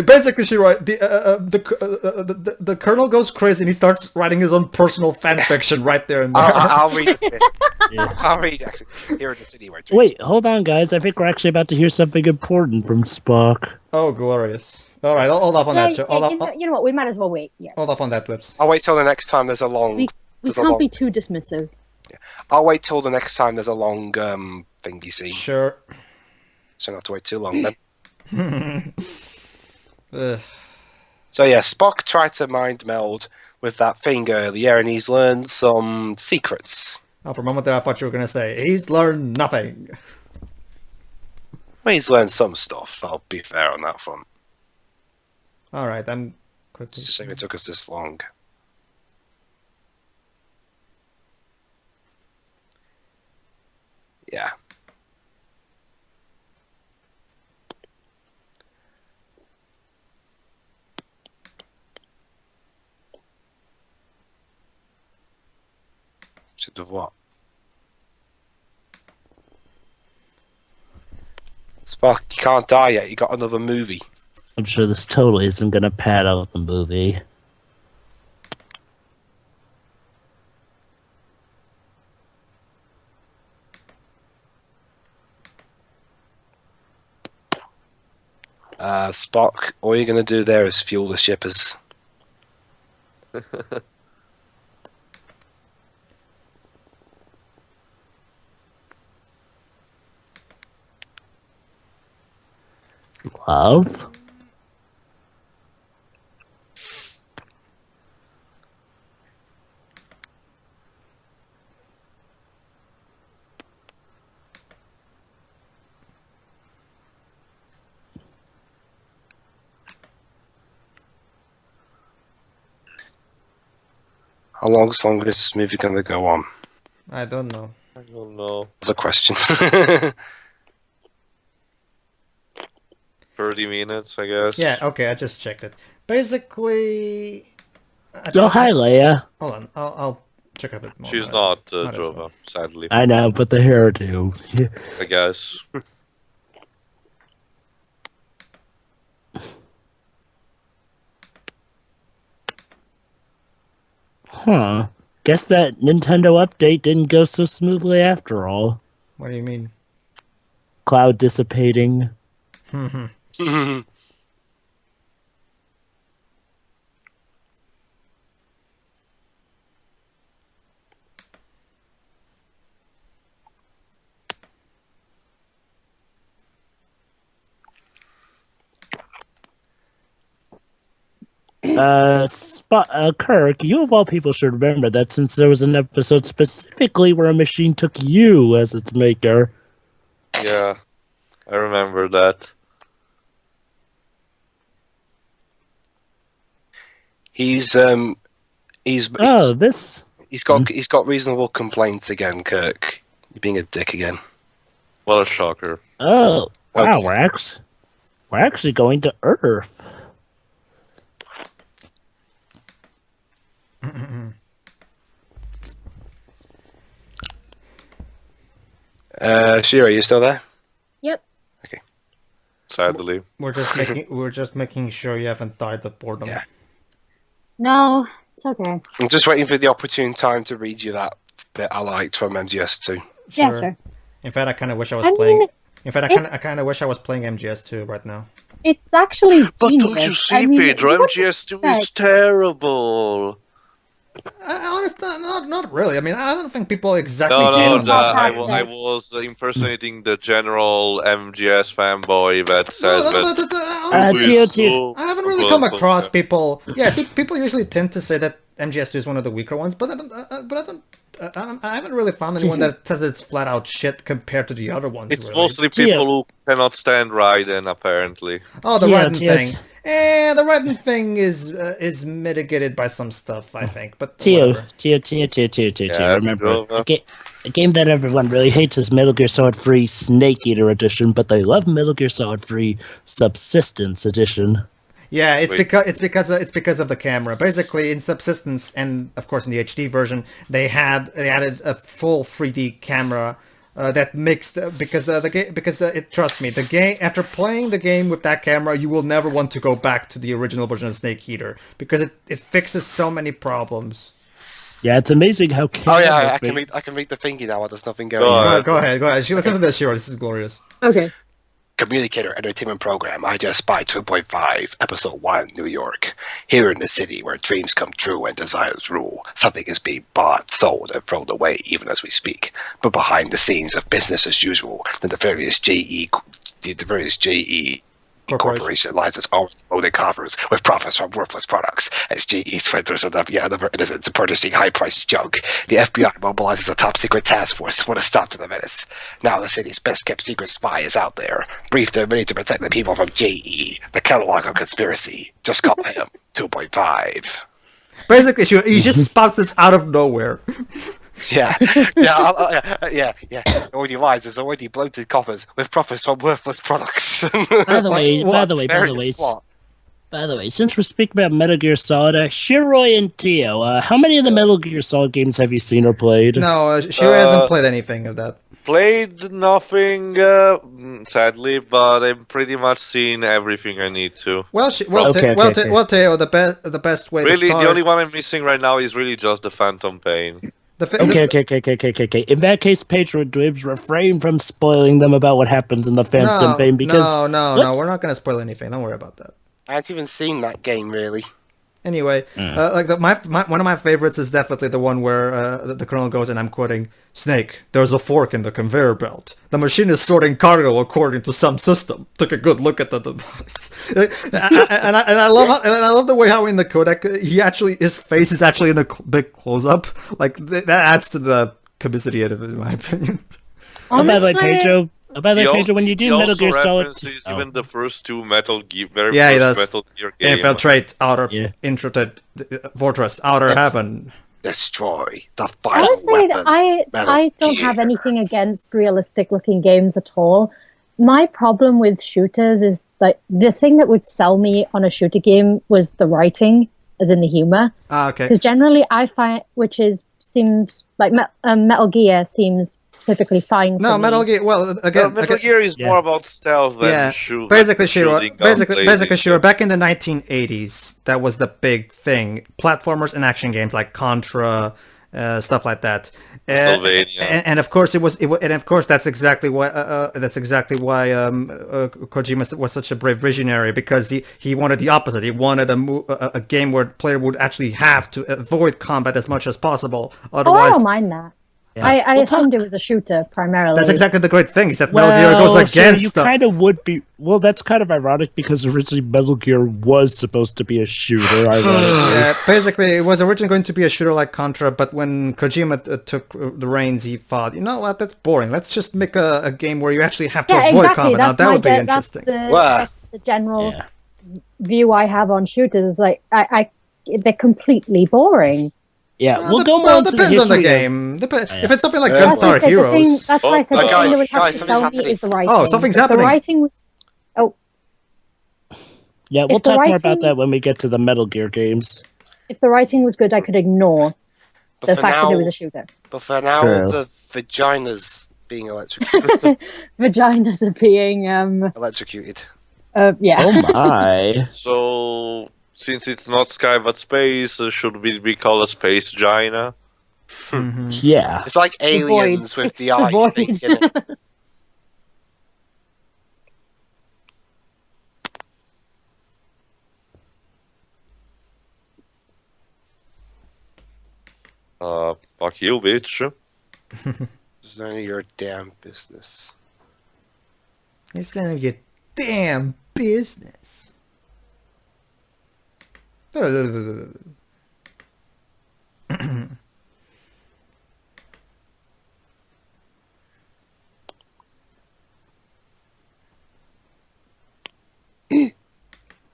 Speaker 4: Basically, the Colonel goes crazy and he starts writing his own personal fan fiction right there and there.
Speaker 1: I'll read it. I'll read it, actually. Here in the city.
Speaker 3: Wait, hold on, guys. I think we're actually about to hear something important from Spock.
Speaker 4: Oh, glorious. All right, hold off on that.
Speaker 2: You know what? We might as well wait. Yeah.
Speaker 4: Hold off on that, Whips.
Speaker 1: I'll wait till the next time there's a long...
Speaker 2: We can't be too dismissive.
Speaker 1: Yeah. I'll wait till the next time there's a long thing you see.
Speaker 4: Sure.
Speaker 1: So not to wait too long then. So yeah, Spock tried to mind meld with that thing earlier, and he's learned some secrets.
Speaker 4: Oh, for a moment there, I thought you were going to say he's learned nothing.
Speaker 1: Well, he's learned some stuff. I'll be fair on that front.
Speaker 4: All right, I'm quickly.
Speaker 1: It's a shame it took us this long. Yeah. Should have what? Spock, you can't die yet. You got another movie.
Speaker 3: I'm sure this totally isn't going to pad out the movie.
Speaker 1: Spock, all you're going to do there is fuel the shippers.
Speaker 3: Love?
Speaker 1: How long is this movie going to go on?
Speaker 4: I don't know.
Speaker 1: That's a question.
Speaker 5: 30 minutes, I guess.
Speaker 4: Yeah, okay, I just checked it. Basically...
Speaker 3: Hi, Leia.
Speaker 4: Hold on, I'll check a bit more.
Speaker 5: She's not Drova, sadly.
Speaker 3: I know, but the hairdo.
Speaker 5: I guess.
Speaker 3: Huh. Guess that Nintendo update didn't go so smoothly after all.
Speaker 4: What do you mean?
Speaker 3: Cloud dissipating. Kirk, you of all people should remember that since there was an episode specifically where a machine took you as its maker.
Speaker 5: Yeah, I remember that.
Speaker 1: He's got reasonable complaints again, Kirk. You're being a dick again.
Speaker 5: What a shocker.
Speaker 3: Oh. Wow, we're actually going to Earth.
Speaker 1: Shira, are you still there?
Speaker 2: Yep.
Speaker 1: Okay.
Speaker 5: Sadly.
Speaker 4: We're just making sure you haven't died of boredom.
Speaker 1: Yeah.
Speaker 2: No, it's okay.
Speaker 1: I'm just waiting for the opportune time to read you that bit I liked from MGS2.
Speaker 2: Yeah, sure.
Speaker 4: In fact, I kind of wish I was playing. In fact, I kind of wish I was playing MGS2 right now.
Speaker 2: It's actually
Speaker 5: But
Speaker 2: genius.
Speaker 5: don't you see, Pedro? MGS2 is terrible.
Speaker 4: Honestly, not really. I mean, I don't think people exactly hate
Speaker 5: No,
Speaker 4: on that.
Speaker 5: I was impersonating the general MGS fanboy that says that.
Speaker 4: I haven't really come across people. Yeah, people usually tend to say that MGS2 is one of the weaker ones, but I haven't really found anyone that says it's flat out shit compared to the other ones.
Speaker 5: It's
Speaker 4: really.
Speaker 5: mostly people who cannot stand Raiden, apparently.
Speaker 4: Oh, the Raiden thing. The Raiden thing is mitigated by some stuff, I think. But
Speaker 3: Tio. Remember, a game that everyone really hates is Metal Gear Solid 3 Snake Eater Edition, but they love Metal Gear Solid 3 Subsistence Edition.
Speaker 4: Yeah, it's because of the camera. Basically, in Subsistence and of course in the HD version, they added a full 3D camera that mixed trust me, the game after playing the game with that camera, you will never want to go back to the original version of Snake Eater because it fixes so many problems.
Speaker 3: Yeah, it's amazing how.
Speaker 1: I can read the thingy now. There's nothing going on.
Speaker 4: Go ahead. Listen to this, Shiro. This is glorious.
Speaker 2: Okay.
Speaker 1: Communicator Entertainment Program, I Just Spy 2.5, Episode 1, New York. Here in the city where dreams come true and desires rule, something is being bought, sold, and thrown away even as we speak. But behind the scenes of business as usual, the various JE Corporation lies its own loaded coffers with profits from worthless products. As GE swindlers and other innocents purchasing high-priced junk, the FBI mobilizes a top-secret task force to put a stop to the menace. Now the city's best-kept secret spy is out there, briefed and ready to protect the people from JE, the catalog of conspiracy. Just call him 2.5.
Speaker 4: Basically, he just spouts this out of nowhere.
Speaker 1: Yeah. Already lies. There's already bloated coffers with profits from worthless products.
Speaker 3: By the way, since we're speaking about Metal Gear Solid, Shiroi and Tio, how many of the Metal Gear Solid games have you seen or played?
Speaker 4: No, Shiroi hasn't played anything of that.
Speaker 5: Played nothing, sadly, but I've pretty much seen everything I need to.
Speaker 4: Well, Teo, the best way
Speaker 5: really,
Speaker 4: to start...
Speaker 5: the only one I'm missing right now is really just the Phantom Pain.
Speaker 3: Okay. In that case, Pedro and Dwebs, refrain from spoiling them about what happens in the Phantom Pain because...
Speaker 4: No, we're not going to spoil anything. Don't worry about that.
Speaker 1: I haven't even seen that game, really.
Speaker 4: Anyway, one of my favorites is definitely the one where the Colonel goes, and I'm quoting, "Snake, there's a fork in the conveyor belt. The machine is sorting cargo according to some system. Took a good look at the device." and I love the way how in the codec his face is actually in a big close up. Like that adds to the comicity of it, in my opinion.
Speaker 3: By the way, Pedro. Pedro, when you do Metal Gear Solid,
Speaker 5: even the first two Metal Gear, Metal Gear games.
Speaker 4: Infiltrate outer, infiltrate fortress, outer heaven,
Speaker 1: destroy the final
Speaker 2: Honestly,
Speaker 1: weapon.
Speaker 2: I don't have anything against realistic-looking games at all. My problem with shooters is that the thing that would sell me on a shooter game was the writing, as in the humor.
Speaker 4: Okay.
Speaker 2: Because generally, I find seems like Metal Gear seems typically fine.
Speaker 4: No, Metal Gear. Well, again,
Speaker 5: Metal Gear is more about stealth than shooting.
Speaker 4: Basically, sure. Back in the 1980s, that was the big thing: platformers and action games like Contra, stuff like that. And of course, that's exactly why Kojima was such a brave visionary, because he wanted the opposite. He wanted a game where the player would actually have to avoid combat as much as possible. Otherwise,
Speaker 2: I don't mind that. Yeah. I assumed it was a shooter primarily.
Speaker 4: That's exactly the great thing. Is that Metal Gear goes against.
Speaker 3: You kind of would be. Well, that's kind of ironic because originally Metal Gear was supposed to be a shooter. Ironically.
Speaker 4: Yeah, basically it was originally going to be a shooter like Contra, but when Kojima took the reins, he thought, you know what, that's boring. Let's just make a game where you actually have to avoid combat. Now that would be interesting.
Speaker 2: That's the general view I have on shooters. Like they're completely boring.
Speaker 3: Yeah, we'll go more into the
Speaker 4: depends on the
Speaker 3: history
Speaker 4: game.
Speaker 3: Yeah.
Speaker 4: If it's something like Gunstar Heroes...
Speaker 2: That's why I said the thing that would have to
Speaker 1: something's
Speaker 2: sell me
Speaker 1: happening.
Speaker 2: is the writing.
Speaker 4: Oh, something's
Speaker 2: If
Speaker 4: happening.
Speaker 2: The writing was...
Speaker 3: Yeah, we'll
Speaker 2: If the
Speaker 3: talk more
Speaker 2: writing-
Speaker 3: about that when we get to the Metal Gear games.
Speaker 2: If the writing was good, I could ignore
Speaker 1: But
Speaker 2: the
Speaker 1: for
Speaker 2: fact that
Speaker 1: now-
Speaker 2: it was a shooter.
Speaker 1: But for now,
Speaker 3: True.
Speaker 1: the vagina's being electrocuted.
Speaker 2: Vaginas are being,
Speaker 1: electrocuted.
Speaker 2: yeah.
Speaker 3: Oh my.
Speaker 5: So, since it's not sky but space, should we be called a space gina?
Speaker 3: Yeah.
Speaker 1: It's like aliens
Speaker 2: void.
Speaker 1: with
Speaker 2: It's
Speaker 1: the
Speaker 2: the
Speaker 1: eye
Speaker 2: void.
Speaker 1: thing in it.
Speaker 5: Fuck you, bitch.
Speaker 1: It's none of your damn business.
Speaker 4: It's none of your damn business.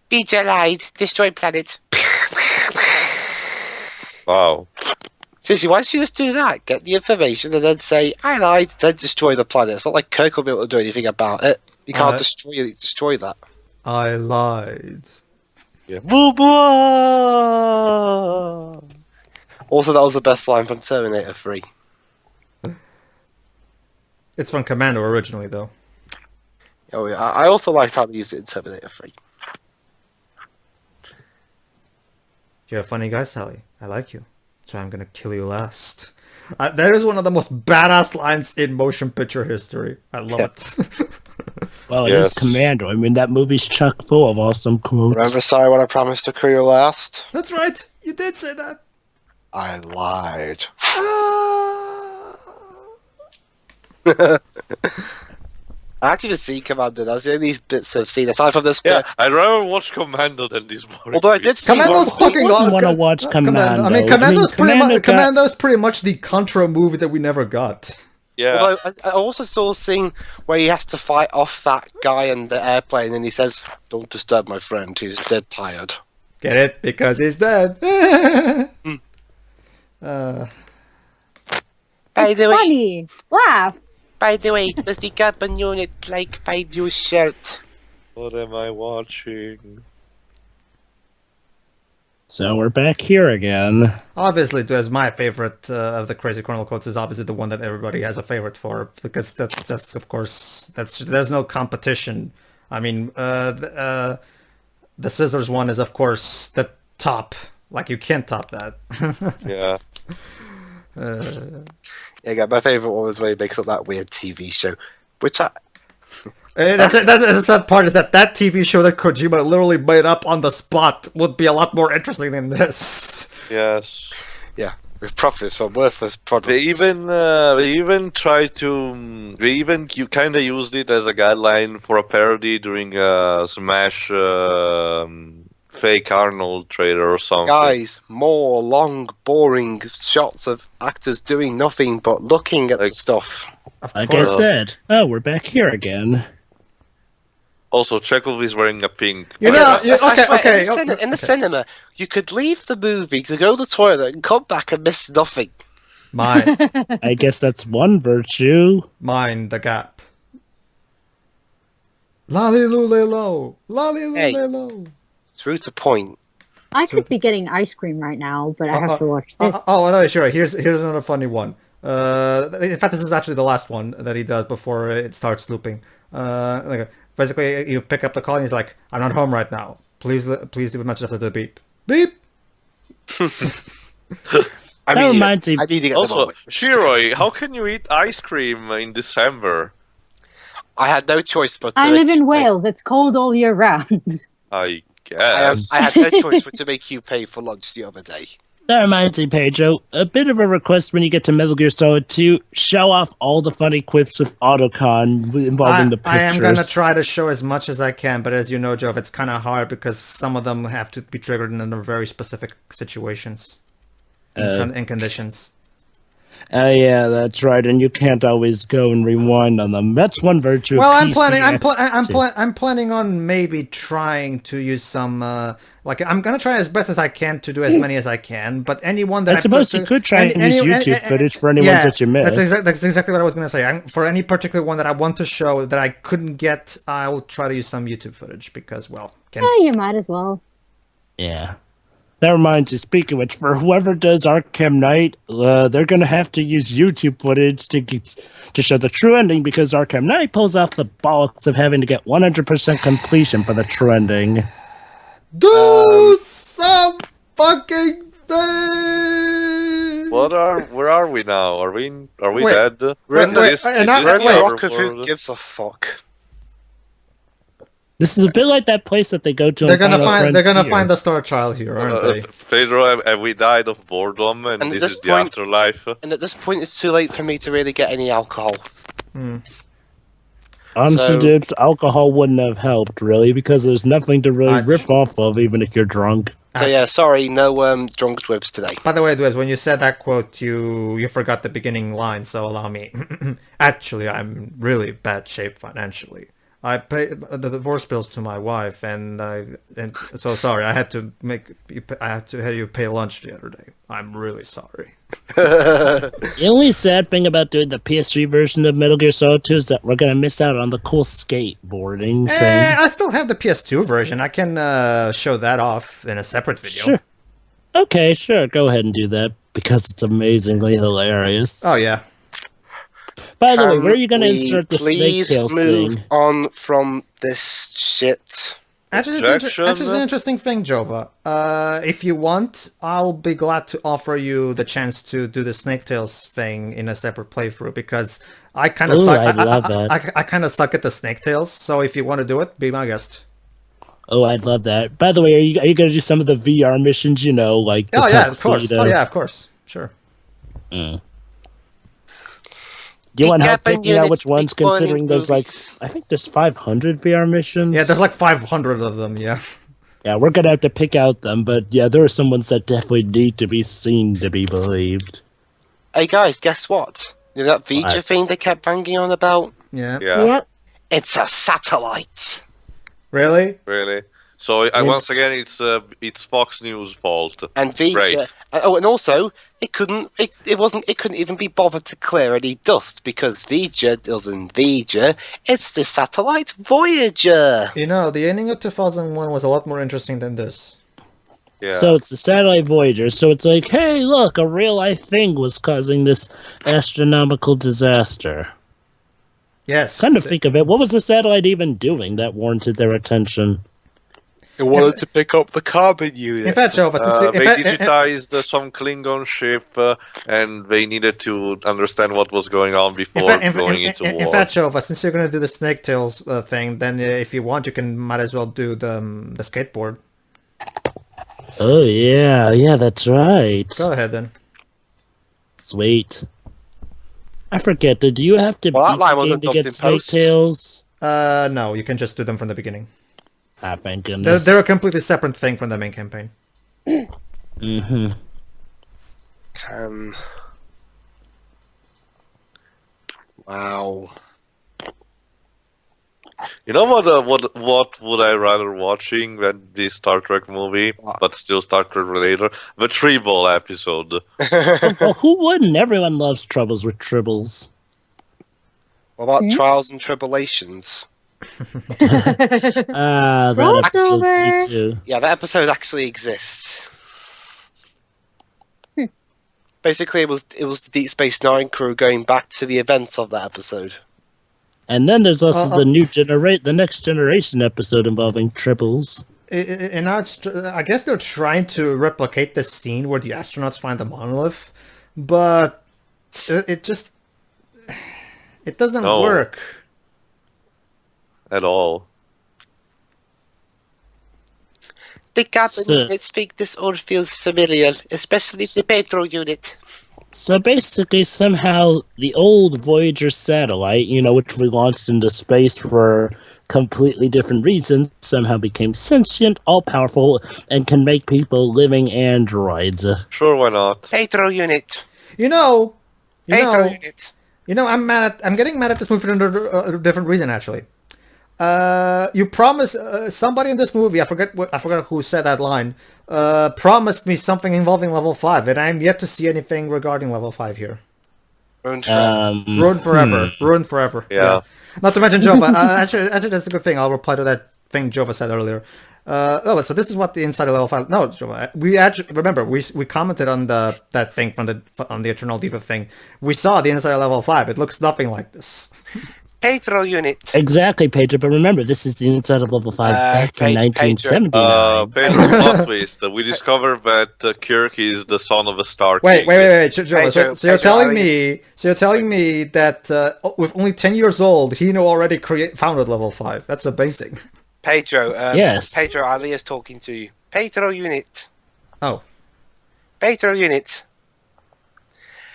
Speaker 1: Be lied, destroy planet.
Speaker 5: Wow.
Speaker 1: Seriously, why don't you just do that? Get the information and then say, I lied, then destroy the planet. It's not like Kirk will be able to do anything about it. You can't destroy that.
Speaker 4: I lied.
Speaker 1: Yeah. Also, that was the best line from Terminator 3.
Speaker 4: It's from Commando originally, though.
Speaker 1: Oh yeah, I also liked how they used it in Terminator 3.
Speaker 4: You're a funny guy, Sally. I like you. So I'm gonna kill you last. That is one of the most badass lines in motion picture history. I love it.
Speaker 3: Well, it
Speaker 5: Yes.
Speaker 3: is Commando. I mean, that movie's chock full of awesome quotes.
Speaker 1: Remember, sorry, what I promised to kill you last?
Speaker 4: That's right. You did say that.
Speaker 1: I lied. I actually didn't see Commando. That's the only bits I've seen aside from this.
Speaker 5: Yeah, I'd rather watch Commando than this boring.
Speaker 1: Although I did see
Speaker 4: Commando's
Speaker 1: one-
Speaker 4: fucking
Speaker 3: wouldn't
Speaker 4: awesome.
Speaker 3: wanna watch Commando.
Speaker 4: I mean, Commando's
Speaker 3: Commando got-
Speaker 4: Commando's pretty much the Contra movie that we never got.
Speaker 5: Yeah.
Speaker 1: Although I also saw a scene where he has to fight off that guy in the airplane, and he says, "Don't disturb my friend. He's dead tired."
Speaker 4: Get it? Because he's dead.
Speaker 1: By
Speaker 2: It's
Speaker 1: the way,
Speaker 2: funny. Laugh.
Speaker 1: does the carbon unit like my new shirt?
Speaker 5: What am I watching?
Speaker 3: So we're back here again.
Speaker 4: Obviously, there's my favorite of the Crazy Chrono quotes is obviously the one that everybody has a favorite for, because that's of course there's no competition. I mean, the scissors one is of course the top. Like you can't top that.
Speaker 5: Yeah.
Speaker 1: Yeah, my favorite one was when he makes up that weird TV show, which I.
Speaker 4: That's that part is that TV show that Kojima literally made up on the spot would be a lot more interesting than this.
Speaker 5: Yes.
Speaker 1: Yeah, with profits from worthless products.
Speaker 5: They even tried to. You kind of used it as a guideline for a parody during a Smash fake Arnold trailer or something.
Speaker 1: Guys, more long, boring shots of actors doing nothing but looking at the stuff.
Speaker 3: Like I said, we're back here again.
Speaker 5: Also, Chekhov is wearing a pink.
Speaker 4: You know,
Speaker 1: I swear,
Speaker 4: okay.
Speaker 1: In the cinema, you could leave the movie to go to the toilet and come back and miss nothing.
Speaker 4: Mine,
Speaker 3: I guess that's one virtue.
Speaker 4: the gap. Lolly-loo-lay-low, lolly-loo-lay-low.
Speaker 1: Through to point.
Speaker 2: I could be getting ice cream right now, but I have to watch this.
Speaker 4: Oh no, sure. Here's another funny one. In fact, this is actually the last one that he does before it starts looping. Basically, you pick up the call and he's like, "I'm not home right now. Please leave a message after the beep. Beep."
Speaker 1: I
Speaker 3: That
Speaker 1: mean,
Speaker 3: reminds me-
Speaker 1: I need to get
Speaker 5: Also,
Speaker 1: them on.
Speaker 5: Shiroi, how can you eat ice cream in December?
Speaker 1: I had no choice but to.
Speaker 2: I live
Speaker 1: make
Speaker 2: in
Speaker 1: you pay.
Speaker 2: Wales. It's cold all year round.
Speaker 5: I guess.
Speaker 1: I had no choice but to make you pay for lunch the other day.
Speaker 3: That reminds me, Pedro, a bit of a request when you get to Metal Gear Solid 2, show off all the funny quips with Autocon involving the pictures.
Speaker 4: I am gonna try to show as much as I can, but as you know, Jove, it's kind of hard because some of them have to be triggered in very specific situations and conditions.
Speaker 3: Yeah, that's right, and you can't always go and rewind on them. That's one virtue.
Speaker 4: Well,
Speaker 3: of
Speaker 4: I'm planning on maybe trying to use some. I'm gonna try as best as I can to do as many as I can. But anyone that
Speaker 3: I suppose you could try and use YouTube footage for any ones that you missed.
Speaker 4: That's exactly what I was gonna say. For any particular one that I want to show that I couldn't get, I'll try to use some YouTube footage because, well,
Speaker 2: you might as well.
Speaker 3: Yeah. That reminds me, speaking of which, for whoever does Arkham Knight, they're going to have to use YouTube footage to show the true ending, because Arkham Knight pulls off the bollocks of having to get 100% completion for the true ending.
Speaker 4: Do some fucking thing!
Speaker 5: Where are we now? Are we dead?
Speaker 1: We're in the rock of who gives a fuck.
Speaker 3: This is a bit like that place that they go to.
Speaker 4: They're gonna find the Star Child here, aren't they?
Speaker 5: Pedro, and we died of boredom, and this is the afterlife.
Speaker 1: And at this point, it's too late for me to really get any alcohol.
Speaker 3: Honestly, dudes, alcohol wouldn't have helped really, because there's nothing to really rip off of, even if you're drunk.
Speaker 1: So yeah, sorry, no drunk Dwibs today.
Speaker 4: By the way, Dwibs, when you said that quote, you forgot the beginning line, so allow me. Actually, I'm really bad shape financially. I paid the divorce bills to my wife, and so sorry. I had to have you pay lunch the other day. I'm really sorry.
Speaker 3: The only sad thing about doing the PS3 version of Metal Gear Solid 2 is that we're gonna miss out on the cool skateboarding thing.
Speaker 4: I still have the PS2 version. I can show that off in a separate video.
Speaker 3: Sure. Okay, sure. Go ahead and do that, because it's amazingly hilarious.
Speaker 4: Oh yeah.
Speaker 3: By the way, where are you going to insert the snake tail thing?
Speaker 1: Please move on from this shit.
Speaker 4: Actually, it's an interesting thing, Jova. If you want, I'll be glad to offer you the chance to do the snake tails thing in a separate playthrough, because I kind of suck.
Speaker 3: I'd love that.
Speaker 4: I kind of suck at the snake tails, so if you want to do it, be my guest.
Speaker 3: Oh, I'd love that. By the way, are you going to do some of the VR missions? Like the tuxedo?
Speaker 4: Oh yeah, of course. Sure.
Speaker 3: Do you want help picking out which ones, considering there's I think there's 500 VR missions?
Speaker 4: Yeah, there's like 500 of them, yeah.
Speaker 3: Yeah, we're going to have to pick out them, but yeah, there are some ones that definitely need to be seen to be believed.
Speaker 1: Hey guys, guess what? You know that Vija thing they kept banging on about?
Speaker 4: Yeah.
Speaker 2: Yep.
Speaker 1: It's a satellite.
Speaker 4: Really?
Speaker 5: Really? So once again, it's Fox News' fault.
Speaker 1: And Vija, and also it couldn't even be bothered to clear any dust, because Vija doesn't Vija. It's the satellite Voyager.
Speaker 4: The ending of 2001 was a lot more interesting than this.
Speaker 5: Yeah.
Speaker 3: So it's the satellite Voyager. So it's like, hey, look, a real life thing was causing this astronomical disaster.
Speaker 4: Yes.
Speaker 3: Kind of think of it. What was the satellite even doing that warranted their attention?
Speaker 1: It wanted to pick up the carbon unit.
Speaker 4: In fact, Joe,
Speaker 5: they digitized some Klingon ship, and they needed to understand what was going on before going into war.
Speaker 4: In fact, Joe, since you're going to do the snake tails thing, then if you want, might as well do the skateboard.
Speaker 3: Oh yeah, that's right.
Speaker 4: Go ahead then.
Speaker 3: Sweet. I forget. Do you have to beat the game to get snake tails?
Speaker 4: No, you can just do them from the beginning.
Speaker 3: Ah, thank goodness.
Speaker 4: They're a completely separate thing from the main campaign.
Speaker 1: Wow.
Speaker 5: You know what would I rather watching than this Star Trek movie, but still Star Trek related? The Tribble episode.
Speaker 3: Well, who wouldn't? Everyone loves troubles with tribbles.
Speaker 1: What about Trials and Tribulations?
Speaker 3: That episode me too.
Speaker 1: Yeah, that episode actually exists. Basically, it was the Deep Space Nine crew going back to the events of that episode.
Speaker 3: And then there's also the next generation episode involving tribbles.
Speaker 4: And I guess they're trying to replicate the scene where the astronauts find the monolith, but it doesn't work
Speaker 5: at all.
Speaker 1: The cabin units think this all feels familiar, especially the Petro unit.
Speaker 3: So basically, somehow, the old Voyager satellite, which we launched into space for completely different reasons, somehow became sentient, all-powerful, and can make people living androids.
Speaker 5: Sure, why not?
Speaker 1: Petro unit.
Speaker 4: I'm getting mad at this movie for a different reason, actually. You promised somebody in this movie. I forgot who said that line. Promised me something involving level 5, and I'm yet to see anything regarding level 5 here.
Speaker 1: Ruined forever.
Speaker 4: Ruined forever. Ruined forever.
Speaker 5: Yeah.
Speaker 4: Not to mention Jova. Actually, that's a good thing. I'll reply to that thing Jova said earlier. So this is what the inside of level 5. No, Jova. We actually remember we commented on that thing on the Eternal Diva thing. We saw the inside of level 5. It looks nothing like this.
Speaker 1: Pedro unit.
Speaker 3: Exactly, Pedro. But remember, this is the inside of level 5 back in 1979.
Speaker 5: Pedro, plot twist. We discovered that Kirk is the son of a Star King.
Speaker 4: Wait, Joe. So you're telling me that with only 10 years old, he already founded level 5. That's amazing.
Speaker 1: Pedro.
Speaker 3: Yes.
Speaker 1: Pedro, Alia's talking to you. Pedro unit.
Speaker 4: Oh.
Speaker 1: Pedro unit.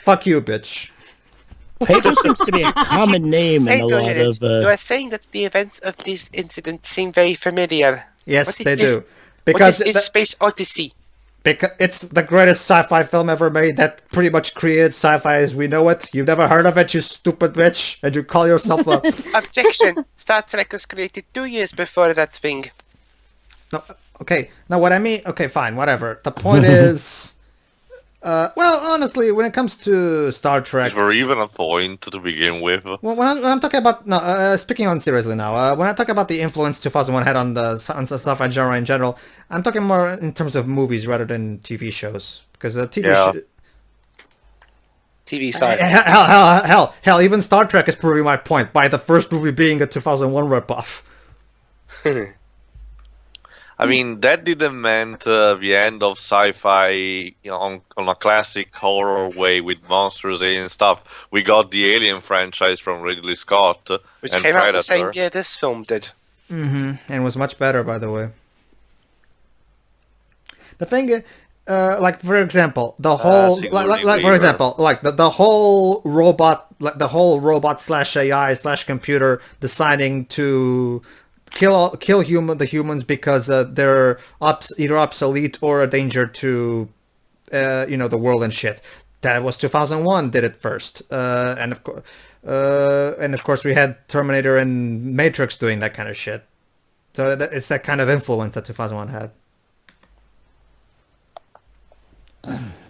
Speaker 4: Fuck you, bitch.
Speaker 3: Pedro seems to be a common name in a lot of...
Speaker 1: You are saying that the events of this incident seem very familiar.
Speaker 4: Yes, they
Speaker 1: this?
Speaker 4: do. Because
Speaker 1: what is Space Odyssey?
Speaker 4: Because it's the greatest sci-fi film ever made that pretty much created sci-fi as we know it. You've never heard of it, you stupid bitch, and you call yourself a...
Speaker 1: Objection! Star Trek was created 2 years before that thing.
Speaker 4: No, okay. Now what I mean... Okay, fine, whatever. The point is... well, honestly, when it comes to Star Trek...
Speaker 5: Is there even a point to begin with?
Speaker 4: Well, when I'm talking about... No, speaking on seriously now, when I talk about the influence 2001 had on the sci-fi genre in general, I'm talking more in terms of movies rather than TV shows. Because
Speaker 1: TV side.
Speaker 4: Hell, even Star Trek is proving my point by the first movie being a 2001 ripoff.
Speaker 5: I mean, that didn't mean the end of sci-fi on a classic horror way with monsters and stuff. We got the Alien franchise from Ridley Scott.
Speaker 1: Which
Speaker 5: and
Speaker 1: came
Speaker 5: Predator.
Speaker 1: out the same year this film did.
Speaker 4: Mm-hmm. And was much better, by the way. The thing, like for example, the whole, the whole robot slash AI slash computer deciding to kill the humans because they're either obsolete or a danger to the world and shit. That was 2001 did it first, and of course we had Terminator and Matrix doing that kind of shit. So it's that kind of influence that 2001 had.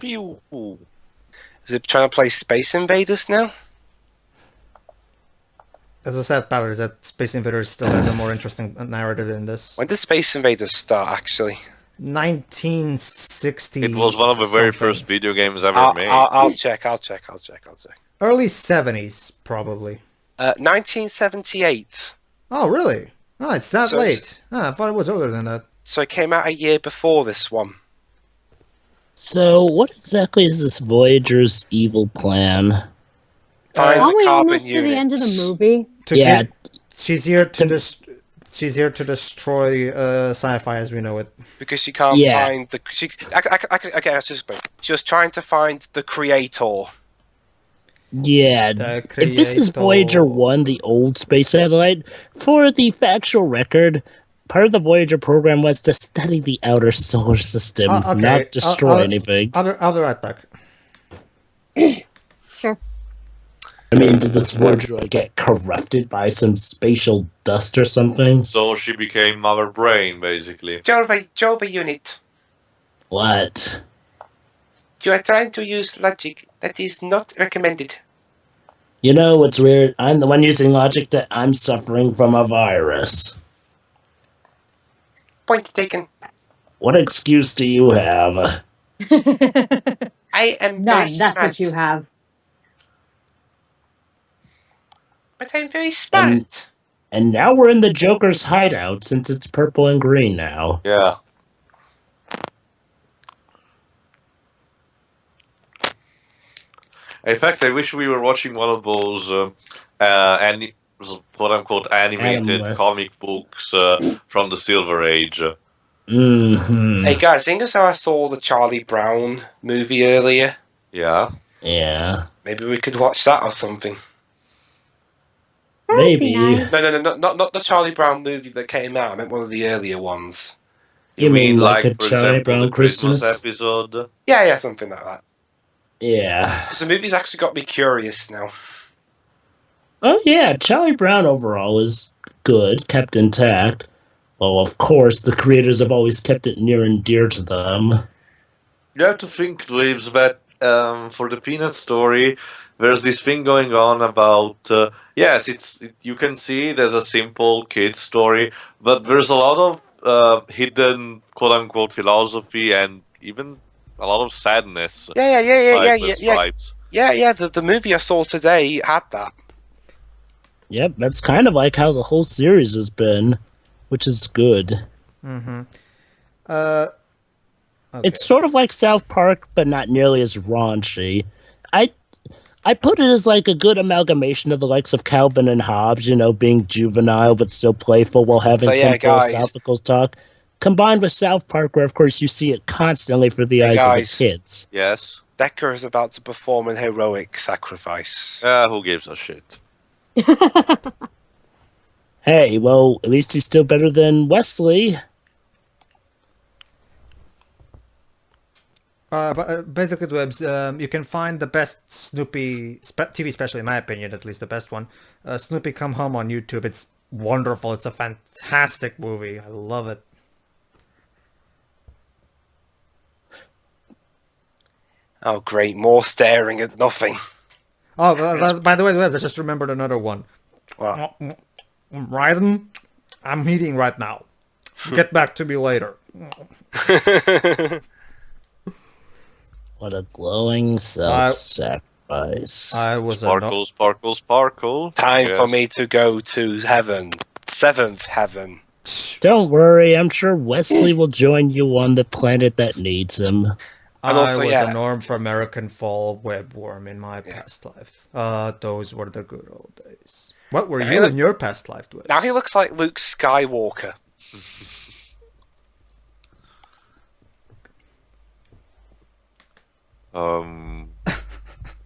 Speaker 1: Is it trying to play Space Invaders now?
Speaker 4: As I said, Ballard, is that Space Invaders still has a more interesting narrative than this.
Speaker 1: When did Space Invaders start, actually?
Speaker 4: 1960.
Speaker 5: It was one of the very first video games ever made.
Speaker 1: I'll check.
Speaker 4: Early 70s, probably.
Speaker 1: 1978.
Speaker 4: Oh, really? Oh, it's that late. I thought it was earlier than that.
Speaker 1: So it came out a year before this one.
Speaker 3: So, what exactly is this Voyager's evil plan?
Speaker 2: Are we almost to the end of the movie?
Speaker 4: She's here to destroy sci-fi as we know it.
Speaker 1: Because she can't find the... Okay, let's just explain. She was trying to find the creator.
Speaker 3: Yeah, if this is Voyager 1, the old space satellite, for the factual record, part of the Voyager program was to study the outer solar system, not destroy anything.
Speaker 4: I'll be right back.
Speaker 2: Sure.
Speaker 3: I mean, did this Voyager get corrupted by some spatial dust or something?
Speaker 5: So she became Mother Brain, basically.
Speaker 1: Jova unit.
Speaker 3: What?
Speaker 1: You are trying to use logic that is not recommended.
Speaker 3: You know what's weird? I'm the one using logic that I'm suffering from a virus.
Speaker 1: Point taken.
Speaker 3: What excuse do you have?
Speaker 1: I am
Speaker 2: none.
Speaker 1: very
Speaker 2: That's
Speaker 1: smart.
Speaker 2: what you have.
Speaker 1: But I'm very smart.
Speaker 3: And now we're in the Joker's hideout since it's purple and green now.
Speaker 5: Yeah. In fact, I wish we were watching one of those quote-unquote animated comic books from the Silver Age.
Speaker 3: Mm-hmm.
Speaker 1: Hey guys, seeing as how I saw the Charlie Brown movie earlier.
Speaker 5: Yeah.
Speaker 3: Yeah.
Speaker 1: Maybe we could watch that or something.
Speaker 3: Maybe.
Speaker 2: Nice.
Speaker 1: No, not the Charlie Brown movie that came out. I meant one of the earlier ones.
Speaker 3: You mean like a
Speaker 5: for
Speaker 3: Charlie
Speaker 5: example,
Speaker 3: Brown
Speaker 5: the Christmas
Speaker 3: Christmas
Speaker 5: episode?
Speaker 1: Yeah, something like that.
Speaker 3: Yeah.
Speaker 1: Because the movie's actually got me curious now.
Speaker 3: Oh, yeah, Charlie Brown overall is good, kept intact. Well, of course, the creators have always kept it near and dear to them.
Speaker 5: You have to think, Dweebs, that for the Peanut story, there's this thing going on about yes, you can see it as a simple kid's story, but there's a lot of hidden quote unquote philosophy and even a lot of sadness.
Speaker 1: Yeah.
Speaker 5: Vibes.
Speaker 1: Yeah. The movie I saw today had that.
Speaker 3: Yep, that's kind of like how the whole series has been, which is good.
Speaker 4: Mm-hmm.
Speaker 3: Okay. It's sort of like South Park, but not nearly as raunchy. I put it as like a good amalgamation of the likes of Calvin and Hobbes, being juvenile but still playful while having some philosophical talk, combined with South Park, where of course you see it constantly for the eyes of the kids.
Speaker 5: Yes.
Speaker 1: Decker is about to perform an heroic sacrifice.
Speaker 5: Who gives a shit?
Speaker 3: Hey, well, at least he's still better than Wesley.
Speaker 4: But basically, you can find the best Snoopy TV special, in my opinion, at least the best one. Snoopy Come Home on YouTube. It's wonderful. It's a fantastic movie. I love it.
Speaker 1: Oh, great. More staring at nothing.
Speaker 4: Oh, by the way, I just remembered another one.
Speaker 1: What?
Speaker 4: Raiden, I'm eating right now. Get back to me later.
Speaker 3: What a glowing self-sacrifice.
Speaker 4: I was
Speaker 5: sparkle.
Speaker 1: Time for me to go to heaven. Seventh heaven.
Speaker 3: Don't worry, I'm sure Wesley will join you on the planet that needs him.
Speaker 1: And also,
Speaker 4: I was a North American fall webworm in my past life. Those were the good old days. What were you in your past life, Dwight?
Speaker 1: Now he looks like Luke Skywalker.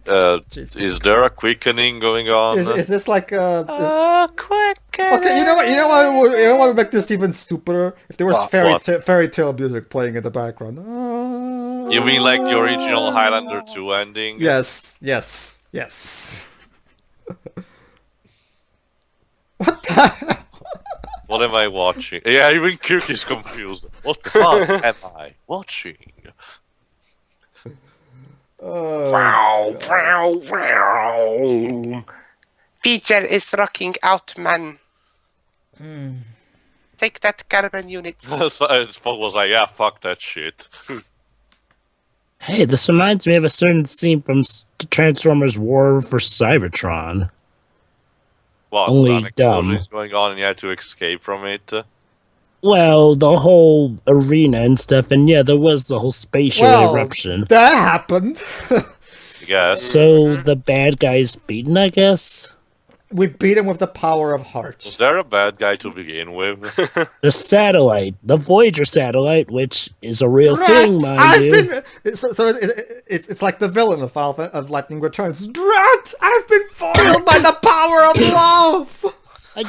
Speaker 5: Is there a quickening going on?
Speaker 4: Is this like
Speaker 1: quickening?
Speaker 4: Okay, you know what would make this even stupider? If there was fairy tale music playing in the background.
Speaker 5: You mean like the original Highlander 2 ending?
Speaker 4: Yes. What the hell?
Speaker 5: What am I watching? Yeah, even Kirk is confused. What the fuck am I watching?
Speaker 1: Wow. Feature is rocking out, man. Take that carbon units.
Speaker 5: Spock was like, yeah, fuck that shit.
Speaker 3: Hey, this reminds me of a certain scene from Transformers War for Cybertron.
Speaker 5: What?
Speaker 3: Only dumb.
Speaker 5: Is going on and you had to escape from it?
Speaker 3: Well, the whole arena and stuff, and yeah, there was the whole spatial eruption.
Speaker 4: That happened.
Speaker 5: Yes.
Speaker 3: So the bad guy's beaten, I guess?
Speaker 4: We beat him with the power of heart.
Speaker 5: Was there a bad guy to begin with?
Speaker 3: The satellite, the Voyager satellite, which is a real thing, mind you.
Speaker 4: It's like the villain of Lightning Returns. Drat! I've been foiled by the power of love!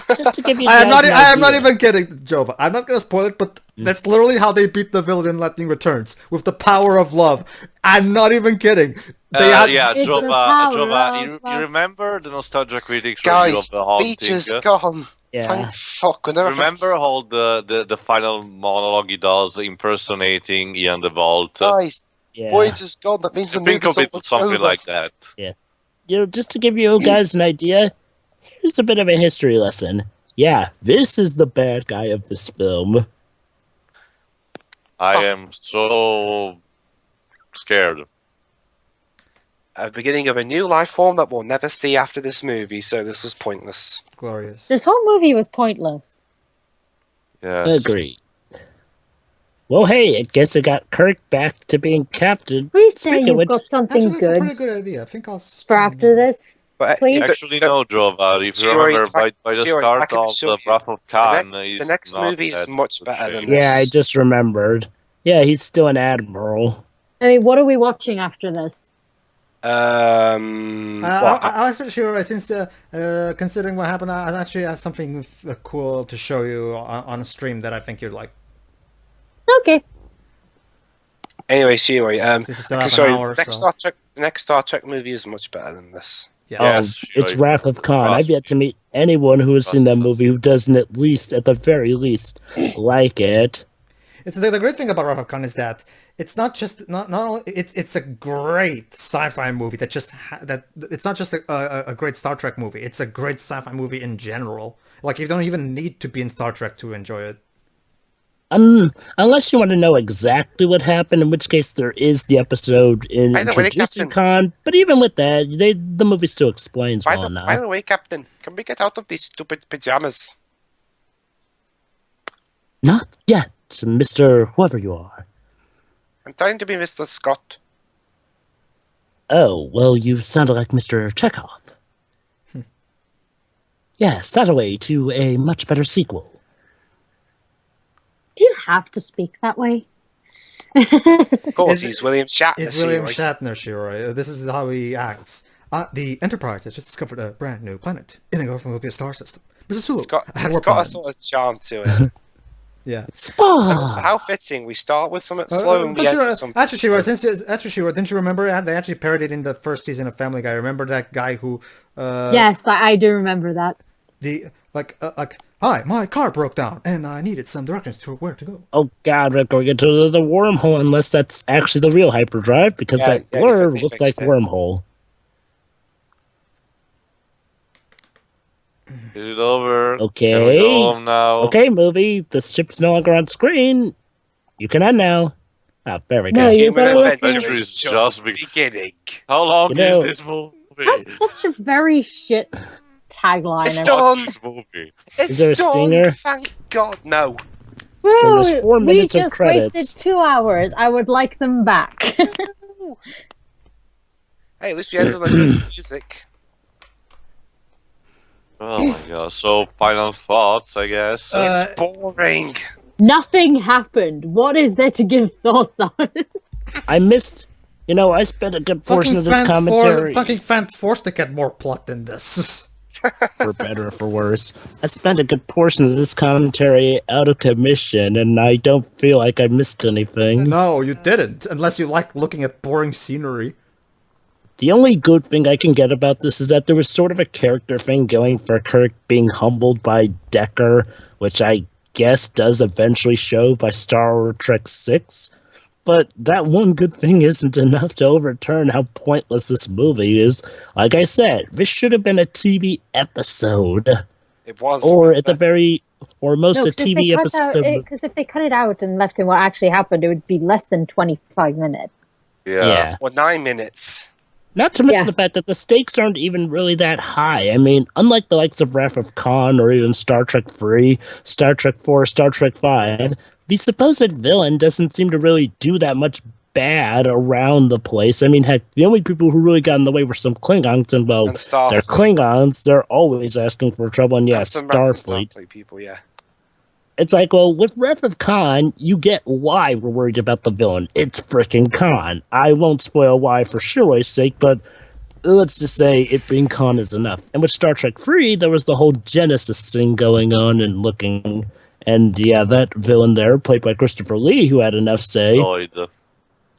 Speaker 3: Just to give you
Speaker 4: I am not even kidding, Jova. I'm not going to spoil it, but that's literally how they beat the villain in Lightning Returns. With the power of love. I'm not even kidding.
Speaker 5: Jova, you remember the Nostalgia Critics review of the Haunting?
Speaker 1: Feature's gone.
Speaker 3: Yeah.
Speaker 1: Thank fuck.
Speaker 5: Remember how the final monologue he does impersonating Ian the Vault?
Speaker 1: Guys, Voyager's gone. That means the
Speaker 5: think of it something
Speaker 1: over.
Speaker 5: like that.
Speaker 3: Yeah. Just to give you guys an idea, here's a bit of a history lesson. Yeah, this is the bad guy of this film.
Speaker 5: I am so scared.
Speaker 1: A beginning of a new life form that we'll never see after this movie, so this was pointless.
Speaker 4: Glorious.
Speaker 2: This whole movie was pointless.
Speaker 5: Yes.
Speaker 3: Agreed. Well, hey, I guess I got Kirk back to being captain.
Speaker 2: Please say you've got something
Speaker 4: That's
Speaker 2: good
Speaker 4: a pretty good idea. I think I'll
Speaker 2: for after this.
Speaker 1: But
Speaker 2: Please.
Speaker 5: Actually, no, Jova. If you remember, by the start of the Wrath of Khan,
Speaker 1: the next movie is much better than
Speaker 3: Yeah, I
Speaker 1: this.
Speaker 3: just remembered. Yeah, he's still an admiral.
Speaker 2: I mean, what are we watching after this?
Speaker 4: I wasn't sure, since considering what happened, I actually have something cool to show you on a stream that I think you'd like.
Speaker 2: Okay.
Speaker 1: Anyway, Shiori,
Speaker 4: This is still half an hour,
Speaker 1: next
Speaker 4: so.
Speaker 1: The next Star Trek movie is much better than this.
Speaker 4: Yeah.
Speaker 3: It's Wrath of Khan. I've yet to meet anyone who has seen that movie who doesn't at the very least, like it.
Speaker 4: The great thing about Wrath of Khan is that it's not just not only it's a great sci-fi movie that it's not just a great Star Trek movie. It's a great sci-fi movie in general. Like you don't even need to be in Star Trek to enjoy it.
Speaker 3: Unless you want to know exactly what happened, in which case there is the episode in introducing Khan. But even with that, the movie still explains well enough.
Speaker 1: By the way, Captain, can we get out of these stupid pajamas?
Speaker 3: Not yet, Mr. Whoever you are.
Speaker 1: I'm trying to be Mr. Scott.
Speaker 3: Oh, well, you sounded like Mr. Chekhov. Yes, that away to a much better sequel.
Speaker 2: Do you have to speak that way?
Speaker 1: Of course, he's William Shatner.
Speaker 4: It's William Shatner, Shiroi. This is how he acts. The Enterprise has just discovered a brand new planet in the Gulf star system. Mr. Sulu,
Speaker 1: it's got a sort of charm to it.
Speaker 4: Yeah.
Speaker 3: Spock!
Speaker 1: How fitting. We start with something slow and we end with something.
Speaker 4: Actually, Shiroi, didn't you remember they actually parodied in the first season of Family Guy? Remember that guy who?
Speaker 2: Yes, I do remember that.
Speaker 4: Hi, my car broke down, and I needed some directions to where to go.
Speaker 3: Oh God, we're going into the wormhole, unless that's actually the real hyperdrive, because that blur looked like wormhole.
Speaker 5: Is it over?
Speaker 3: Okay.
Speaker 5: Can we go home now?
Speaker 3: Okay, movie. The ship's no longer on screen. You can end now. Ah, very good.
Speaker 1: Human adventure is just beginning.
Speaker 5: How long is this movie?
Speaker 2: That's such a very shit tagline.
Speaker 1: It's done.
Speaker 3: Is there a stinger?
Speaker 1: Thank God, no.
Speaker 2: Woo,
Speaker 3: So there's 4 minutes of credits.
Speaker 2: We just wasted 2 hours. I would like them back.
Speaker 1: Hey, at least we ended on good music.
Speaker 5: Oh my God! So final thoughts, I guess.
Speaker 1: It's boring.
Speaker 2: Nothing happened. What is there to give thoughts on?
Speaker 3: I missed. I spent a good portion of this commentary.
Speaker 4: Fucking Fan Force to get more plot than this.
Speaker 3: For better or for worse. I spent a good portion of this commentary out of commission, and I don't feel like I missed anything.
Speaker 4: No, you didn't, unless you like looking at boring scenery.
Speaker 3: The only good thing I can get about this is that there was sort of a character thing going for Kirk being humbled by Decker, which I guess does eventually show by Star Trek 6. But that one good thing isn't enough to overturn how pointless this movie is. Like I said, this should have been a TV episode.
Speaker 1: It was.
Speaker 3: Or at the very... Or most a TV episode.
Speaker 2: Because if they cut it out and left in what actually happened, it would be less than 25 minutes.
Speaker 5: Yeah.
Speaker 1: Or 9 minutes.
Speaker 3: Not to mention the fact that the stakes aren't even really that high. I mean, unlike the likes of Wrath of Khan or even Star Trek 3, Star Trek 4, Star Trek 5, the supposed villain doesn't seem to really do that much bad around the place. I mean, heck, the only people who really got in the way were some Klingons, and well, they're Klingons, they're always asking for trouble, and Starfleet
Speaker 1: people, yeah.
Speaker 3: It's like, well, with Wrath of Khan, you get why we're worried about the villain. It's frickin' Khan. I won't spoil why for Shiroi's sake, but let's just say it being Khan is enough. And with Star Trek 3, there was the whole Genesis thing going on and looking... And yeah, that villain there, played by Christopher Lee, who had enough say.
Speaker 5: Lloyd.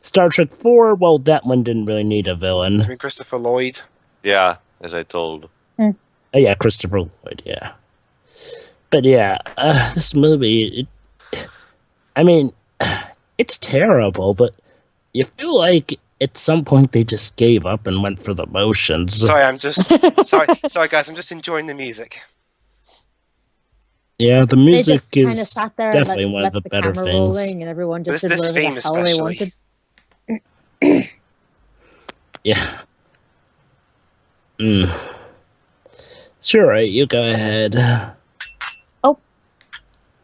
Speaker 3: Star Trek 4, well, that one didn't really need a villain.
Speaker 1: I mean, Christopher Lloyd.
Speaker 5: Yeah, as I told.
Speaker 3: Yeah, Christopher Lloyd, yeah. But yeah, this movie, it's terrible, but you feel like at some point they just gave up and went for the motions.
Speaker 1: Sorry, sorry guys, I'm just enjoying the music.
Speaker 3: Yeah, the music
Speaker 2: is
Speaker 3: definitely one of the better things.
Speaker 2: And everyone just did whatever the hell they wanted.
Speaker 3: Yeah. Sure, you go ahead.
Speaker 2: Oh,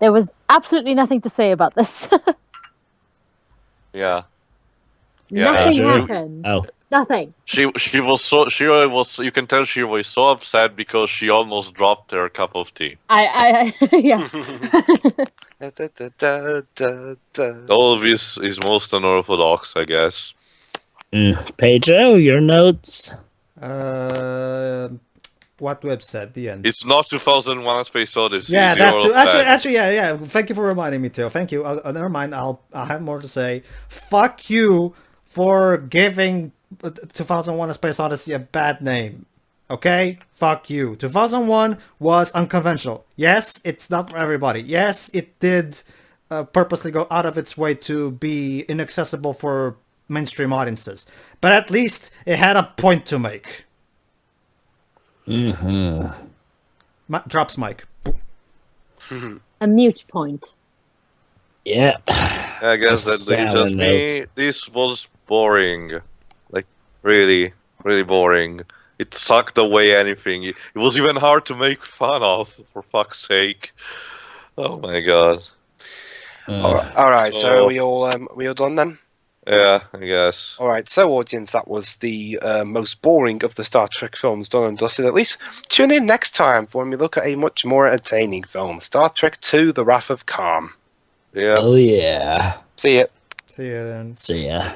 Speaker 2: there was absolutely nothing to say about this.
Speaker 5: Yeah.
Speaker 2: Nothing happened.
Speaker 3: Oh.
Speaker 2: Nothing.
Speaker 5: She was you can tell she was so upset because she almost dropped her cup of tea.
Speaker 2: Yeah.
Speaker 5: All of this is most unorthodox, I guess.
Speaker 3: Pedro, your notes?
Speaker 4: What website? The end.
Speaker 5: It's not 2001: A Space Odyssey.
Speaker 4: Yeah, that too. Actually, yeah. Thank you for reminding me, Theo. Thank you. Never mind. I'll have more to say. Fuck you for giving 2001: A Space Odyssey a bad name. Okay? Fuck you. 2001 was unconventional. Yes, it's not for everybody. Yes, it did purposely go out of its way to be inaccessible for mainstream audiences. But at least it had a point to make. Drops mic.
Speaker 2: A mute point.
Speaker 3: Yeah.
Speaker 5: I guess that leaves us me. This was boring. Like, really, really boring. It sucked away anything. It was even hard to make fun of, for fuck's sake. Oh my god.
Speaker 1: All right. So we all done then?
Speaker 5: Yeah, I guess.
Speaker 1: All right. So audience, that was the most boring of the Star Trek films done and dusted. At least tune in next time for when we look at a much more entertaining film, Star Trek II: The Wrath of Khan.
Speaker 5: Yeah.
Speaker 3: Oh yeah.
Speaker 1: See ya.
Speaker 4: See ya then.
Speaker 3: See ya.